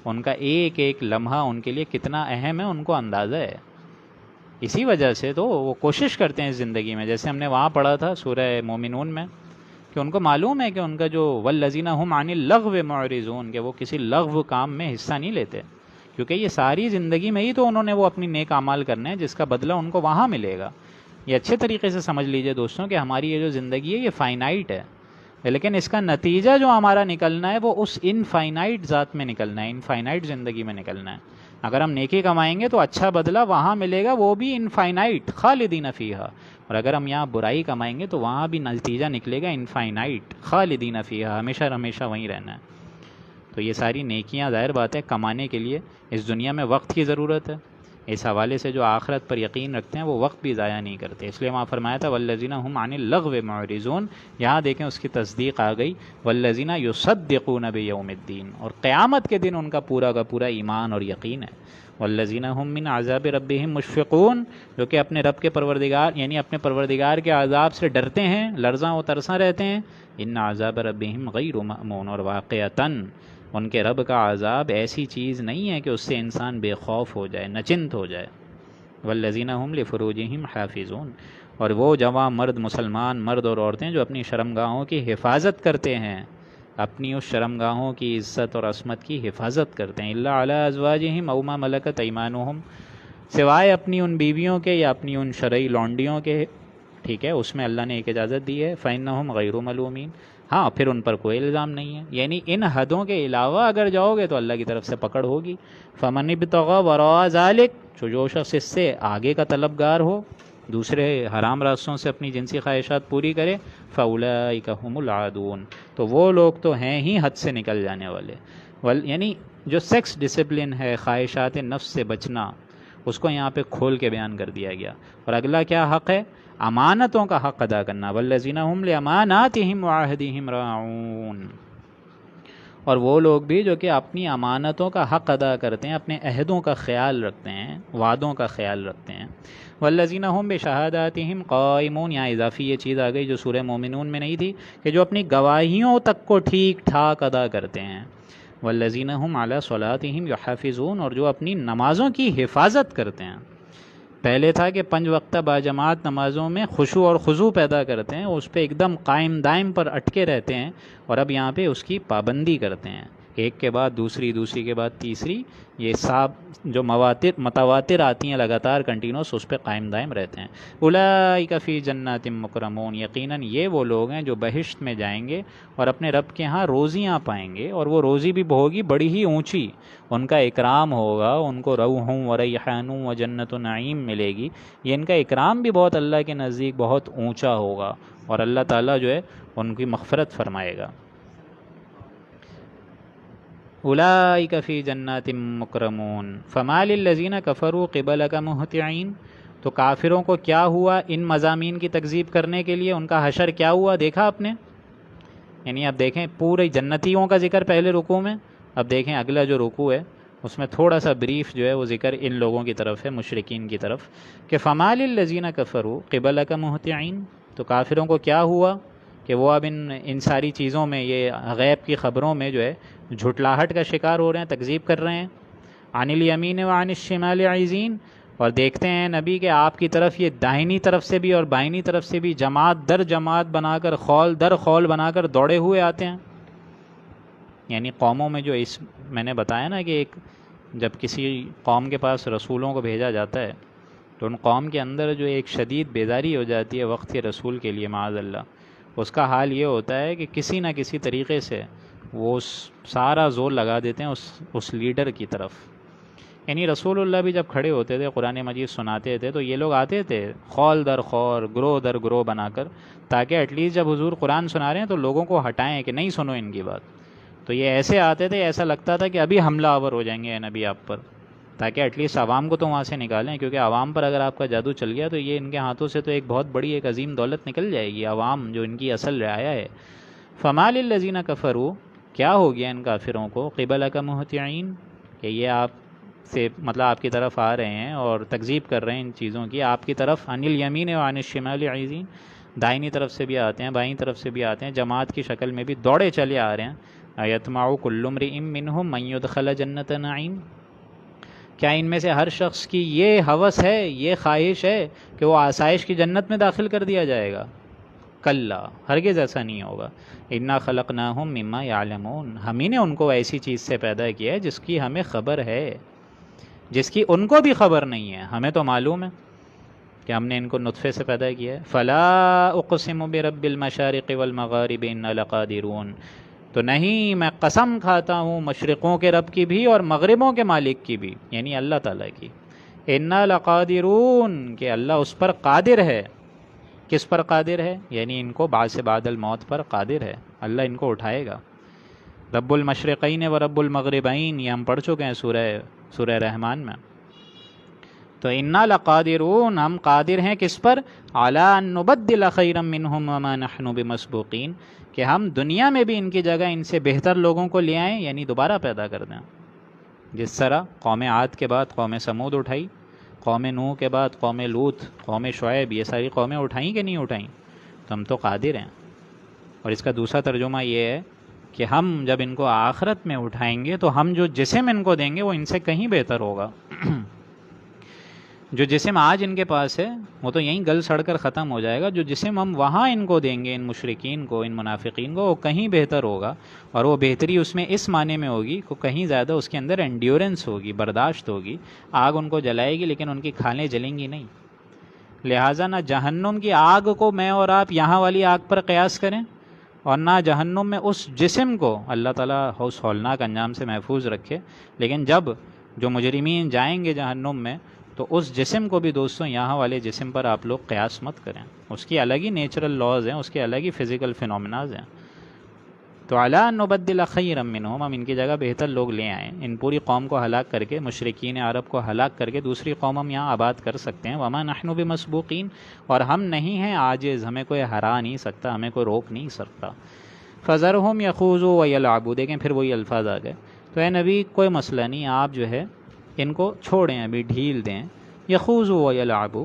Speaker 1: ان کا ایک ایک لمحہ ان کے لیے کتنا اہم ہے ان کو اندازہ ہے. اسی وجہ سے تو وہ کوشش کرتے ہیں اس زندگی میں، جیسے ہم نے وہاں پڑھا تھا سورہ مومنون میں کہ ان کو معلوم ہے کہ ان کا جو والذین هم عن اللغو معرضون، کہ وہ کسی لغو کام میں حصہ نہیں لیتے، کیونکہ یہ ساری زندگی میں ہی تو انہوں نے وہ اپنی نیک اعمال کرنے ہیں جس کا بدلہ ان کو وہاں ملے گا. یہ اچھے طریقے سے سمجھ لیجئے دوستوں کہ ہماری یہ جو زندگی ہے یہ فائنائٹ ہے، لیکن اس کا نتیجہ جو ہمارا نکلنا ہے وہ اس انفائنائٹ ذات میں نکلنا ہے، انفائنائٹ زندگی میں نکلنا ہے. اگر ہم نیکی کمائیں گے تو اچھا بدلہ وہاں ملے گا، وہ بھی انفائنائٹ خالدین فیہا. اور اگر ہم یہاں برائی کمائیں گے تو وہاں بھی نتیجہ نکلے گا انفائنائٹ خالدین فیہا، ہمیشہ ہمیشہ وہیں رہنا ہے. تو یہ ساری نیکیاں ظاہر بات ہے کمانے کے لیے اس دنیا میں وقت کی ضرورت ہے. اس حوالے سے جو آخرت پر یقین رکھتے ہیں وہ وقت بھی ضائع نہیں کرتے. اس لیے وہاں فرمایا تھا والذین هم عن اللغو معرضون. یہاں دیکھیں اس کی تصدیق آ گئی والذین یصدقون بیوم الدین، اور قیامت کے دن ان کا پورا ایمان اور یقین ہے. والذین هم من عذاب ربهم مشفقون، جو کہ اپنے رب کے پروردگار یعنی اپنے پروردگار کے عذاب سے ڈرتے ہیں، لرزاں و ترساں رہتے ہیں. ان عذاب ربهم غیر مأمون، اور واقعتاً ان کے رب کا عذاب ایسی چیز نہیں ہے کہ اس سے انسان بے خوف ہو جائے، نچنت ہو جائے. والذین هم لفروجہم حافظون، اور وہ جوان مرد، مسلمان مرد اور عورتیں جو اپنی شرمگاہوں کی حفاظت کرتے ہیں، اپنی اس شرمگاہوں کی عزت اور عصمت کی حفاظت کرتے ہیں. الا علی ازواجہم او ما ملکت ایمانہم، سوائے اپنی ان بیویوں کے یا اپنی ان شرعی لونڈیوں کے، ٹھیک ہے، اس میں اللہ نے ایک اجازت دی ہے فإنہم غیر ملومین. ہاں پھر ان پر کوئی الزام نہیں ہے، یعنی ان حدوں کے علاوہ اگر جاؤ گے تو اللہ کی طرف سے پکڑ ہوگی. فمن ابتغى وراء ذلک، جو شخص اس سے آگے کا طلبگار ہو، دوسرے حرام راستوں سے اپنی جنسی خواہشات پوری کرے، فاولئک هم العادون، تو وہ لوگ تو ہیں ہی حد سے نکل جانے والے. یعنی جو سیکس ڈسپلن ہے، خواہشات نفس سے بچنا، اس کو یہاں پہ کھول کے بیان کر دیا گیا. اور اگلا کیا حق ہے؟ امانتوں کا حق ادا کرنا. والذین هم لاماناتہم وعہدہم راعون، اور وہ لوگ بھی جو کہ اپنی امانتوں کا حق ادا کرتے ہیں، اپنے عہدوں کا خیال رکھتے ہیں، وعدوں کا خیال رکھتے ہیں. والذین هم بشہاداتہم قائمون، یہاں اضافی یہ چیز آ گئی جو سورہ مومنون میں نہیں تھی، کہ جو اپنی گواہیوں تک کو ٹھیک ٹھاک ادا کرتے ہیں. والذین هم علی صلاتہم یحافظون، اور جو اپنی نمازوں کی حفاظت کرتے ہیں. پہلے تھا کہ 5 وقتہ باجماعت نمازوں میں خشوع اور خضوع پیدا کرتے ہیں، اس پہ ایک دم قائم دائم پر اٹکے رہتے ہیں، اور اب یہاں پہ اس کی پابندی کرتے ہیں، ایک کے بعد دوسری، دوسری کے بعد تیسری، یہ سب جو متواتر آتی ہیں لگاتار کنٹینوس، اس پہ قائم دائم رہتے ہیں. اولئک فی جنات مکرمون، یقیناً یہ وہ لوگ ہیں جو بہشت میں جائیں گے اور اپنے رب کے ہاں روزیاں پائیں گے، اور وہ روزی بھی ہوگی بڑی ہی اونچی، ان کا اکرام ہوگا، ان کو روح و ریحان و جنت و نعیم ملے گی. یہ ان کا اکرام بھی بہت اللہ کے نزدیک بہت اونچا ہوگا، اور اللہ تعالیٰ جو ہے ان کی مغفرت فرمائے گا. اولئک فی جنات مکرمون فما للذین کفروا قبلک مہطعین، تو کافروں کو کیا ہوا ان مضامین کی تکذیب کرنے کے لیے، ان کا حشر کیا ہوا دیکھا آپ نے. یعنی اب دیکھیں پورے جنتیوں کا ذکر پہلے رکوع میں، اب دیکھیں اگلا جو رکوع ہے اس میں تھوڑا سا بریف جو ہے وہ ذکر ان لوگوں کی طرف ہے، مشرکین کی طرف، کہ فما للذین کفروا قبلک مہطعین، تو کافروں کو کیا ہوا کہ وہ اب ان ساری چیزوں میں، یہ غیب کی خبروں میں جو ہے جھٹلاہٹ کا شکار ہو رہے ہیں، تکذیب کر رہے ہیں. عن الیمین وعن الشمال عزین، اور دیکھتے ہیں نبی کہ آپ کی طرف یہ داہنی طرف سے بھی اور بائنی طرف سے بھی جماعت در جماعت بنا کر، خول در خول بنا کر دوڑے ہوئے آتے ہیں. یعنی قوموں میں جو میں نے بتایا نا کہ ایک جب کسی قوم کے پاس رسولوں کو بھیجا جاتا ہے تو ان قوم کے اندر جو ایک شدید بیداری ہو جاتی ہے وقت کے رسول کے لیے، معاذ اللہ، اس کا حال یہ ہوتا ہے کہ کسی نہ کسی طریقے سے وہ سارا زور لگا دیتے ہیں اس لیڈر کی طرف. یعنی رسول اللہ بھی جب کھڑے ہوتے تھے قرآن مجید سناتے تھے تو یہ لوگ آتے تھے خول در خور گروہ در گروہ بنا کر، تاکہ ایٹ لیسٹ جب حضور قرآن سنا رہے ہیں تو لوگوں کو ہٹائیں کہ نہیں سنو ان کی بات. تو یہ ایسے آتے تھے، ایسا لگتا تھا کہ ابھی حملہ آور ہو جائیں گے اے نبی آپ پر، تاکہ ایٹ لیسٹ عوام کو تو وہاں سے نکالیں، کیونکہ عوام پر اگر آپ کا جادو چل گیا تو یہ ان کے ہاتھوں سے تو ایک بہت بڑی ایک عظیم دولت نکل جائے گی، عوام جو ان کی اصل رعایا ہے. فما للذین کفروا، کیا ہو گیا ان کافروں کو، قبلک مہطعین، کہ یہ آپ سے مطلب آپ کی طرف آ رہے ہیں اور تکذیب کر رہے ہیں ان چیزوں کی، آپ کی طرف عن الیمین و عن الشمال عزین، دائنی طرف سے بھی آتے ہیں بائیں طرف سے بھی آتے ہیں، جماعت کی شکل میں بھی دوڑے چلے آ رہے ہیں. ایطمع کل امرئ منہم من یدخل جنت نعیم، کیا ان میں سے ہر شخص کی یہ ہوس ہے، یہ خواہش ہے کہ وہ آسائش کی جنت میں داخل کر دیا جائے گا؟ کلا، ہرگز ایسا نہیں ہوگا. انا خلقناہم مما یعلمون، ہم ہی نے ان کو ایسی چیز سے پیدا کیا ہے جس کی ہمیں خبر ہے، جس کی ان کو بھی خبر نہیں ہے، ہمیں تو معلوم ہے کہ ہم نے ان کو نطفے سے پیدا کیا ہے. فلا اقسم برب المشارق والمغارب انا لقادرون، تو نہیں، میں قسم کھاتا ہوں مشرقوں کے رب کی بھی اور مغربوں کے مالک کی بھی، یعنی اللہ تعالیٰ کی. انا لقادرون، کہ اللہ اس پر قادر ہے. کس پر قادر ہے؟ یعنی ان کو بعد سے بعد الموت پر قادر ہے، اللہ ان کو اٹھائے گا. رب المشرقین و رب المغربین، یہ ہم پڑھ چکے ہیں سورہ رحمان میں. تو انا لقادرون، ہم قادر ہیں کس پر؟ علی ان نبدل خیرا منہم وما نحن بمسبوقین، کہ ہم دنیا میں بھی ان کی جگہ ان سے بہتر لوگوں کو لے آئیں، یعنی دوبارہ پیدا کر دیں. جس طرح قوم عاد کے بعد قوم سمود اٹھائی، قوم نوح کے بعد قوم لوط، قوم شعیب، یہ ساری قومیں اٹھائیں کہ نہیں اٹھائیں؟ تو ہم تو قادر ہیں. اور اس کا دوسرا ترجمہ یہ ہے کہ ہم جب ان کو آخرت میں اٹھائیں گے تو ہم جو جسم ان کو دیں گے وہ ان سے کہیں بہتر ہوگا. جو جسم آج ان کے پاس ہے وہ تو یہیں گل سڑ کر ختم ہو جائے گا، جو جسم ہم وہاں ان کو دیں گے، ان مشرکین کو، ان منافقین کو، وہ کہیں بہتر ہوگا. اور وہ بہتری اس میں اس معنی میں ہوگی کہ کہیں زیادہ اس کے اندر انڈیورنس ہوگی، برداشت ہوگی. آگ ان کو جلائے گی لیکن ان کی کھالیں جلیں گی نہیں. لہٰذا نہ جہنم کی آگ کو میں اور آپ یہاں والی آگ پر قیاس کریں، اور نہ جہنم میں اس جسم کو، اللہ تعالیٰ اس ہولناک انجام سے محفوظ رکھے. لیکن جب جو مجرمین جائیں گے جہنم میں تو اس جسم کو بھی دوستوں یہاں والے جسم پر آپ لوگ قیاس مت کریں، اس کی الگ ہی نیچرل لاز ہیں، اس کے الگ ہی فزیکل فینومناز ہیں. تو علی ان نبدل خیرا منہم، ہم ان کی جگہ بہتر لوگ لے آئیں. ان پوری قوم کو ہلاک کر کے، مشرکین عرب کو ہلاک کر کے دوسری قوم ہم یہاں آباد کر سکتے ہیں. وما نحن بمسبوقین، اور ہم نہیں ہیں عاجز، ہمیں کوئی ہرا نہیں سکتا، ہمیں کوئی روک نہیں سکتا. فذرہم یخوضوا ویلعبوا، دیکھیں پھر وہی الفاظ آ گئے. تو اے نبی کوئی مسئلہ نہیں، آپ جو ہے ان کو چھوڑیں، ابھی ڈھیل دیں. یخوضوا ویلعبوا،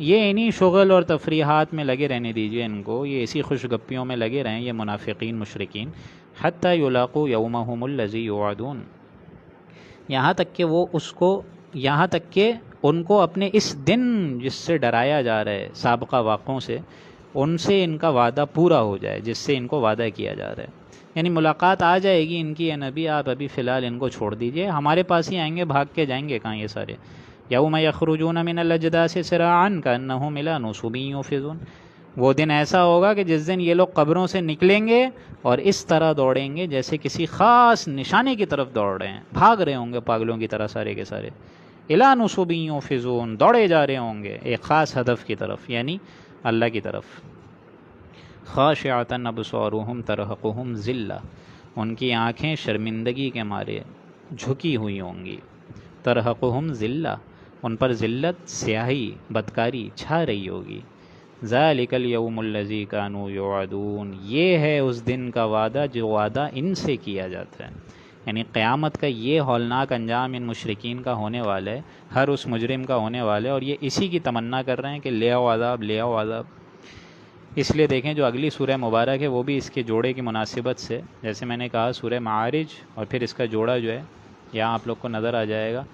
Speaker 1: یہ انہی شغل اور تفریحات میں لگے رہنے دیجئے ان کو، یہ اسی خوش گپیوں میں لگے رہیں یہ منافقین مشرکین. حتی یلاقوا یومہم الذی یوعدون، یہاں تک کہ وہ اس کو، یہاں تک کہ ان کو اپنے اس دن جس سے ڈرایا جا رہا ہے سابقہ واقعوں سے، ان سے ان کا وعدہ پورا ہو جائے جس سے ان کو وعدہ کیا جا رہا ہے. یعنی ملاقات آ جائے گی ان کی، اے نبی آپ ابھی فی الحال ان کو چھوڑ دیجئے، ہمارے پاس ہی آئیں گے، بھاگ کے جائیں گے کہاں یہ سارے. یوم یخرجون من الاجداث سراعا کانہم الی نصب یوفضون، وہ دن ایسا ہوگا کہ جس دن یہ لوگ قبروں سے نکلیں گے اور اس طرح دوڑیں گے جیسے کسی خاص نشانے کی طرف دوڑ رہے ہیں، بھاگ رہے ہوں گے پاگلوں کی طرح سارے کے سارے. الی نصب یوفضون، دوڑے جا رہے ہوں گے ایک خاص ہدف کی طرف، یعنی اللہ کی طرف. خاشعۃ ابصارہم ترہقہم ذلہ، ان کی آنکھیں شرمندگی کے مارے جھکی ہوئی ہوں گی. ترہقہم ذلہ، ان پر ذلت، سیاہی، بدکاری چھا رہی ہوگی. ذالک الیوم الذی کانوا یوعدون، یہ ہے اس دن کا وعدہ جو وعدہ ان سے کیا جاتا ہے. یعنی قیامت کا یہ ہولناک انجام ان مشرکین کا ہونے والا ہے، ہر اس مجرم کا ہونے والا ہے، اور یہ اسی کی تمنا کر رہے ہیں کہ لے آؤ عذاب، لے آؤ عذاب. اس لیے دیکھیں جو اگلی سورہ مبارک ہے وہ بھی اس کے جوڑے کی مناسبت سے، جیسے میں نے کہا سورہ معارج، اور پھر اس کا جوڑا جو ہے یہاں آپ لوگ کو نظر آ جائے گا.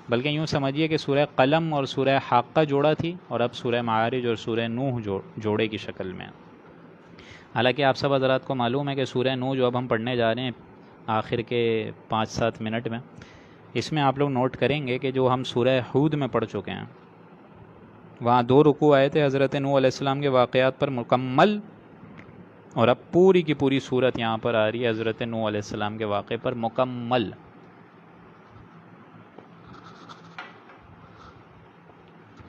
Speaker 1: بلکہ یوں سمجھیے کہ سورہ قلم اور سورہ حاقہ جوڑا تھی، اور اب سورہ معارج اور سورہ نوح جوڑے کی شکل میں. حالانکہ آپ سب حضرات کو معلوم ہے کہ سورہ نوح جو اب ہم پڑھنے جا رہے ہیں آخر کے 5-7 منٹ میں، اس میں آپ لوگ نوٹ کریں گے کہ جو ہم سورہ ہود میں پڑھ چکے ہیں وہاں 2 رکوع آئے تھے حضرت نوح علیہ السلام کے واقعات پر مکمل، اور اب پوری کی پوری صورت یہاں پر آ رہی ہے حضرت نوح علیہ السلام کے واقعے پر مکمل.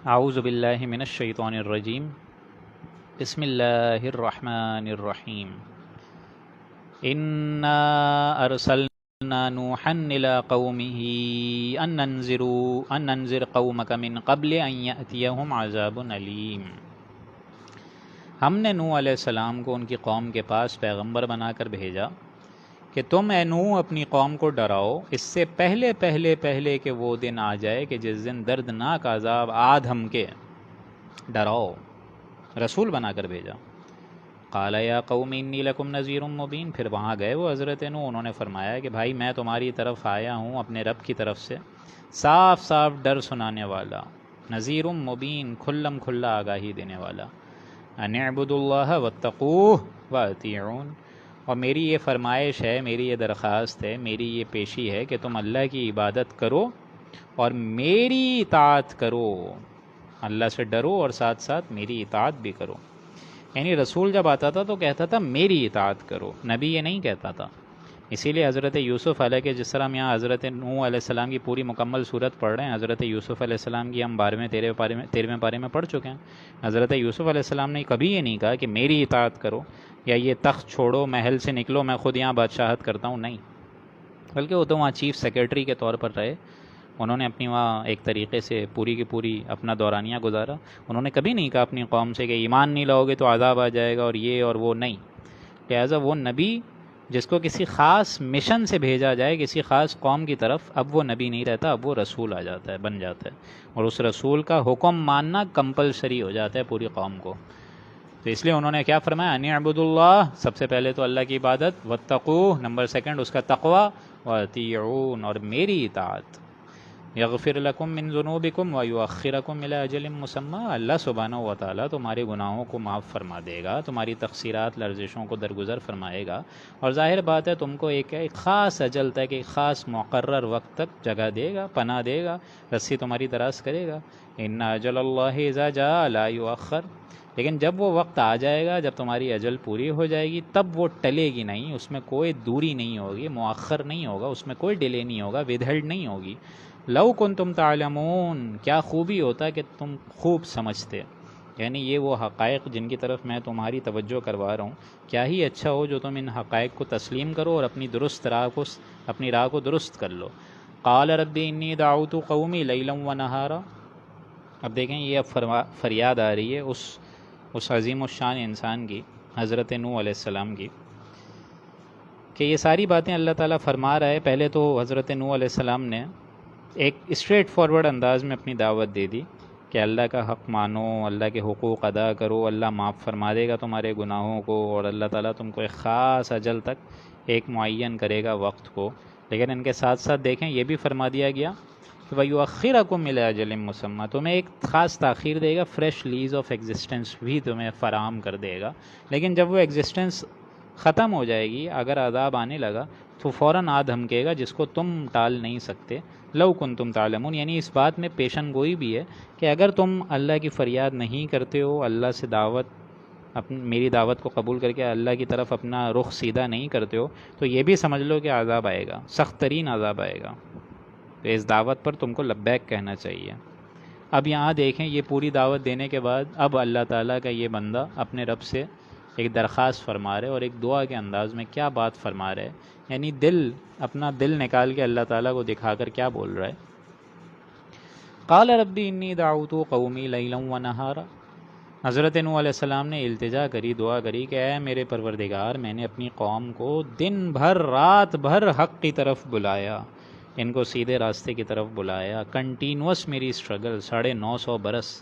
Speaker 1: اعوذ باللہ من الشیطان الرجیم، بسم اللہ الرحمن الرحیم۔ انا ارسلنا نوحا الى قومه ان انذر قومك من قبل ان یأتیہم عذاب علیم۔ ہم نے نوح علیہ السلام کو ان کی قوم کے پاس پیغمبر بنا کر بھیجا کہ تم اے نوح اپنی قوم کو ڈراؤ اس سے پہلے کہ وہ دن آ جائے کہ جس دن دردناک عذاب ہم کے، ڈراؤ، رسول بنا کر بھیجا۔ قال یا قوم انی لکم نذیر مبین، پھر وہاں گئے وہ حضرت نوح، انہوں نے فرمایا کہ بھائی میں تمہاری طرف آیا ہوں اپنے رب کی طرف سے صاف صاف ڈر سنانے والا، نذیر مبین، کھلم کھلا آگاہی دینے والا۔ ان اعبدوا اللہ واتقوہ واطیعون، اور میری یہ فرمائش ہے، میری یہ درخواست ہے، میری یہ پیشی ہے کہ تم اللہ کی عبادت کرو اور میری اطاعت کرو، اللہ سے ڈرو اور ساتھ ساتھ میری اطاعت بھی کرو۔ یعنی رسول جب آتا تھا تو کہتا تھا میری اطاعت کرو، نبی یہ نہیں کہتا تھا۔ اسی لیے حضرت یوسف علیہ کے، جس طرح ہم یہاں حضرت نوح علیہ السلام کی پوری مکمل صورت پڑھ رہے ہیں، حضرت یوسف علیہ السلام کی ہم 13ویں پارے میں پڑھ چکے ہیں۔ حضرت یوسف علیہ السلام نے کبھی یہ نہیں کہا کہ میری اطاعت کرو یا یہ تخت چھوڑو، محل سے نکلو، میں خود یہاں بادشاہت کرتا ہوں، نہیں، بلکہ وہ تو وہاں چیف سیکرٹری کے طور پر رہے، انہوں نے اپنی وہاں ایک طریقے سے پوری کی پوری اپنا دورانیہ گزارا۔ انہوں نے کبھی نہیں کہا اپنی قوم سے کہ ایمان نہیں لاؤ گے تو عذاب آ جائے گا اور یہ اور وہ، نہیں۔ لہٰذا وہ نبی جس کو کسی خاص مشن سے بھیجا جائے کسی خاص قوم کی طرف، اب وہ نبی نہیں رہتا، اب وہ رسول آ جاتا ہے، بن جاتا ہے، اور اس رسول کا حکم ماننا کمپلسری ہو جاتا ہے پوری قوم کو۔ تو اس لیے انہوں نے کیا فرمایا، ان اعبدوا اللہ، سب سے پہلے تو اللہ کی عبادت، واتقوہ، نمبر سیکنڈ اس کا تقوی، واطیعون، اور میری اطاعت۔ یغفر لکم من ذنوبکم ویؤخرکم الی اجل مسمی، اللہ سبحانہ و تعالیٰ تمہارے گناہوں کو معاف فرما دے گا، تمہاری تقصیرات لرزشوں کو درگزر فرمائے گا، اور ظاہر بات ہے تم کو ایک خاص اجل تک، ایک خاص مقرر وقت تک جگہ دے گا، پناہ دے گا، رسی تمہاری دراز کرے گا۔ ان اجل اللہ اذا جاء لا یؤخر، لیکن جب وہ وقت آ جائے گا، جب تمہاری اجل پوری ہو جائے گی، تب وہ ٹلے گی نہیں، اس میں کوئی دوری نہیں ہوگی، مؤخر نہیں ہوگا، اس میں کوئی ڈیلے نہیں ہوگا، ودہلڈ نہیں ہوگی۔ لو کنتم تعلمون، کیا خوبی ہوتا کہ تم خوب سمجھتے، یعنی یہ وہ حقائق جن کی طرف میں تمہاری توجہ کروا رہا ہوں، کیا ہی اچھا ہو جو تم ان حقائق کو تسلیم کرو اور اپنی راہ کو درست کر لو۔ قال رب انی دعوت قومی لیلا ونہارا، اب دیکھیں یہ اب فریاد آ رہی ہے اس عظیم الشان انسان کی، حضرت نوح علیہ السلام کی، کہ یہ ساری باتیں اللہ تعالیٰ فرما رہا ہے۔ پہلے تو حضرت نوح علیہ السلام نے ایک اسٹریٹ فارورڈ انداز میں اپنی دعوت دے دی کہ اللہ کا حق مانو، اللہ کے حقوق ادا کرو، اللہ معاف فرما دے گا تمہارے گناہوں کو، اور اللہ تعالیٰ تم کو ایک خاص اجل تک ایک معین کرے گا وقت کو۔ لیکن ان کے ساتھ ساتھ دیکھیں یہ بھی فرما دیا گیا کہ وَيُؤَخِّرَكُمْ إِلَىٰ أَجَلٍ مُّسَمًّى، تمہیں ایک خاص تاخیر دے گا، فریش لیز آف ایگزسٹنس بھی تمہیں فراہم کر دے گا، لیکن جب وہ ایگزسٹنس ختم ہو جائے گی، اگر عذاب آنے لگا تو فوراً دھمکے گا جس کو تم ٹال نہیں سکتے۔ لو کنتم تعلمون، یعنی اس بات میں پیشن گوئی بھی ہے کہ اگر تم اللہ کی فریاد نہیں کرتے ہو، اللہ سے میری دعوت کو قبول کر کے اللہ کی طرف اپنا رخ سیدھا نہیں کرتے ہو، تو یہ بھی سمجھ لو کہ عذاب آئے گا، سخت ترین عذاب آئے گا، تو اس دعوت پر تم کو لبیک کہنا چاہیے۔ اب یہاں دیکھیں یہ پوری دعوت دینے کے بعد اب اللہ تعالیٰ کا یہ بندہ اپنے رب سے ایک درخواست فرما رہے اور ایک دعا کے انداز میں کیا بات فرما رہے، یعنی اپنا دل نکال کے اللہ تعالیٰ کو دکھا کر کیا بول رہا ہے۔ قال رب انی دعوت قومی لیلا ونہارا، حضرت نوح علیہ السلام نے التجا کری، دعا کری کہ اے میرے پروردگار، میں نے اپنی قوم کو دن بھر رات بھر حق کی طرف بلایا، ان کو سیدھے راستے کی طرف بلایا، کنٹینوس میری اسٹرگل 950 برس،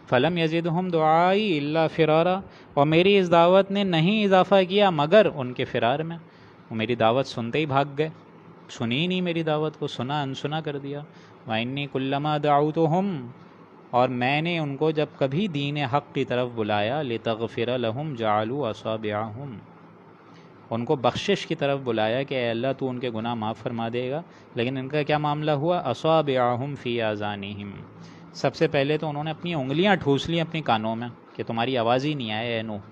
Speaker 1: فلم یزدہم دعائی الا فرارا، اور میری اس دعوت نے نہیں اضافہ کیا مگر ان کے فرار میں، وہ میری دعوت سنتے ہی بھاگ گئے، سنی نہیں میری دعوت کو، سنا انسنا کر دیا۔ وَإِنِّي كُلَّمَا دَعَوْتُهُمْ، اور میں نے ان کو جب کبھی دین حق کی طرف بلایا، لِتَغْفِرَ لَهُمْ جَعَلُوا أَصَابِعَهُمْ، ان کو بخشش کی طرف بلایا کہ اے اللہ تو ان کے گناہ معاف فرما دے گا، لیکن ان کا کیا معاملہ ہوا، أَصَابِعَهُمْ فِي آذَانِهِمْ، سب سے پہلے تو انہوں نے اپنی انگلیاں ٹھوس لی اپنی کانوں میں کہ تمہاری آواز ہی نہیں آئے اے نوح،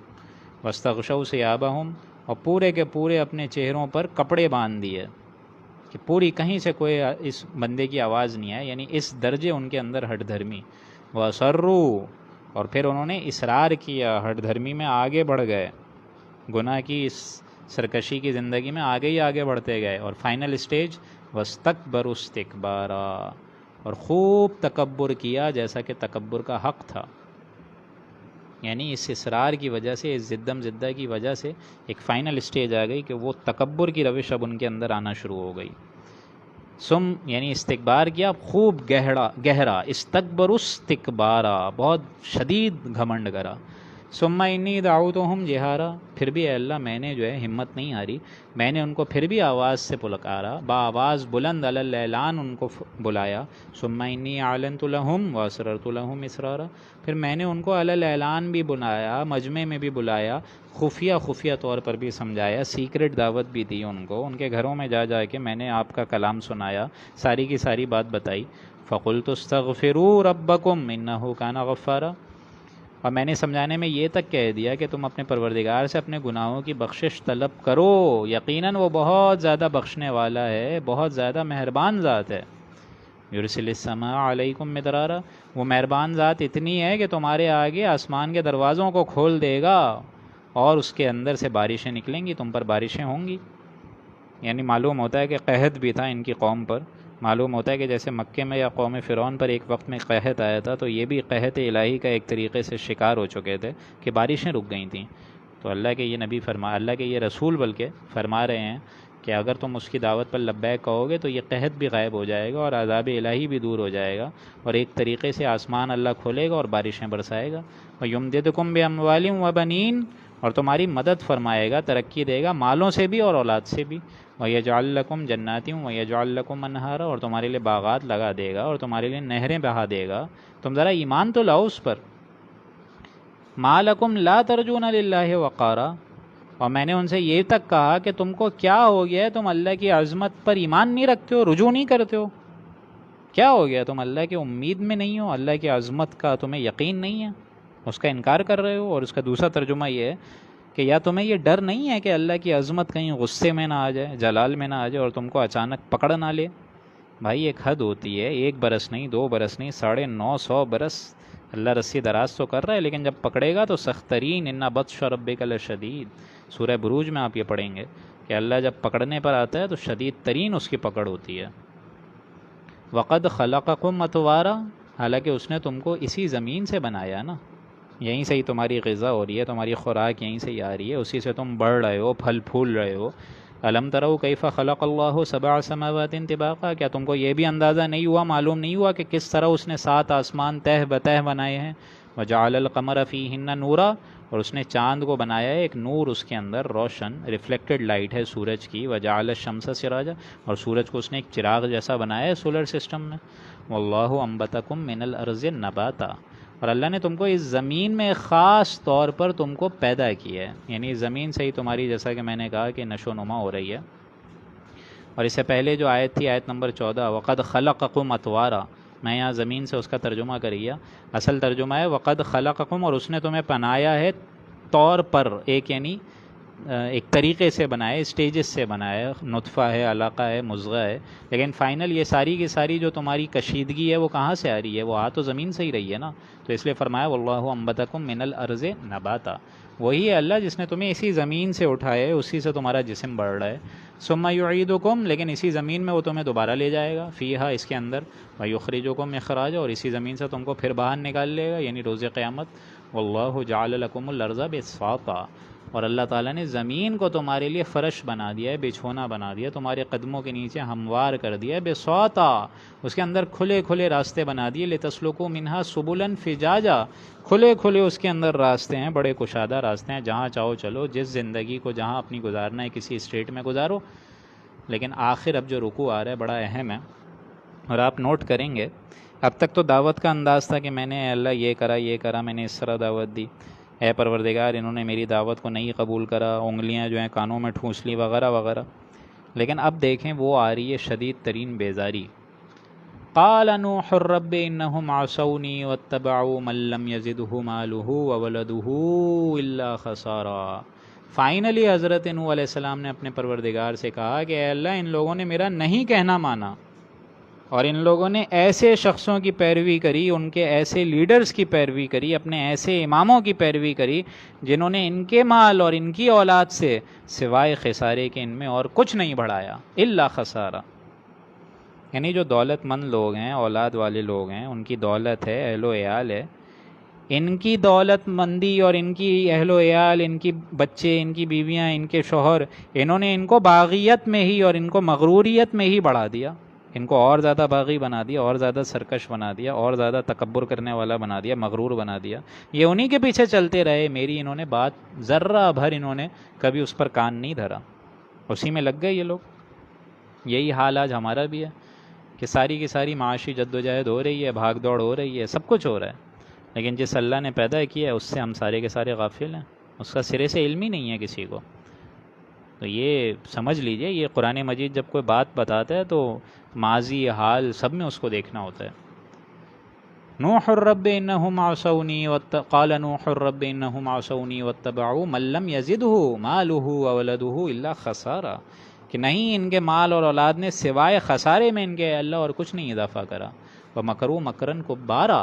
Speaker 1: وَاسْتَغْشَوْا ثِيَابَهُمْ، اور پورے کے پورے اپنے چہروں پر کپڑے باندھ دیے کہ پوری کہیں سے کوئی اس بندے کی آواز نہیں آئے، یعنی اس درجے ان کے اندر ہٹ دھرمی۔ وَأَصَرُّوا، اور پھر انہوں نے اصرار کیا، ہٹ دھرمی میں آگے بڑھ گئے، گناہ کی اس سرکشی کی زندگی میں آگے ہی آگے بڑھتے گئے، اور فائنل اسٹیج وَاسْتَكْبَرُوا اسْتِكْبَارًا، اور خوب تکبر کیا جیسا کہ تکبر کا حق تھا. یعنی اس اصرار کی وجہ سے، اس زدم زدہ کی وجہ سے ایک فائنل اسٹیج آ گئی کہ وہ تکبر کی روش اب ان کے اندر آنا شروع ہو گئی. یعنی استکبار کیا خوب گہرا، استکبروا استکبارا، بہت شدید گھمنڈ کرا. ثم انی دعوتہم جہارا، پھر بھی اے اللہ میں نے جو ہے ہمت نہیں ہاری، میں نے ان کو پھر بھی آواز سے پلکارا، بآواز بلند علی الاعلان ان کو بلایا. ثم انی اعلنت لہم واسررت لہم اسرارا، پھر میں نے ان کو علی الاعلان بھی بلایا، مجمع میں بھی بلایا، خفیہ طور پر بھی سمجھایا، سیکرٹ دعوت بھی دی ان کو، ان کے گھروں میں جا جا کے میں نے آپ کا کلام سنایا، ساری کی ساری بات بتائی. فقلت استغفروا ربکم انہ کان غفارا، اور میں نے سمجھانے میں یہ تک کہہ دیا کہ تم اپنے پروردگار سے اپنے گناہوں کی بخشش طلب کرو، یقیناً وہ بہت زیادہ بخشنے والا ہے، بہت زیادہ مہربان ذات ہے. یرسل السماء علیکم مدرارا، وہ مہربان ذات اتنی ہے کہ تمہارے آگے آسمان کے دروازوں کو کھول دے گا اور اس کے اندر سے بارشیں نکلیں گی، تم پر بارشیں ہوں گی. یعنی معلوم ہوتا ہے کہ قحط بھی تھا ان کی قوم پر. معلوم ہوتا ہے کہ جیسے مکے میں یا قوم فرعون پر ایک وقت میں قحط آیا تھا، تو یہ بھی قحط الہی کا ایک طریقے سے شکار ہو چکے تھے کہ بارشیں رک گئی تھیں. تو اللہ کے یہ نبی اللہ کے یہ رسول بلکہ فرما رہے ہیں کہ اگر تم اس کی دعوت پر لبیک کہو گے تو یہ قحط بھی غائب ہو جائے گا اور عذاب الہی بھی دور ہو جائے گا، اور ایک طریقے سے آسمان اللہ کھولے گا اور بارشیں برسائے گا. وَيُمْدِدْكُمْ بِأَمْوَالٍ وَبَنِينَ، اور تمہاری مدد فرمائے گا، ترقی دے گا مالوں سے بھی اور اولاد سے بھی. وَيَجْعَلْ لَكُمْ جَنَّاتٍ وَيَجْعَلْ لَكُمْ أَنْهَارًا، اور تمہارے لیے باغات لگا دے گا اور تمہارے لیے نہریں بہا دے گا. تم ذرا ایمان تو لاؤ اس پر. مَا لَكُمْ لَا تَرْجُونَ لِلَّهِ وَقَارًا، اور میں نے ان سے یہ تک کہا کہ تم کو کیا ہو گیا ہے، تم اللہ کی عظمت پر ایمان نہیں رکھتے ہو، رجوع نہیں کرتے ہو، کیا ہو گیا، تم اللہ کی امید میں نہیں ہو، اللہ کی عظمت کا تمہیں یقین نہیں ہے، اس کا انکار کر رہے ہو. اور اس کا دوسرا ترجمہ یہ ہے کہ یا تمہیں یہ ڈر نہیں ہے کہ اللہ کی عظمت کہیں غصے میں نہ آ جائے، جلال میں نہ آ جائے اور تم کو اچانک پکڑ نہ لے. بھائی ایک حد ہوتی ہے، 1 برس نہیں، 2 برس نہیں، 950 برس اللہ رسی دراز تو کر رہا ہے، لیکن جب پکڑے گا تو سخت ترین، ان بطش ربک لشدید، سورہ بروج میں آپ یہ پڑھیں گے کہ اللہ جب پکڑنے پر آتا ہے تو شدید ترین اس کی پکڑ ہوتی ہے. وقد خلقکم اطوارا، حالانکہ اس نے تم کو اسی زمین سے بنایا نا، یہیں سے ہی تمہاری غذا ہو رہی ہے، تمہاری خوراک یہیں سے ہی آ رہی ہے، اسی سے تم بڑھ رہے ہو، پھل پھول رہے ہو. الم تروا کیف خلق اللہ 7 سماوات طباقا، کیا تم کو یہ بھی اندازہ نہیں ہوا، معلوم نہیں ہوا کہ کس طرح اس نے 7 آسمان تہ بتہ بنائے ہیں. وجعل القمر فیہن نورا، اور اس نے چاند کو بنایا ہے ایک نور، اس کے اندر روشن ریفلیکٹڈ لائٹ ہے سورج کی. وجعل الشمس سراجا، اور سورج کو اس نے ایک چراغ جیسا بنایا ہے سولر سسٹم میں. واللہ انبتکم من الارض نباتا، اور اللہ نے تم کو اس زمین میں خاص طور پر تم کو پیدا کیا ہے، یعنی زمین سے ہی تمہاری، جیسا کہ میں نے کہا کہ نشو و نما ہو رہی ہے. اور اس سے پہلے جو آیت تھی، آیت نمبر 14، وقد خلقکم اطوارا، میں یہاں زمین سے اس کا ترجمہ کریے، اصل ترجمہ ہے وقد خلقکم، اور اس نے تمہیں بنایا ہے طور پر، ایک یعنی ایک طریقے سے بنایا، اسٹیجز سے بنایا، نطفہ ہے، علقہ ہے، مضغہ ہے، لیکن فائنل یہ ساری کی ساری جو تمہاری کشیدگی ہے وہ کہاں سے آ رہی ہے، وہ تو زمین سے ہی رہی ہے نا. تو اس لیے فرمایا واللہ انبتکم من الارض نباتا، وہی ہے اللہ جس نے تمہیں اسی زمین سے اٹھایا ہے، اسی سے تمہارا جسم بڑھ رہا ہے. ثم یعیدکم، لیکن اسی زمین میں وہ تمہیں دوبارہ لے جائے گا، فیہا، اس کے اندر، ویخرجکم اخراجا، اور اسی زمین سے تم کو پھر باہر نکال لے گا، یعنی روز قیامت. واللہ جعل لکم الارض بساطا، اور اللہ تعالیٰ نے زمین کو تمہارے لیے فرش بنا دیا ہے، بچھونا بنا دیا، تمہارے قدموں کے نیچے ہموار کر دیا ہے. بساطا، اس کے اندر کھلے کھلے راستے بنا دیے. لتسلکوا منہا سبلا فجاجا، کھلے کھلے اس کے اندر راستے ہیں، بڑے کشادہ راستے ہیں، جہاں چاہو چلو، جس زندگی کو جہاں اپنی گزارنا ہے کسی اسٹیٹ میں گزارو. لیکن آخر اب جو رکوع آ رہا ہے بڑا اہم ہے، اور آپ نوٹ کریں گے اب تک تو دعوت کا انداز تھا کہ میں نے اللہ یہ کرا، میں نے اس طرح دعوت دی، اے پروردگار انہوں نے میری دعوت کو نہیں قبول کرا، انگلیاں جو ہیں کانوں میں ٹھونس لی، وغیرہ وغیرہ. لیکن اب دیکھیں وہ آ رہی ہے شدید ترین بیزاری. قال نوح رب انہم عصونی واتبعوا من لم یزدہ مالہ وولدہ الا خسارا. فائنلی حضرت نوح علیہ السلام نے اپنے پروردگار سے کہا کہ اے اللہ ان لوگوں نے میرا نہیں کہنا مانا، اور ان لوگوں نے ایسے شخصوں کی پیروی کری، ان کے ایسے لیڈرز کی پیروی کری، اپنے ایسے اماموں کی پیروی کری جنہوں نے ان کے مال اور ان کی اولاد سے سوائے خسارے کے ان میں اور کچھ نہیں بڑھایا، الا خسارہ۔ یعنی جو دولت مند لوگ ہیں، اولاد والے لوگ ہیں، ان کی دولت ہے، اہل و عیال ہے، ان کی دولت مندی اور ان کی اہل و عیال، ان کی بچے، ان کی بیویاں، ان کے شوہر، انہوں نے ان کو باغیت میں ہی اور ان کو مغروریت میں ہی بڑھا دیا، ان کو اور زیادہ باغی بنا دیا، اور زیادہ سرکش بنا دیا، اور زیادہ تکبر کرنے والا بنا دیا، مغرور بنا دیا۔ یہ انہی کے پیچھے چلتے رہے، میری انہوں نے بات ذرہ بھر انہوں نے کبھی اس پر کان نہیں دھرا، اسی میں لگ گئے یہ لوگ۔ یہی حال آج ہمارا بھی ہے کہ ساری کی ساری معاشی جدوجہد ہو رہی ہے، بھاگ دوڑ ہو رہی ہے، سب کچھ ہو رہا ہے، لیکن جس اللہ نے پیدا کیا ہے اس سے ہم سارے کے سارے غافل ہیں، اس کا سرے سے علم ہی نہیں ہے کسی کو۔ تو یہ سمجھ لیجئے، یہ قرآن مجید جب کوئی بات بتاتا ہے تو ماضی حال سب میں اس کو دیکھنا ہوتا ہے۔ نوح الرب انہم عصونی قال نوح الرب انہم عصونی واتبعوا من لم یزدہ مالہ وولدہ الا خسارا، کہ نہیں ان کے مال اور اولاد نے سوائے خسارے میں ان کے اللہ اور کچھ نہیں اضافہ کرا۔ ومکروا مکرا کبارا،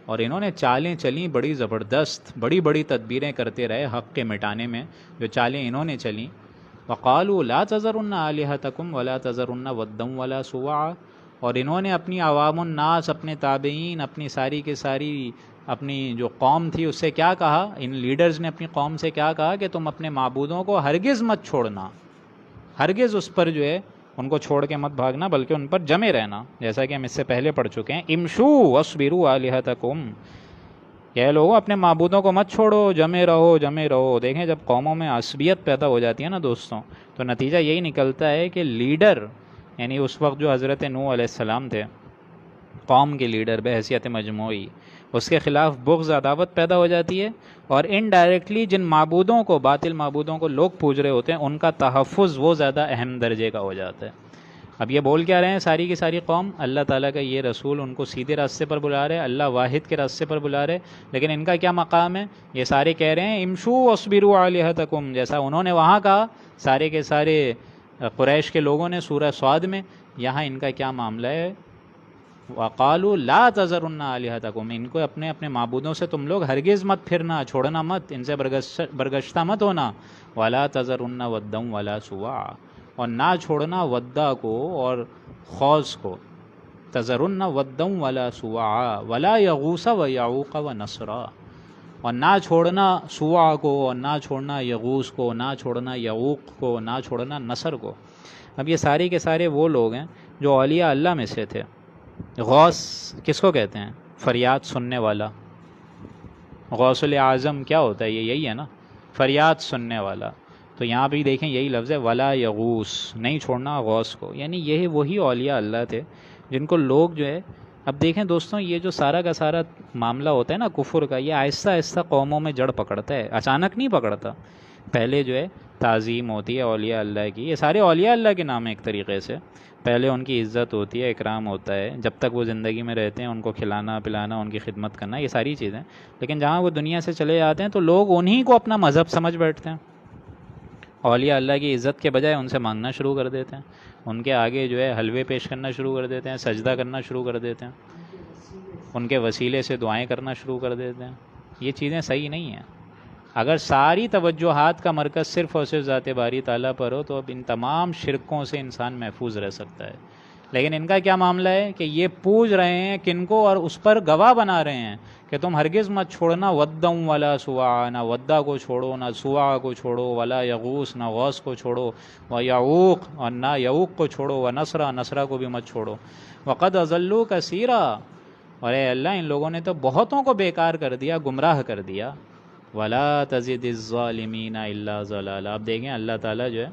Speaker 1: اور انہوں نے چالیں چلیں بڑی زبردست، بڑی بڑی تدبیریں کرتے رہے حق کے مٹانے میں، جو چالیں انہوں نے چلیں۔ وقالوا لا تذرن آلہتکم ولا تذرن ودا ولا سواعا، اور انہوں نے اپنی عوام الناس، اپنے تابعین، اپنی ساری کے ساری اپنی جو قوم تھی اس سے کیا کہا، ان لیڈرز نے اپنی قوم سے کیا کہا کہ تم اپنے معبودوں کو ہرگز مت چھوڑنا، ہرگز اس پر جو ہے ان کو چھوڑ کے مت بھاگنا، بلکہ ان پر جمے رہنا، جیسا کہ ہم اس سے پہلے پڑھ چکے ہیں۔ امشو واصبروا آلہتکم، یہ لوگوں اپنے معبودوں کو مت چھوڑو، جمے رہو جمے رہو۔ دیکھیں جب قوموں میں عصبیت پیدا ہو جاتی ہے نا دوستوں، تو نتیجہ یہی نکلتا ہے کہ لیڈر، یعنی اس وقت جو حضرت نوح علیہ السلام تھے، قوم کے لیڈر بحیثیت مجموعی، اس کے خلاف بغض عداوت پیدا ہو جاتی ہے، اور انڈائریکٹلی جن معبودوں کو، باطل معبودوں کو لوگ پوج رہے ہوتے ہیں، ان کا تحفظ وہ زیادہ اہم درجے کا ہو جاتا ہے۔ اب یہ بول کیا رہے ہیں ساری کی ساری قوم، اللہ تعالیٰ کا یہ رسول ان کو سیدھے راستے پر بلا رہے، اللہ واحد کے راستے پر بلا رہے، لیکن ان کا کیا مقام ہے؟ یہ سارے کہہ رہے ہیں امشو واصبروا آلہتکم، جیسا انہوں نے وہاں کہا سارے کے سارے قریش کے لوگوں نے سورہ صاد میں، یہاں ان کا کیا معاملہ ہے؟ وقالوا لا تذرن آلہتکم، ان کو اپنے اپنے معبودوں سے تم لوگ ہرگز مت پھرنا، چھوڑنا مت، ان سے برگشتہ مت ہونا۔ ولا تذرن ودا ولا سواعا، اور نہ چھوڑنا ودا کو اور خوض کو، تذرن ودا ولا سواعا ولا یغوث ویعوق ونسرا، اور نہ چھوڑنا سواع کو، اور نہ چھوڑنا یغوث کو، نہ چھوڑنا یعوق کو، نہ چھوڑنا نصر کو۔ اب یہ سارے کے سارے وہ لوگ ہیں جو اولیاء اللہ میں سے تھے۔ غوث کس کو کہتے ہیں؟ فریاد سننے والا۔ غوث الاعظم کیا ہوتا ہے؟ یہ یہی ہے نا، فریاد سننے والا۔ تو یہاں بھی دیکھیں یہی لفظ ہے، ولا یغوث، نہیں چھوڑنا غوث کو، یعنی یہ وہی اولیاء اللہ تھے جن کو لوگ جو ہے، اب دیکھیں دوستوں یہ جو سارا کا سارا معاملہ ہوتا ہے نا کفر کا، یہ آہستہ آہستہ قوموں میں جڑ پکڑتا ہے، اچانک نہیں پکڑتا۔ پہلے جو ہے تعظیم ہوتی ہے اولیاء اللہ کی، یہ سارے اولیاء اللہ کے نام ہیں ایک طریقے سے، پہلے ان کی عزت ہوتی ہے، اکرام ہوتا ہے، جب تک وہ زندگی میں رہتے ہیں ان کو کھلانا پلانا، ان کی خدمت کرنا، یہ ساری چیزیں، لیکن جہاں وہ دنیا سے چلے جاتے ہیں تو لوگ انہی کو اپنا مذہب سمجھ بیٹھتے ہیں، اولیاء اللہ کی عزت کے بجائے ان سے مانگنا شروع کر دیتے ہیں، ان کے آگے جو ہے حلوے پیش کرنا شروع کر دیتے ہیں، سجدہ کرنا شروع کر دیتے ہیں، ان کے وسیلے سے دعائیں کرنا شروع کر دیتے ہیں۔ یہ چیزیں صحیح نہیں ہیں۔ اگر ساری توجہات کا مرکز صرف اور صرف ذات باری تعالیٰ پر ہو تو اب ان تمام شرکوں سے انسان محفوظ رہ سکتا ہے، لیکن ان کا کیا معاملہ ہے کہ یہ پوج رہے ہیں کن کو، اور اس پر گواہ بنا رہے ہیں کہ تم ہرگز مت چھوڑنا ودا ولا سواعا، نہ ودا کو چھوڑو، نہ سواع کو چھوڑو، ولا یغوث، نہ غوث کو چھوڑو، و یعوق، اور نہ یعوق کو چھوڑو، و نصرا، نصرا کو بھی مت چھوڑو، وقد اضلوا کثیرا، اور اے اللہ ان لوگوں نے تو بہتوں کو بیکار کر دیا، گمراہ کر دیا۔ ولا تزد الظالمین الا ضلالا۔ اب دیکھیں اللہ تعالیٰ جو ہے،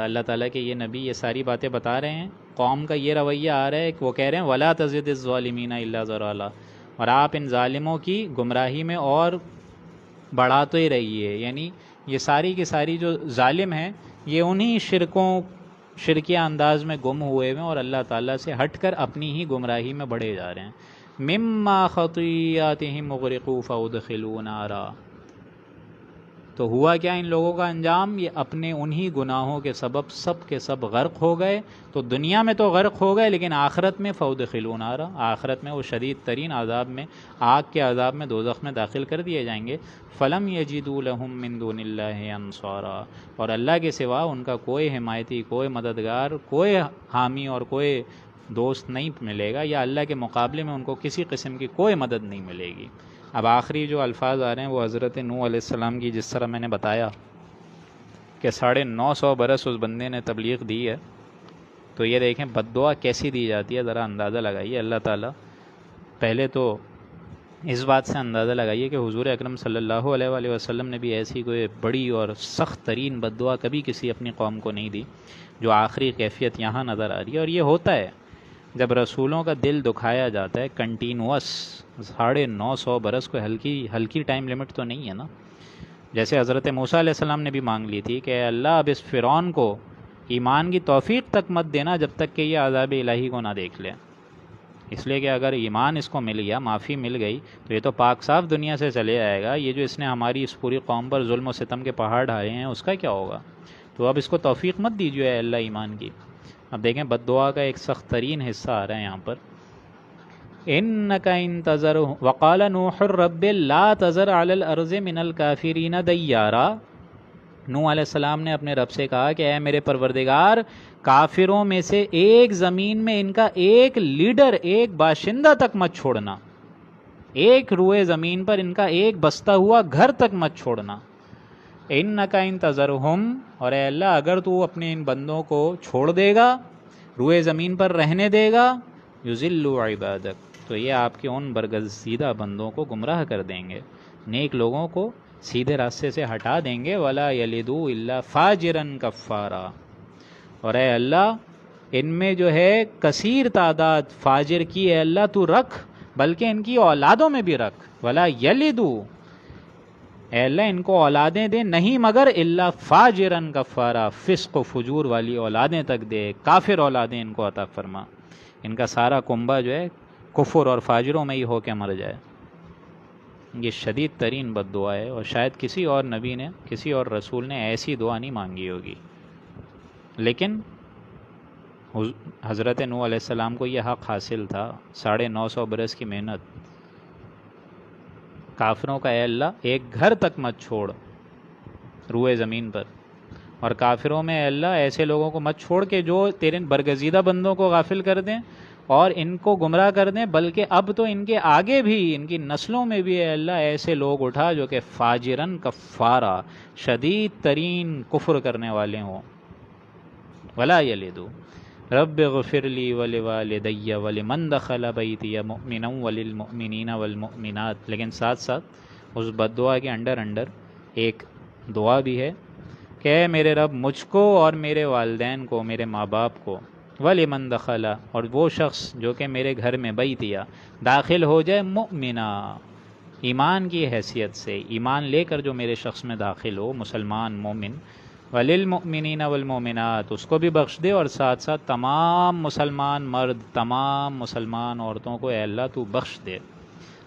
Speaker 1: اللہ تعالیٰ کے یہ نبی یہ ساری باتیں بتا رہے ہیں، قوم کا یہ رویہ آ رہا ہے کہ وہ کہہ رہے ہیں ولا تزد الظالمین الا ضلالا، اور آپ ان ظالموں کی گمراہی میں اور بڑھاتے ہی رہیے، یعنی یہ ساری کی ساری جو ظالم ہیں یہ انہی شرکیہ انداز میں گم ہوئے ہیں، اور اللہ تعالیٰ سے ہٹ کر اپنی ہی گمراہی میں بڑھے جا رہے ہیں۔ مما خطیئاتہم مغرقوا فادخلوا نارا، تو ہوا کیا ان لوگوں کا انجام؟ یہ اپنے انہی گناہوں کے سبب سب کے سب غرق ہو گئے. تو دنیا میں تو غرق ہو گئے، لیکن آخرت میں فَأُدْخِلُوا نَارًا، آخرت میں وہ شدید ترین عذاب میں، آگ کے عذاب میں، دوزخ میں داخل کر دیے جائیں گے. فَلَمْ يَجِدُوا لَهُم مِّن دُونِ اللَّهِ أَنصَارًا، اور اللہ کے سوا ان کا کوئی حمایتی، کوئی مددگار، کوئی حامی اور کوئی دوست نہیں ملے گا، یا اللہ کے مقابلے میں ان کو کسی قسم کی کوئی مدد نہیں ملے گی. اب آخری جو الفاظ آ رہے ہیں وہ حضرت نوح علیہ السلام کی، جس طرح میں نے بتایا کہ 950 برس اس بندے نے تبلیغ دی ہے. تو یہ دیکھیں بد دعا کیسی دی جاتی ہے، ذرا اندازہ لگائیے. اللہ تعالیٰ پہلے تو اس بات سے اندازہ لگائیے کہ حضور اکرم صلی اللہ علیہ وآلہ وسلم نے بھی ایسی کوئی بڑی اور سخت ترین بد دعا کبھی کسی اپنی قوم کو نہیں دی، جو آخری کیفیت یہاں نظر آ رہی ہے. اور یہ ہوتا ہے جب رسولوں کا دل دکھایا جاتا ہے کنٹینوس 950 برس، کو ہلکی ٹائم لمٹ تو نہیں ہے نا. جیسے حضرت موسیٰ علیہ السلام نے بھی مانگ لی تھی کہ اللہ اب اس فرعون کو ایمان کی توفیق تک مت دینا جب تک کہ یہ عذاب الہی کو نہ دیکھ لے، اس لیے کہ اگر ایمان اس کو مل گیا، معافی مل گئی، تو یہ تو پاک صاف دنیا سے چلے آئے گا. یہ جو اس نے ہماری اس پوری قوم پر ظلم و ستم کے پہاڑ ڈھائے ہیں، اس کا کیا ہوگا؟ تو اب اس کو توفیق مت دیجیے اے اللہ ایمان کی. اب دیکھیں بد دعا کا ایک سخت ترین حصہ آ رہا ہے یہاں پر. اِنَّكَ إِن تَذَرْهُمْ وَقَالَ نُوحٌ رَبِّ لَا تَذَرْ عَلَى الْأَرْضِ مِنَ الْكَافِرِينَ دَيَّارًا. نوح علیہ السلام نے اپنے رب سے کہا کہ اے میرے پروردگار، کافروں میں سے ایک زمین میں ان کا ایک لیڈر، ایک باشندہ تک مت چھوڑنا، ایک روئے زمین پر ان کا ایک بستا ہوا گھر تک مت چھوڑنا. اِنَّكَ إِن تَذَرْهُمْ، اور اے اللہ اگر تو اپنے ان بندوں کو چھوڑ دے گا، روئے زمین پر رہنے دے گا، یُضِلُّ عِبَادَکَ، تو یہ آپ کے ان برگزیدہ بندوں کو گمراہ کر دیں گے، نیک لوگوں کو سیدھے راستے سے ہٹا دیں گے. وَلَا يَلِدُوا إِلَّا فَاجِرًا كَفَّارًا، اور اے اللہ ان میں جو ہے کثیر تعداد فاجر کی اے اللہ تو رکھ، بلکہ ان کی اولادوں میں بھی رکھ. وَلَا يَلِدُوا، اے اللہ ان کو اولادیں دے نہیں مگر الا فاجرن کفارا، فسق و فجور والی اولادیں تک دے، کافر اولادیں ان کو عطا فرما، ان کا سارا کنبہ جو ہے کفر اور فاجروں میں ہی ہو کے مر جائے. یہ شدید ترین بد دعا ہے، اور شاید کسی اور نبی نے، کسی اور رسول نے ایسی دعا نہیں مانگی ہوگی. لیکن حضرت نوح علیہ السلام کو یہ حق حاصل تھا. 950 برس کی محنت، کافروں کا اے اللہ ایک گھر تک مت چھوڑ روئے زمین پر، اور کافروں میں اے اللہ ایسے لوگوں کو مت چھوڑ کہ جو تیرے برگزیدہ بندوں کو غافل کر دیں اور ان کو گمراہ کر دیں، بلکہ اب تو ان کے آگے بھی، ان کی نسلوں میں بھی اے اللہ ایسے لوگ اٹھا جو کہ فاجرن کفارا، شدید ترین کفر کرنے والے ہوں. ولا یلدوا رب اغفر لی ولوالدی ولمن دخل بیتی مؤمنا وللمؤمنین والمؤمنات. لیکن ساتھ ساتھ اس بد دعا کے انڈر ایک دعا بھی ہے کہ اے میرے رب مجھ کو اور میرے والدین کو، میرے ماں باپ کو، ولمن دخل، اور وہ شخص جو کہ میرے گھر میں بیتیا داخل ہو جائے، مؤمنا، ایمان کی حیثیت سے، ایمان لے کر جو میرے شخص میں داخل ہو، مسلمان مومن، وللمؤمنین والمؤمنات، اس کو بھی بخش دے، اور ساتھ ساتھ تمام مسلمان مرد، تمام مسلمان عورتوں کو اے اللہ تو بخش دے.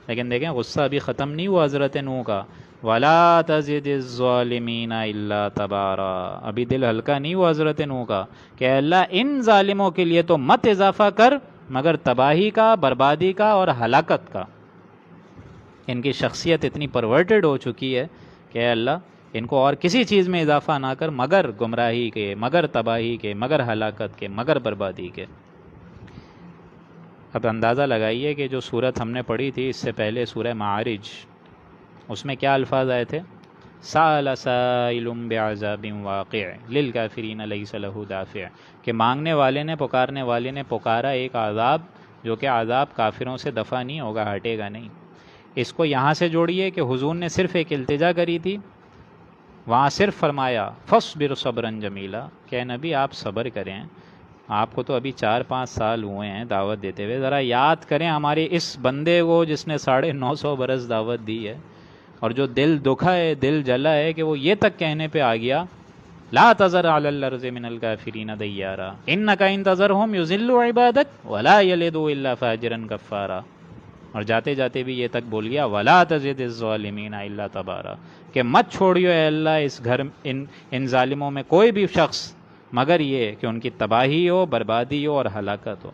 Speaker 1: لیکن دیکھیں غصہ ابھی ختم نہیں ہوا حضرت نوح کا. وَلَا تَزِدِ الظَّالِمِينَ إِلَّا تَبَارًا، ابھی دل ہلکا نہیں ہوا حضرت نوح کا کہ اے اللہ ان ظالموں کے لیے تو مت اضافہ کر مگر تباہی کا، بربادی کا اور ہلاکت کا. ان کی شخصیت اتنی پرورٹڈ ہو چکی ہے کہ اے اللہ ان کو اور کسی چیز میں اضافہ نہ کر مگر گمراہی کے، مگر تباہی کے، مگر ہلاکت کے، مگر بربادی کے. اب اندازہ لگائیے کہ جو صورت ہم نے پڑھی تھی اس سے پہلے، سورہ معارج، اس میں کیا الفاظ آئے تھے؟ سَأَلَ سَائِلٌ بِعَذَابٍ وَاقِعٍ لِلْكَافِرِينَ لَيْسَ لَهُ دَافِعٌ، کہ مانگنے والے نے، پکارنے والے نے پکارا ایک عذاب جو کہ عذاب کافروں سے دفع نہیں ہوگا، ہٹے گا نہیں. اس کو یہاں سے جوڑیے کہ حضور نے صرف ایک التجا کری تھی، وہاں صرف فرمایا فَاصْبِرْ صَبْرًا جَمِيلًا، کہ نبی آپ صبر کریں، آپ کو تو ابھی 4-5 سال ہوئے ہیں دعوت دیتے ہوئے، ذرا یاد کریں ہمارے اس بندے کو جس نے 950 برس دعوت دی ہے، اور جو دل دکھا ہے، دل جلا ہے کہ وہ یہ تک کہنے پہ آ گیا لا تذر علی الارض من الکافرین دیارا انک ان تذرہم یضلوا عبادک ولا یلدوا الا فاجرا کفارا. اور جاتے جاتے بھی یہ تک بول گیا وَلَا تَزِدِ الظَّالِمِينَ إِلَّا تَبَارًا، کہ مت چھوڑیو اے اللہ اس گھر ان ظالموں میں کوئی بھی شخص مگر یہ کہ ان کی تباہی ہو، بربادی ہو اور ہلاکت ہو۔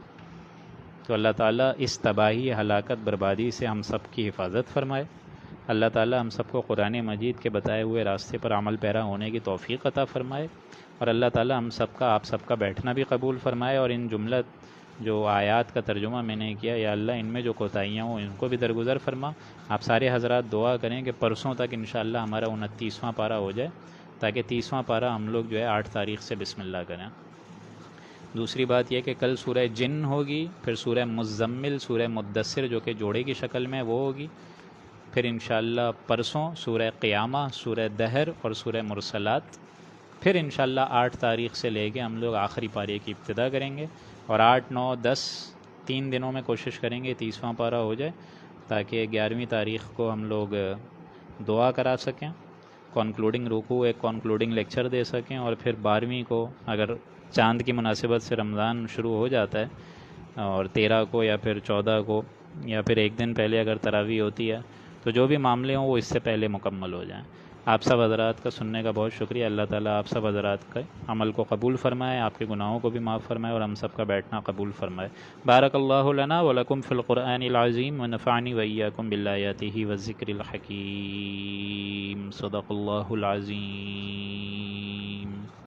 Speaker 1: تو اللہ تعالیٰ اس تباہی، ہلاکت، بربادی سے ہم سب کی حفاظت فرمائے۔ اللہ تعالیٰ ہم سب کو قرآن مجید کے بتائے ہوئے راستے پر عمل پیرا ہونے کی توفیق عطا فرمائے، اور اللہ تعالیٰ ہم سب کا، آپ سب کا بیٹھنا بھی قبول فرمائے، اور ان جملہ جو آیات کا ترجمہ میں نے کیا، یا اللہ ان میں جو کوتاہیاں ہوں ان کو بھی درگزر فرما۔ آپ سارے حضرات دعا کریں کہ پرسوں تک انشاءاللہ ہمارا 29واں پارہ ہو جائے، تاکہ 30واں پارہ ہم لوگ جو ہے 8 تاریخ سے بسم اللہ کریں۔ دوسری بات یہ کہ کل سورہ جن ہوگی، پھر سورہ مزمل، سورہ مدثر جو کہ جوڑے کی شکل میں وہ ہوگی، پھر انشاءاللہ پرسوں سورہ قیامہ، سورہ دہر اور سورہ مرسلات، پھر انشاءاللہ 8 تاریخ سے لے کے ہم لوگ آخری پارے کی ابتدا کریں گے، اور 8، 9، 10 3 دنوں میں کوشش کریں گے 30واں پارہ ہو جائے، تاکہ 11ویں تاریخ کو ہم لوگ دعا کرا سکیں، کنکلوڈنگ رکوع، ایک کنکلوڈنگ لیکچر دے سکیں، اور پھر 12ویں کو اگر چاند کی مناسبت سے رمضان شروع ہو جاتا ہے اور 13 کو یا پھر 14 کو یا پھر ایک دن پہلے اگر تراویح ہوتی ہے، تو جو بھی معاملے ہوں وہ اس سے پہلے مکمل ہو جائیں۔ آپ سب حضرات کا سننے کا بہت شکریہ۔ اللہ تعالیٰ آپ سب حضرات کے عمل کو قبول فرمائے، آپ کے گناہوں کو بھی معاف فرمائے، اور ہم سب کا بیٹھنا قبول فرمائے۔ بارک اللہ لنا ولکم فی القرآن العظیم ونفعنی وإیاکم بالآیاتہ والذکر الحکیم۔ صدق اللہ العظیم۔